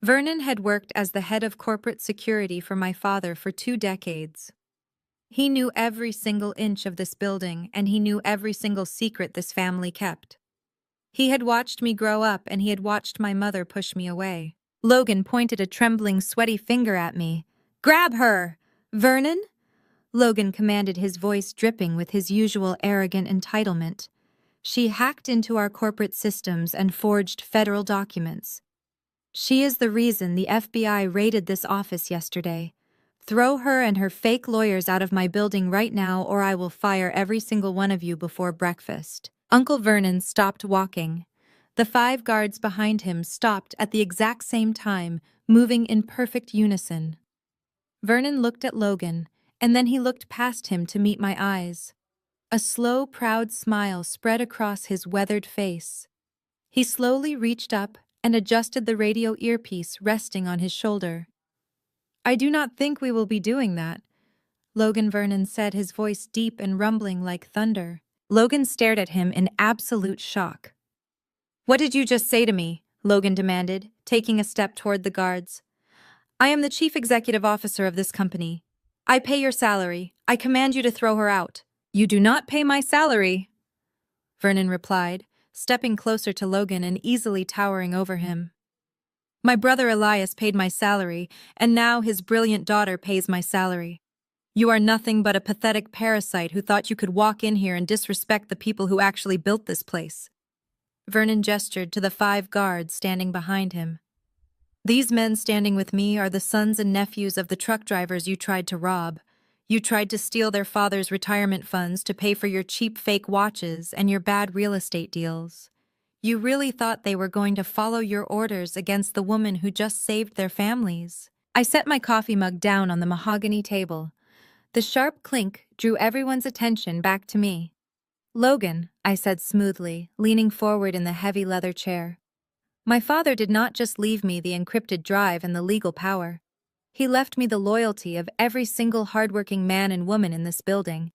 Vernon had worked as the head of corporate security for my father for 2 decades. He knew every single inch of this building, and he knew every single secret this family kept. He had watched me grow up, and he had watched my mother push me away. Logan pointed a trembling, sweaty finger at me. "Grab her! Vernon!" Logan commanded, his voice dripping with his usual arrogant entitlement. "She hacked into our corporate systems and forged federal documents. She is the reason the FBI raided this office yesterday. Throw her and her fake lawyers out of my building right now, or I will fire every single one of you before breakfast." Uncle Vernon stopped walking. The 5 guards behind him stopped at the exact same time, moving in perfect unison. Vernon looked at Logan, and then he looked past him to meet my eyes. A slow, proud smile spread across his weathered face. He slowly reached up and adjusted the radio earpiece resting on his shoulder. "I do not think we will be doing that," Logan Vernon said, his voice deep and rumbling like thunder. Logan stared at him in absolute shock. "What did you just say to me?" Logan demanded, taking a step toward the guards. "I am the chief executive officer of this company. I pay your salary. I command you to throw her out." "You do not pay my salary," Vernon replied, stepping closer to Logan and easily towering over him. "My brother Elias paid my salary, and now his brilliant daughter pays my salary. You are nothing but a pathetic parasite who thought you could walk in here and disrespect the people who actually built this place." Vernon gestured to the 5 guards standing behind him. "These men standing with me are the sons and nephews of the truck drivers you tried to rob. You tried to steal their father's retirement funds to pay for your cheap fake watches and your bad real estate deals. You really thought they were going to follow your orders against the woman who just saved their families." I set my coffee mug down on the mahogany table. The sharp clink drew everyone's attention back to me. "Logan," I said smoothly, leaning forward in the heavy leather chair. "My father did not just leave me the encrypted drive and the legal power. He left me the loyalty of every single hardworking man and woman in this building.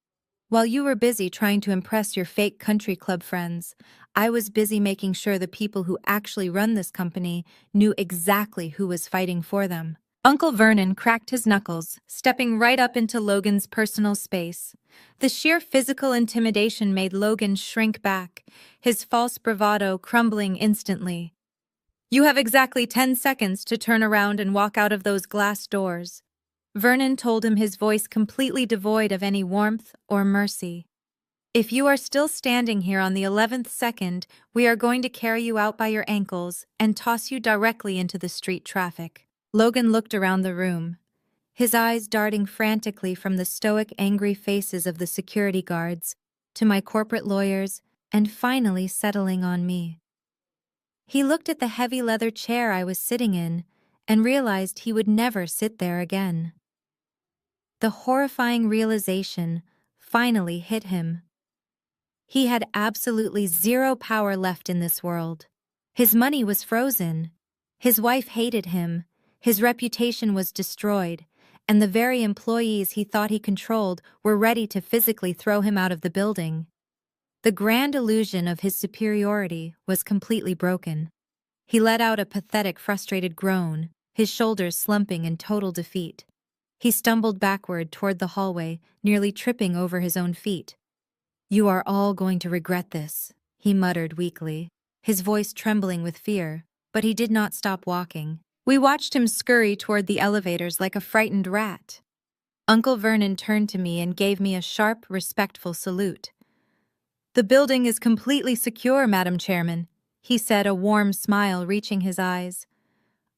While you were busy trying to impress your fake country club friends, I was busy making sure the people who actually run this company knew exactly who was fighting for them." Uncle Vernon cracked his knuckles, stepping right up into Logan's personal space. The sheer physical intimidation made Logan shrink back, his false bravado crumbling instantly. You have exactly 10 seconds to turn around and walk out of those glass doors. Vernon told him, his voice completely devoid of any warmth or mercy. If you are still standing here on the 11th second, we are going to carry you out by your ankles and toss you directly into the street traffic. Logan looked around the room, his eyes darting frantically from the stoic, angry faces of the security guards to my corporate lawyers and finally settling on me. He looked at the heavy leather chair I was sitting in and realized he would never sit there again. The horrifying realization finally hit him. He had absolutely zero power left in this world. His money was frozen. His wife hated him. His reputation was destroyed, and the very employees he thought he controlled were ready to physically throw him out of the building. The grand illusion of his superiority was completely broken. He let out a pathetic, frustrated groan, his shoulders slumping in total defeat. He stumbled backward toward the hallway, nearly tripping over his own feet. "You are all going to regret this," he muttered weakly, his voice trembling with fear, but he did not stop walking. We watched him scurry toward the elevators like a frightened rat. Uncle Vernon turned to me and gave me a sharp, respectful salute. "The building is completely secure, Madam Chairman," he said, a warm smile reaching his eyes.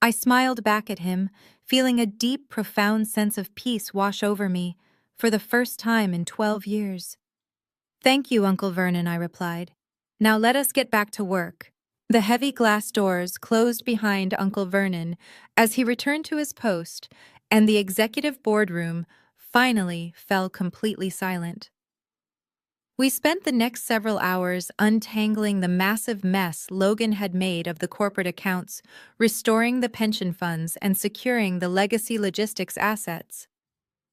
I smiled back at him, feeling a deep, profound sense of peace wash over me for the first time in 12 years. "Thank you, Uncle Vernon," I replied. "Now let us get back to work." The heavy glass doors closed behind Uncle Vernon as he returned to his post, and the executive boardroom finally fell completely silent. We spent the next several hours untangling the massive mess Logan had made of the corporate accounts, restoring the pension funds, and securing the legacy logistics assets.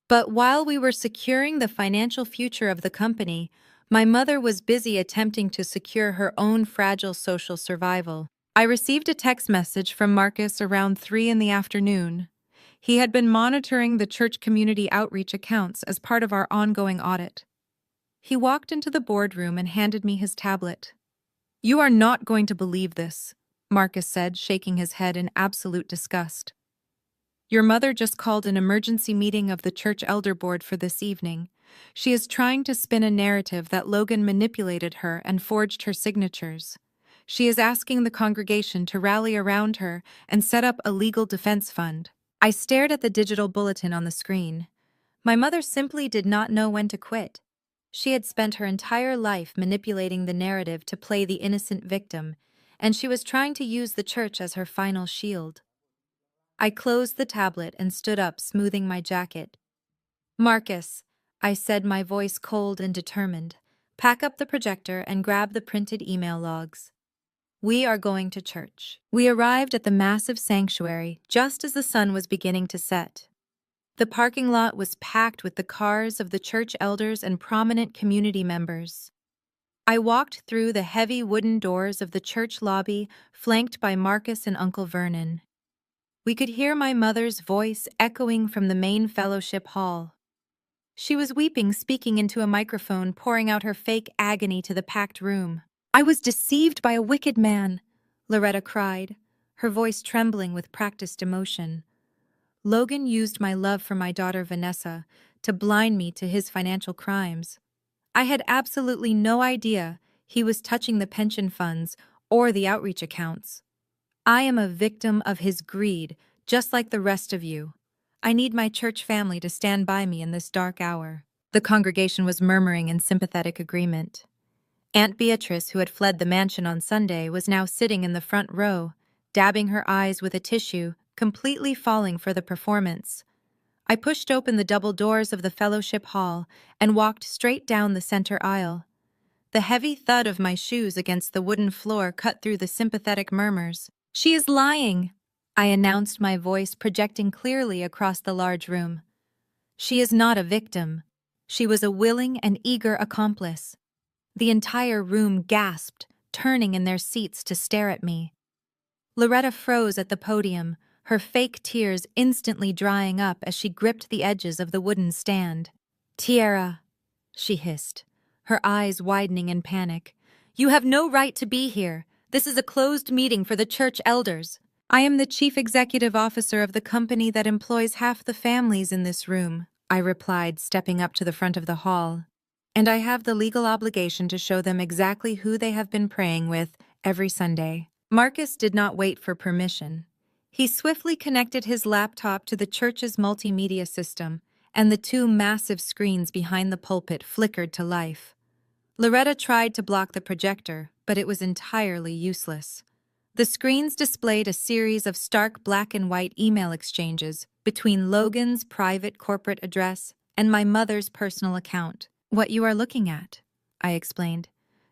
But while we were securing the financial future of the company, my mother was busy attempting to secure her own fragile social survival. I received a text message from Marcus around 3 in the afternoon. He had been monitoring the church community outreach accounts as part of our ongoing audit. He walked into the boardroom and handed me his tablet. "You are not going to believe this," Marcus said, shaking his head in absolute disgust. "Your mother just called an emergency meeting of the church elder board for this evening. She is trying to spin a narrative that Logan manipulated her and forged her signatures. She is asking the congregation to rally around her and set up a legal defense fund." I stared at the digital bulletin on the screen. My mother simply did not know when to quit. She had spent her entire life manipulating the narrative to play the innocent victim, and she was trying to use the church as her final shield. I closed the tablet and stood up, smoothing my jacket. "Marcus," I said, my voice cold and determined, "pack up the projector and grab the printed email logs. We are going to church." We arrived at the massive sanctuary just as the sun was beginning to set. The parking lot was packed with the cars of the church elders and prominent community members. I walked through the heavy wooden doors of the church lobby, flanked by Marcus and Uncle Vernon. We could hear my mother's voice echoing from the main fellowship hall. She was weeping, speaking into a microphone, pouring out her fake agony to the packed room. "I was deceived by a wicked man," Loretta cried, her voice trembling with practiced emotion. "Logan used my love for my daughter Vanessa to blind me to his financial crimes. I had absolutely no idea he was touching the pension funds or the outreach accounts. I am a victim of his greed, just like the rest of you. I need my church family to stand by me in this dark hour." The congregation was murmuring in sympathetic agreement. Aunt Beatrice, who had fled the mansion on Sunday, was now sitting in the front row, dabbing her eyes with a tissue, completely falling for the performance. I pushed open the double doors of the fellowship hall and walked straight down the center aisle. The heavy thud of my shoes against the wooden floor cut through the sympathetic murmurs. "She is lying," I announced, my voice projecting clearly across the large room. "She is not a victim. She was a willing and eager accomplice." The entire room gasped, turning in their seats to stare at me. Loretta froze at the podium, her fake tears instantly drying up as she gripped the edges of the wooden stand. "Tierra," she hissed, her eyes widening in panic, "you have no right to be here. This is a closed meeting for the church elders. I am the chief executive officer of the company that employs half the families in this room, I replied, stepping up to the front of the hall. And I have the legal obligation to show them exactly who they have been praying with every Sunday. Marcus did not wait for permission. He swiftly connected his laptop to the church's multimedia system, and the two massive screens behind the pulpit flickered to life. Loretta tried to block the projector, but it was entirely useless. The screens displayed a series of stark black and white email exchanges between Logan's private corporate address and my mother's personal account. What you are looking at, I explained,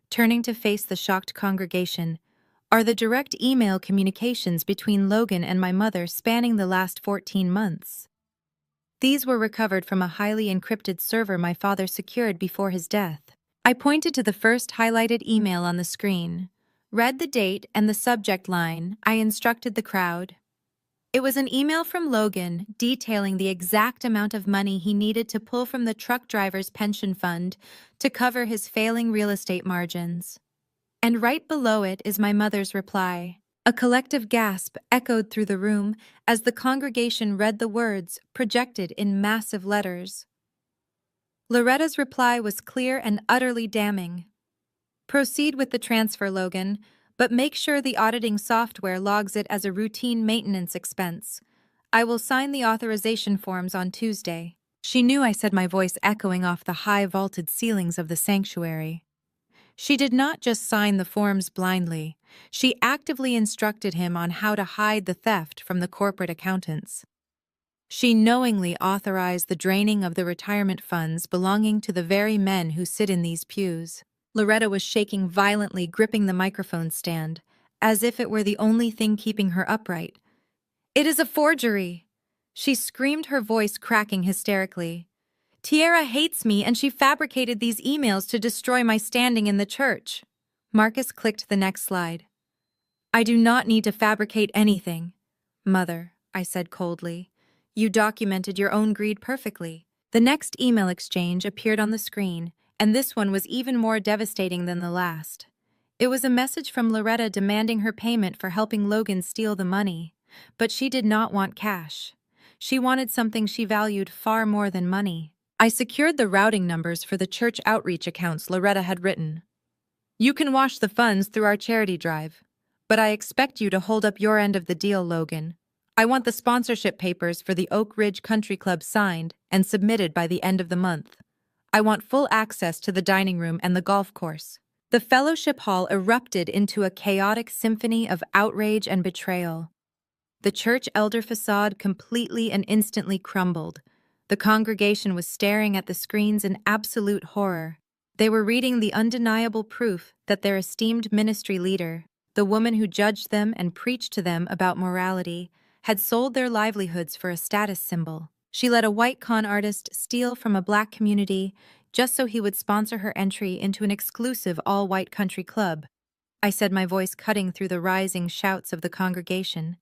turning to face the shocked congregation, are the direct email communications between Logan and my mother spanning the last 14 months. These were recovered from a highly encrypted server my father secured before his death. I pointed to the first highlighted email on the screen, read the date and the subject line. I instructed the crowd. It was an email from Logan detailing the exact amount of money he needed to pull from the truck driver's pension fund to cover his failing real estate margins. And right below it is my mother's reply. A collective gasp echoed through the room as the congregation read the words projected in massive letters. Loretta's reply was clear and utterly damning. Proceed with the transfer, Logan, but make sure the auditing software logs it as a routine maintenance expense. I will sign the authorization forms on Tuesday. She knew I said, my voice echoing off the high vaulted ceilings of the sanctuary. She did not just sign the forms blindly. She actively instructed him on how to hide the theft from the corporate accountants. She knowingly authorized the draining of the retirement funds belonging to the very men who sit in these pews. Loretta was shaking violently, gripping the microphone stand, as if it were the only thing keeping her upright. It is a forgery! She screamed, her voice cracking hysterically. Tiara hates me, and she fabricated these emails to destroy my standing in the church. Marcus clicked the next slide. I do not need to fabricate anything. Mother, I said coldly. You documented your own greed perfectly. The next email exchange appeared on the screen, and this one was even more devastating than the last. It was a message from Loretta demanding her payment for helping Logan steal the money. But she did not want cash. She wanted something she valued far more than money. I secured the routing numbers for the church outreach accounts Loretta had written. You can wash the funds through our charity drive, but I expect you to hold up your end of the deal, Logan. I want the sponsorship papers for the Oak Ridge Country Club signed and submitted by the end of the month. I want full access to the dining room and the golf course. The fellowship hall erupted into a chaotic symphony of outrage and betrayal. The church elder facade completely and instantly crumbled. The congregation was staring at the screens in absolute horror. They were reading the undeniable proof that their esteemed ministry leader, the woman who judged them and preached to them about morality, had sold their livelihoods for a status symbol. She let a white con artist steal from a black community just so he would sponsor her entry into an exclusive all-white country club. I said, my voice cutting through the rising shouts of the congregation.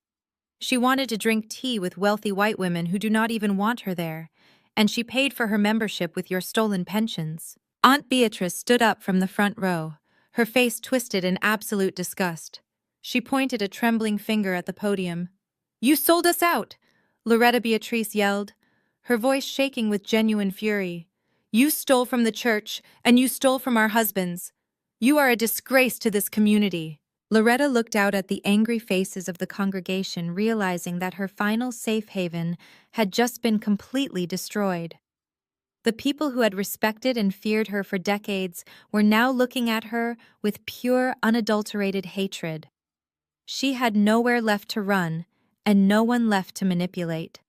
She wanted to drink tea with wealthy white women who do not even want her there, and she paid for her membership with your stolen pensions. Aunt Beatrice stood up from the front row, her face twisted in absolute disgust. She pointed a trembling finger at the podium. You sold us out! Loretta Beatrice yelled, her voice shaking with genuine fury. You stole from the church, and you stole from our husbands. You are a disgrace to this community. Loretta looked out at the angry faces of the congregation, realizing that her final safe haven had just been completely destroyed. The people who had respected and feared her for decades were now looking at her with pure, unadulterated hatred. She had nowhere left to run, and no one left to manipulate.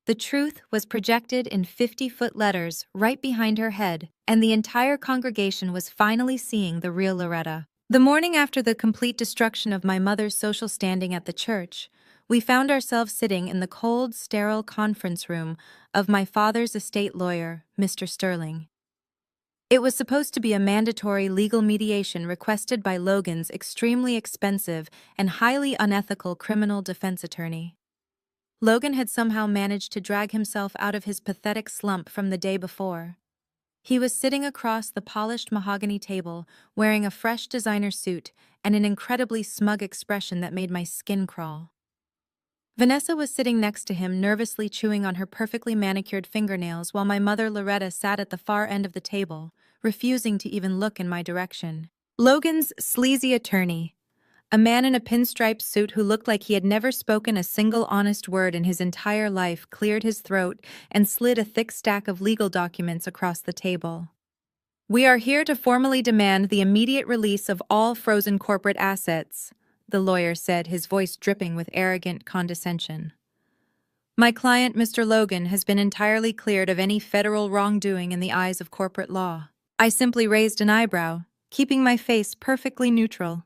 The truth was projected in 50-foot letters right behind her head, and the entire congregation was finally seeing the real Loretta. The morning after the complete destruction of my mother's social standing at the church, we found ourselves sitting in the cold, sterile conference room of my father's estate lawyer, Mr. Sterling. It was supposed to be a mandatory legal mediation requested by Logan's extremely expensive and highly unethical criminal defense attorney. Logan had somehow managed to drag himself out of his pathetic slump from the day before. He was sitting across the polished mahogany table, wearing a fresh designer suit and an incredibly smug expression that made my skin crawl. Vanessa was sitting next to him, nervously chewing on her perfectly manicured fingernails, while my mother Loretta sat at the far end of the table, refusing to even look in my direction. Logan's sleazy attorney, a man in a pinstripe suit who looked like he had never spoken a single honest word in his entire life, cleared his throat and slid a thick stack of legal documents across the table. "We are here to formally demand the immediate release of all frozen corporate assets," the lawyer said, his voice dripping with arrogant condescension. "My client, Mr. Logan, has been entirely cleared of any federal wrongdoing in the eyes of corporate law." I simply raised an eyebrow, keeping my face perfectly neutral.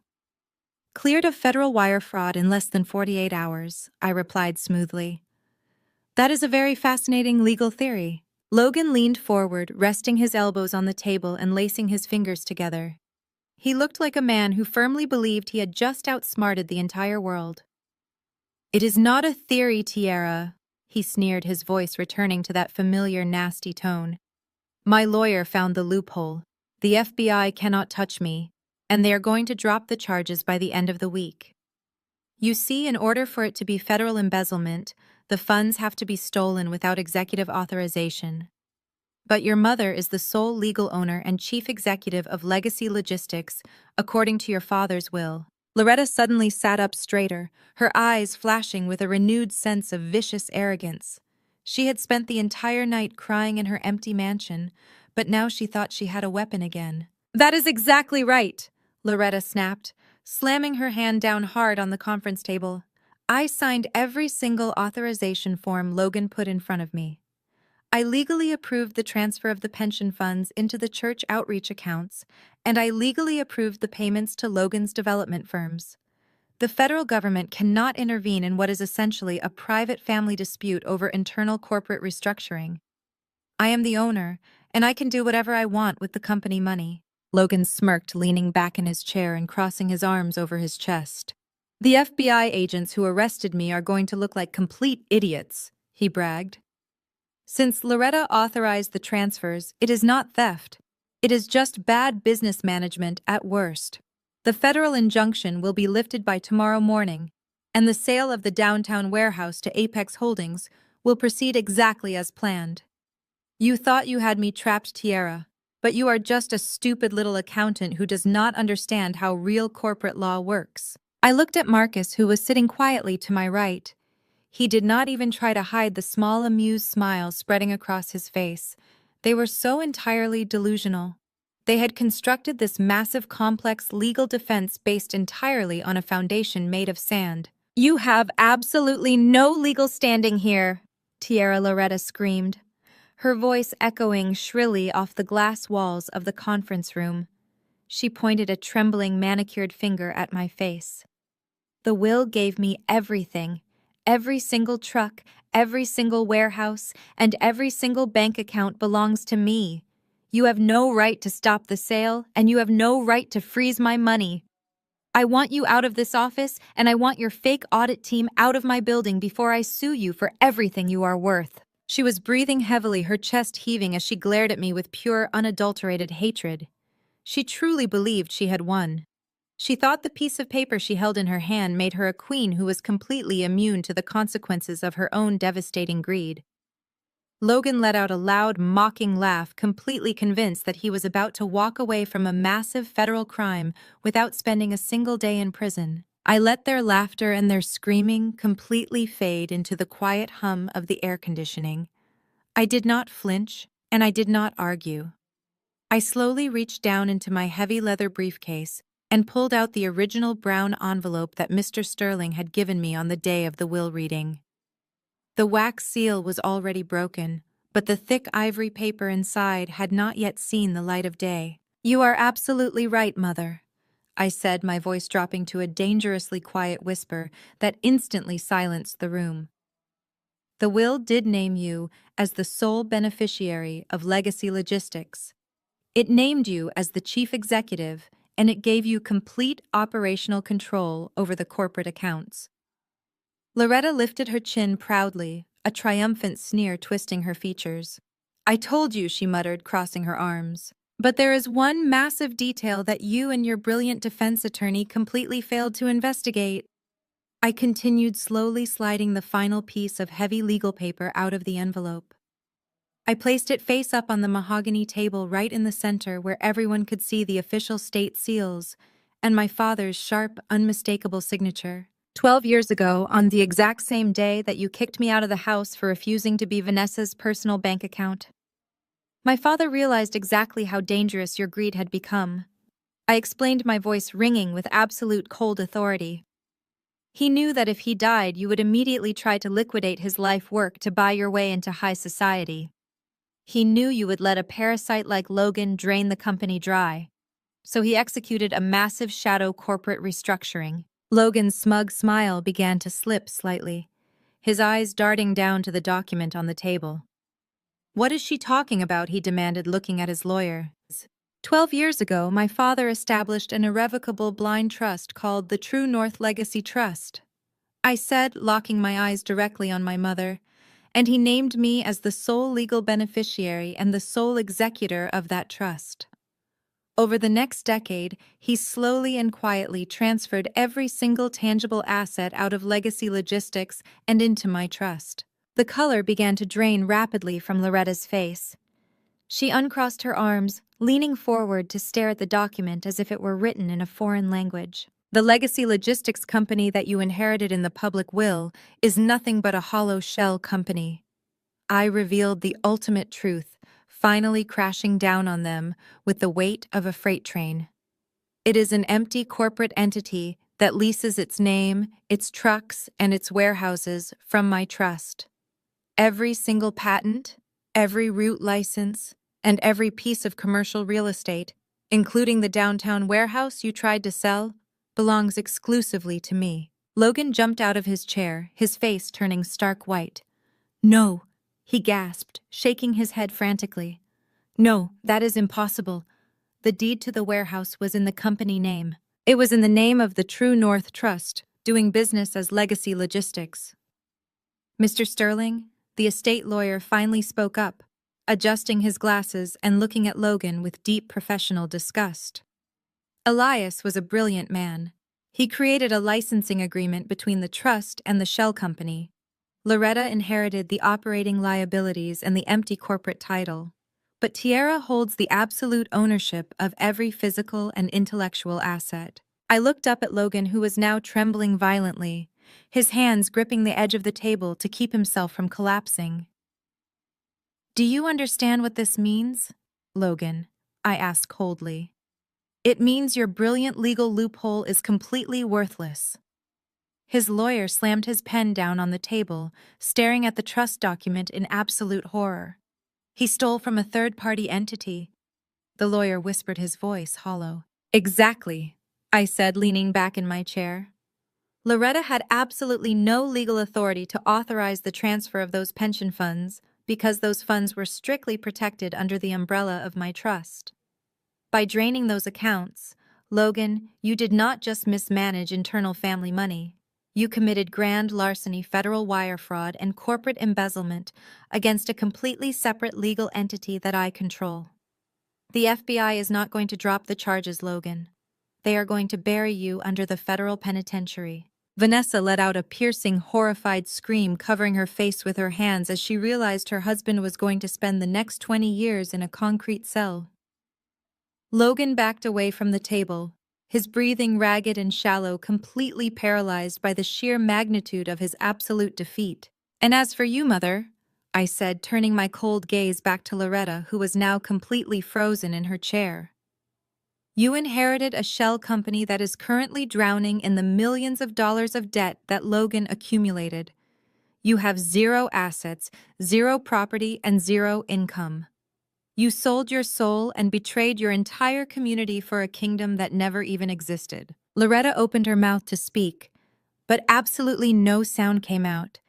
"Cleared of federal wire fraud in less than 48 hours, I replied smoothly. "That is a very fascinating legal theory." Logan leaned forward, resting his elbows on the table and lacing his fingers together. He looked like a man who firmly believed he had just outsmarted the entire world. "It is not a theory, Tiara," he sneered, his voice returning to that familiar, nasty tone. "My lawyer found the loophole. The FBI cannot touch me, and they are going to drop the charges by the end of the week. You see, in order for it to be federal embezzlement, the funds have to be stolen without executive authorization. But your mother is the sole legal owner and chief executive of Legacy Logistics, according to your father's will." Loretta suddenly sat up straighter, her eyes flashing with a renewed sense of vicious arrogance. She had spent the entire night crying in her empty mansion, but now she thought she had a weapon again. "That is exactly right," Loretta snapped, slamming her hand down hard on the conference table. "I signed every single authorization form Logan put in front of me. I legally approved the transfer of the pension funds into the church outreach accounts, and I legally approved the payments to Logan's development firms. The federal government cannot intervene in what is essentially a private family dispute over internal corporate restructuring. I am the owner, and I can do whatever I want with the company money." Logan smirked, leaning back in his chair and crossing his arms over his chest. "The FBI agents who arrested me are going to look like complete idiots," he bragged. "Since Loretta authorized the transfers, it is not theft. It is just bad business management at worst. The federal injunction will be lifted by tomorrow morning, and the sale of the downtown warehouse to Apex Holdings will proceed exactly as planned. You thought you had me trapped, Tiara, but you are just a stupid little accountant who does not understand how real corporate law works." I looked at Marcus, who was sitting quietly to my right. He did not even try to hide the small, amused smile spreading across his face. They were so entirely delusional. They had constructed this massive, complex legal defense based entirely on a foundation made of sand. "You have absolutely no legal standing here," Tiara Loretta screamed, her voice echoing shrilly off the glass walls of the conference room. She pointed a trembling, manicured finger at my face. "The will gave me everything. Every single truck, every single warehouse, and every single bank account belongs to me. You have no right to stop the sale, and you have no right to freeze my money. I want you out of this office, and I want your fake audit team out of my building before I sue you for everything you are worth." She was breathing heavily, her chest heaving as she glared at me with pure, unadulterated hatred. She truly believed she had won. She thought the piece of paper she held in her hand made her a queen who was completely immune to the consequences of her own devastating greed. Logan let out a loud, mocking laugh, completely convinced that he was about to walk away from a massive federal crime without spending a single day in prison. I let their laughter and their screaming completely fade into the quiet hum of the air conditioning. I did not flinch, and I did not argue. I slowly reached down into my heavy leather briefcase and pulled out the original brown envelope that Mr. Sterling had given me on the day of the will reading. The wax seal was already broken, but the thick ivory paper inside had not yet seen the light of day. "You are absolutely right, Mother," I said, my voice dropping to a dangerously quiet whisper that instantly silenced the room. "The will did name you as the sole beneficiary of Legacy Logistics. It named you as the chief executive, and it gave you complete operational control over the corporate accounts." Loretta lifted her chin proudly, a triumphant sneer twisting her features. I told you, she muttered, crossing her arms. But there is one massive detail that you and your brilliant defense attorney completely failed to investigate. I continued, slowly sliding the final piece of heavy legal paper out of the envelope. I placed it face up on the mahogany table right in the center where everyone could see the official state seals and my father's sharp, unmistakable signature. 12 years ago, on the exact same day that you kicked me out of the house for refusing to be Vanessa's personal bank account. My father realized exactly how dangerous your greed had become. I explained, my voice ringing with absolute cold authority. He knew that if he died, you would immediately try to liquidate his life work to buy your way into high society. He knew you would let a parasite like Logan drain the company dry. So he executed a massive shadow corporate restructuring. Logan's smug smile began to slip slightly, his eyes darting down to the document on the table. What is she talking about? He demanded, looking at his lawyer. 12 years ago, my father established an irrevocable blind trust called the True North Legacy Trust. I said, locking my eyes directly on my mother, and he named me as the sole legal beneficiary and the sole executor of that trust. Over the next decade, he slowly and quietly transferred every single tangible asset out of legacy logistics and into my trust. The color began to drain rapidly from Loretta's face. She uncrossed her arms, leaning forward to stare at the document as if it were written in a foreign language. The legacy logistics company that you inherited in the public will is nothing but a hollow shell company. I revealed the ultimate truth, finally crashing down on them with the weight of a freight train. It is an empty corporate entity that leases its name, its trucks, and its warehouses from my trust. Every single patent, every route license, and every piece of commercial real estate, including the downtown warehouse you tried to sell, belongs exclusively to me. Logan jumped out of his chair, his face turning stark white. No, he gasped, shaking his head frantically. No, that is impossible. The deed to the warehouse was in the company name. It was in the name of the True North Trust, doing business as Legacy Logistics. Mr. Sterling, the estate lawyer, finally spoke up, adjusting his glasses and looking at Logan with deep professional disgust. Elias was a brilliant man. He created a licensing agreement between the trust and the shell company. Loretta inherited the operating liabilities and the empty corporate title. But Tierra holds the absolute ownership of every physical and intellectual asset. I looked up at Logan, who was now trembling violently, his hands gripping the edge of the table to keep himself from collapsing. Do you understand what this means, Logan? I asked coldly. It means your brilliant legal loophole is completely worthless. His lawyer slammed his pen down on the table, staring at the trust document in absolute horror. He stole from a third-party entity. The lawyer whispered, his voice hollow. Exactly, I said, leaning back in my chair. Loretta had absolutely no legal authority to authorize the transfer of those pension funds because those funds were strictly protected under the umbrella of my trust. By draining those accounts, Logan, you did not just mismanage internal family money. You committed grand larceny, federal wire fraud, and corporate embezzlement against a completely separate legal entity that I control. The FBI is not going to drop the charges, Logan. They are going to bury you under the federal penitentiary. Vanessa let out a piercing, horrified scream, covering her face with her hands as she realized her husband was going to spend the next 20 years in a concrete cell. Logan backed away from the table, his breathing ragged and shallow, completely paralyzed by the sheer magnitude of his absolute defeat. And as for you, Mother, I said, turning my cold gaze back to Loretta, who was now completely frozen in her chair. You inherited a shell company that is currently drowning in the millions of dollars of debt that Logan accumulated. You have zero assets, zero property, and zero income. You sold your soul and betrayed your entire community for a kingdom that never even existed. Loretta opened her mouth to speak, but absolutely no sound came out.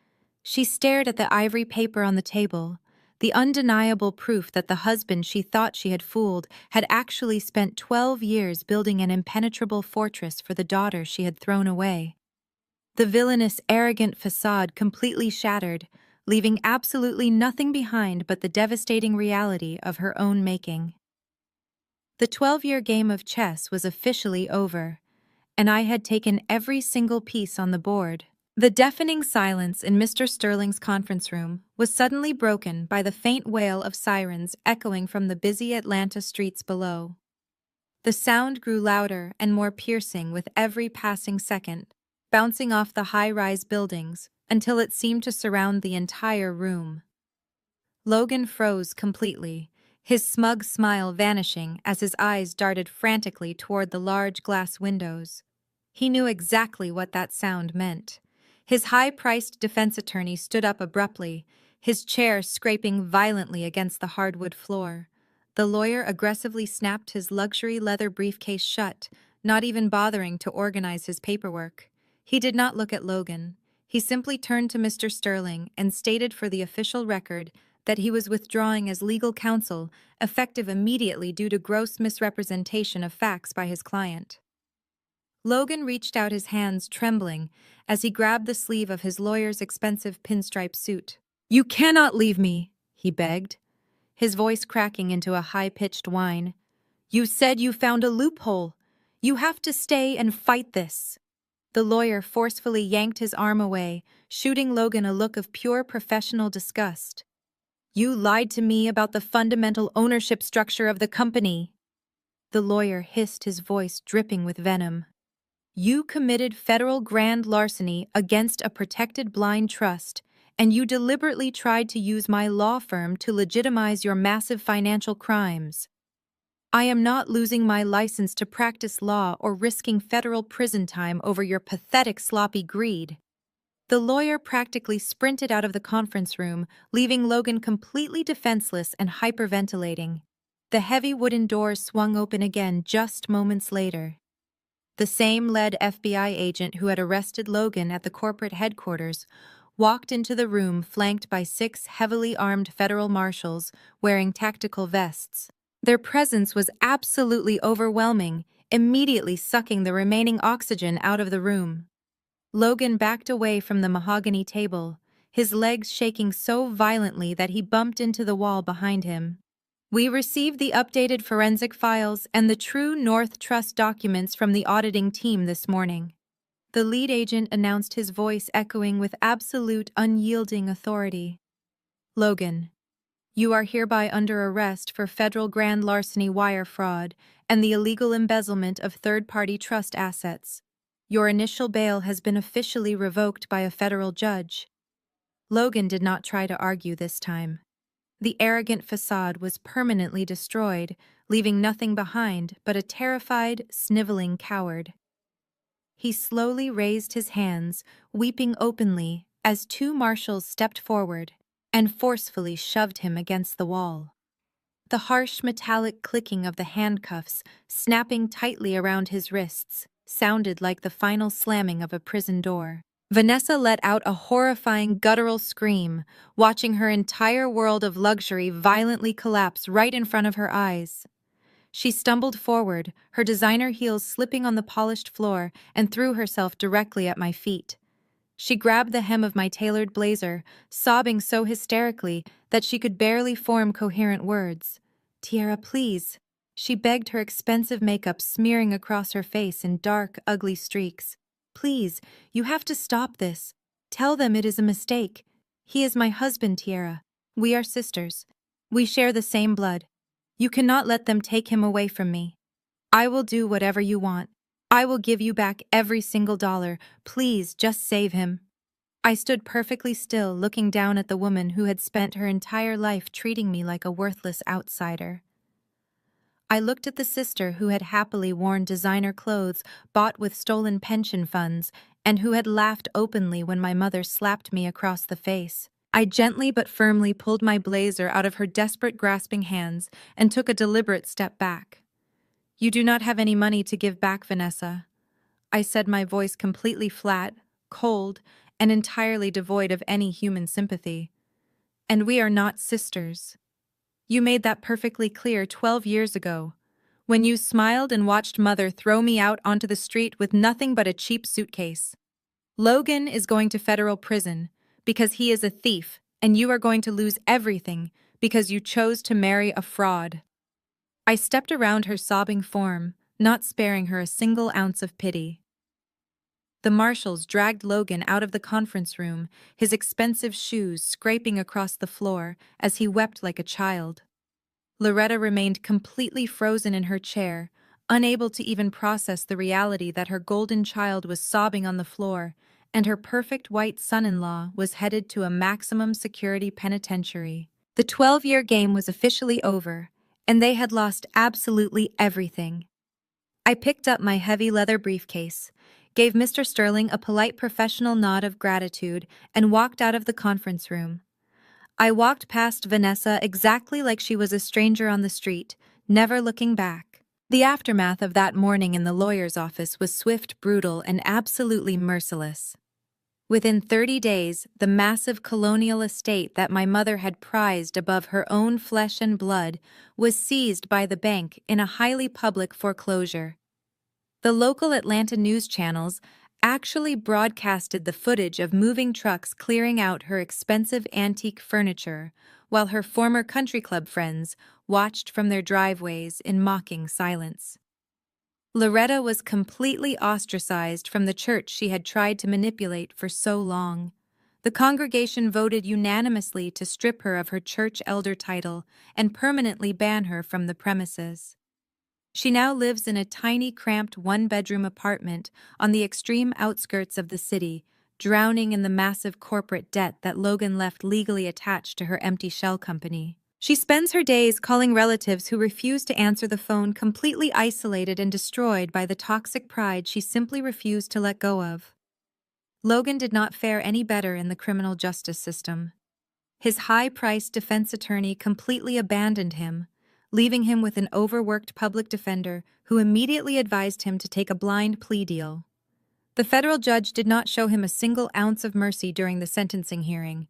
She stared at the ivory paper on the table, the undeniable proof that the husband she thought she had fooled had actually spent 12 years building an impenetrable fortress for the daughter she had thrown away. The villainous, arrogant facade completely shattered, leaving absolutely nothing behind but the devastating reality of her own making. The 12-year game of chess was officially over, and I had taken every single piece on the board. The deafening silence in Mr. Sterling's conference room was suddenly broken by the faint wail of sirens echoing from the busy Atlanta streets below. The sound grew louder and more piercing with every passing second, bouncing off the high-rise buildings until it seemed to surround the entire room. Logan froze completely, his smug smile vanishing as his eyes darted frantically toward the large glass windows. He knew exactly what that sound meant. His high-priced defense attorney stood up abruptly, his chair scraping violently against the hardwood floor. The lawyer aggressively snapped his luxury leather briefcase shut, not even bothering to organize his paperwork. He did not look at Logan. He simply turned to Mr. Sterling and stated for the official record that he was withdrawing as legal counsel, effective immediately due to gross misrepresentation of facts by his client. Logan reached out his hands trembling as he grabbed the sleeve of his lawyer's expensive pinstripe suit. "You cannot leave me," he begged, his voice cracking into a high-pitched whine. "You said you found a loophole. You have to stay and fight this." The lawyer forcefully yanked his arm away, shooting Logan a look of pure professional disgust. "You lied to me about the fundamental ownership structure of the company." The lawyer hissed, his voice dripping with venom. "You committed federal grand larceny against a protected blind trust, and you deliberately tried to use my law firm to legitimize your massive financial crimes. I am not losing my license to practice law or risking federal prison time over your pathetic sloppy greed." The lawyer practically sprinted out of the conference room, leaving Logan completely defenseless and hyperventilating. The heavy wooden doors swung open again just moments later. The same lead FBI agent who had arrested Logan at the corporate headquarters walked into the room flanked by 6 heavily armed federal marshals wearing tactical vests. Their presence was absolutely overwhelming, immediately sucking the remaining oxygen out of the room. Logan backed away from the mahogany table, his legs shaking so violently that he bumped into the wall behind him. "We received the updated forensic files and the True North Trust documents from the auditing team this morning," the lead agent announced, his voice echoing with absolute unyielding authority. "Logan, you are hereby under arrest for federal grand larceny wire fraud and the illegal embezzlement of third-party trust assets. Your initial bail has been officially revoked by a federal judge." Logan did not try to argue this time. The arrogant facade was permanently destroyed, leaving nothing behind but a terrified, sniveling coward. He slowly raised his hands, weeping openly, as 2 marshals stepped forward and forcefully shoved him against the wall. The harsh metallic clicking of the handcuffs, snapping tightly around his wrists, sounded like the final slamming of a prison door. Vanessa let out a horrifying guttural scream, watching her entire world of luxury violently collapse right in front of her eyes. She stumbled forward, her designer heels slipping on the polished floor, and threw herself directly at my feet. She grabbed the hem of my tailored blazer, sobbing so hysterically that she could barely form coherent words. "Tiara, please," she begged, her expensive makeup smearing across her face in dark, ugly streaks. "Please, you have to stop this. Tell them it is a mistake. He is my husband, Tiara. We are sisters. We share the same blood. You cannot let them take him away from me. I will do whatever you want. I will give you back every single dollar. Please, just save him." I stood perfectly still, looking down at the woman who had spent her entire life treating me like a worthless outsider. I looked at the sister who had happily worn designer clothes bought with stolen pension funds and who had laughed openly when my mother slapped me across the face. I gently but firmly pulled my blazer out of her desperate grasping hands and took a deliberate step back. "You do not have any money to give back, Vanessa," I said, my voice completely flat, cold, and entirely devoid of any human sympathy. "And we are not sisters. You made that perfectly clear 12 years ago, when you smiled and watched Mother throw me out onto the street with nothing but a cheap suitcase. Logan is going to federal prison because he is a thief and you are going to lose everything because you chose to marry a fraud." I stepped around her sobbing form, not sparing her a single ounce of pity. The marshals dragged Logan out of the conference room, his expensive shoes scraping across the floor as he wept like a child. Loretta remained completely frozen in her chair, unable to even process the reality that her golden child was sobbing on the floor, and her perfect white son-in-law was headed to a maximum security penitentiary. The 12-year game was officially over, and they had lost absolutely everything. I picked up my heavy leather briefcase, gave Mr. Sterling a polite professional nod of gratitude, and walked out of the conference room. I walked past Vanessa exactly like she was a stranger on the street, never looking back. The aftermath of that morning in the lawyer's office was swift, brutal, and absolutely merciless. Within 30 days, the massive colonial estate that my mother had prized above her own flesh and blood was seized by the bank in a highly public foreclosure. The local Atlanta news channels actually broadcasted the footage of moving trucks clearing out her expensive antique furniture, while her former country club friends watched from their driveways in mocking silence. Loretta was completely ostracized from the church she had tried to manipulate for so long. The congregation voted unanimously to strip her of her church elder title and permanently ban her from the premises. She now lives in a tiny, cramped one-bedroom apartment on the extreme outskirts of the city, drowning in the massive corporate debt that Logan left legally attached to her empty shell company. She spends her days calling relatives who refuse to answer the phone, completely isolated and destroyed by the toxic pride she simply refused to let go of. Logan did not fare any better in the criminal justice system. His high-priced defense attorney completely abandoned him, leaving him with an overworked public defender who immediately advised him to take a blind plea deal. The federal judge did not show him a single ounce of mercy during the sentencing hearing.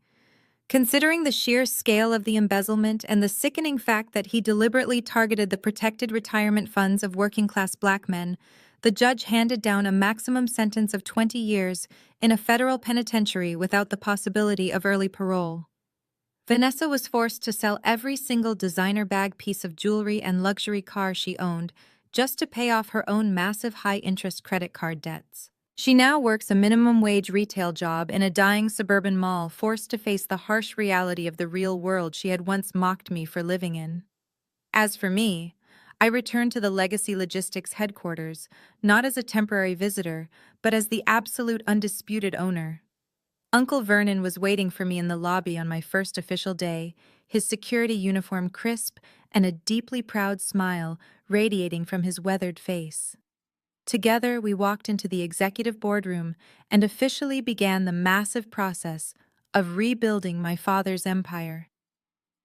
Considering the sheer scale of the embezzlement and the sickening fact that he deliberately targeted the protected retirement funds of working-class black men, the judge handed down a maximum sentence of 20 years in a federal penitentiary without the possibility of early parole. Vanessa was forced to sell every single designer bag, piece of jewelry, and luxury car she owned just to pay off her own massive high-interest credit card debts. She now works a minimum-wage retail job in a dying suburban mall, forced to face the harsh reality of the real world she had once mocked me for living in. As for me, I returned to the Legacy Logistics headquarters, not as a temporary visitor, but as the absolute undisputed owner. Uncle Vernon was waiting for me in the lobby on my first official day, his security uniform crisp and a deeply proud smile radiating from his weathered face. Together, we walked into the executive boardroom and officially began the massive process of rebuilding my father's empire.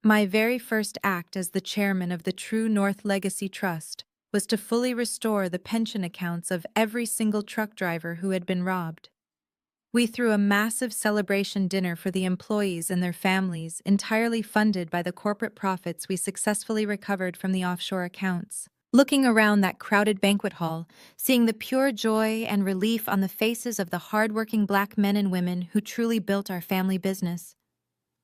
My very first act as the chairman of the True North Legacy Trust was to fully restore the pension accounts of every single truck driver who had been robbed. We threw a massive celebration dinner for the employees and their families, entirely funded by the corporate profits we successfully recovered from the offshore accounts. Looking around that crowded banquet hall, seeing the pure joy and relief on the faces of the hardworking black men and women who truly built our family business,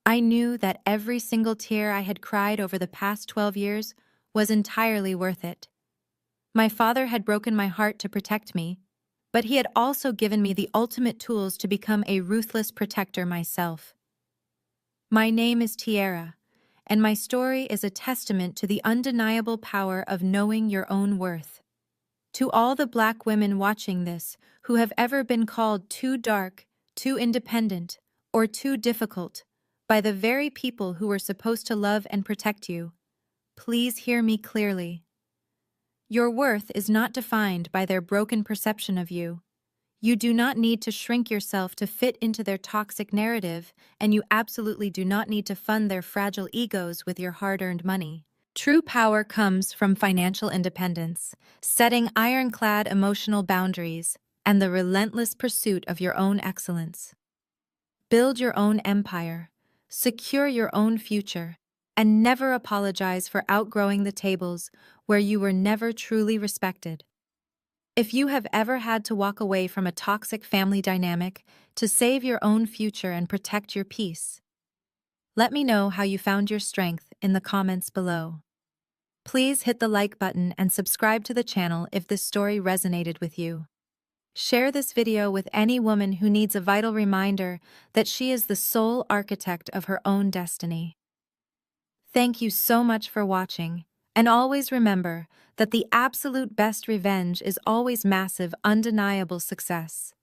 I knew that every single tear I had cried over the past 12 years was entirely worth it. My father had broken my heart to protect me, but he had also given me the ultimate tools to become a ruthless protector myself. My name is Tiara, and my story is a testament to the undeniable power of knowing your own worth. To all the black women watching this who have ever been called too dark, too independent, or too difficult by the very people who were supposed to love and protect you, please hear me clearly. Your worth is not defined by their broken perception of you. You do not need to shrink yourself to fit into their toxic narrative, and you absolutely do not need to fund their fragile egos with your hard-earned money. True power comes from financial independence, setting ironclad emotional boundaries, and the relentless pursuit of your own excellence. Build your own empire, secure your own future, and never apologize for outgrowing the tables where you were never truly respected. If you have ever had to walk away from a toxic family dynamic to save your own future and protect your peace, Let me know how you found your strength in the comments below. Please hit the like button and subscribe to the channel if this story resonated with you. Share this video with any woman who needs a vital reminder that she is the sole architect of her own destiny. Thank you so much for watching, and always remember that the absolute best revenge is always massive, undeniable success.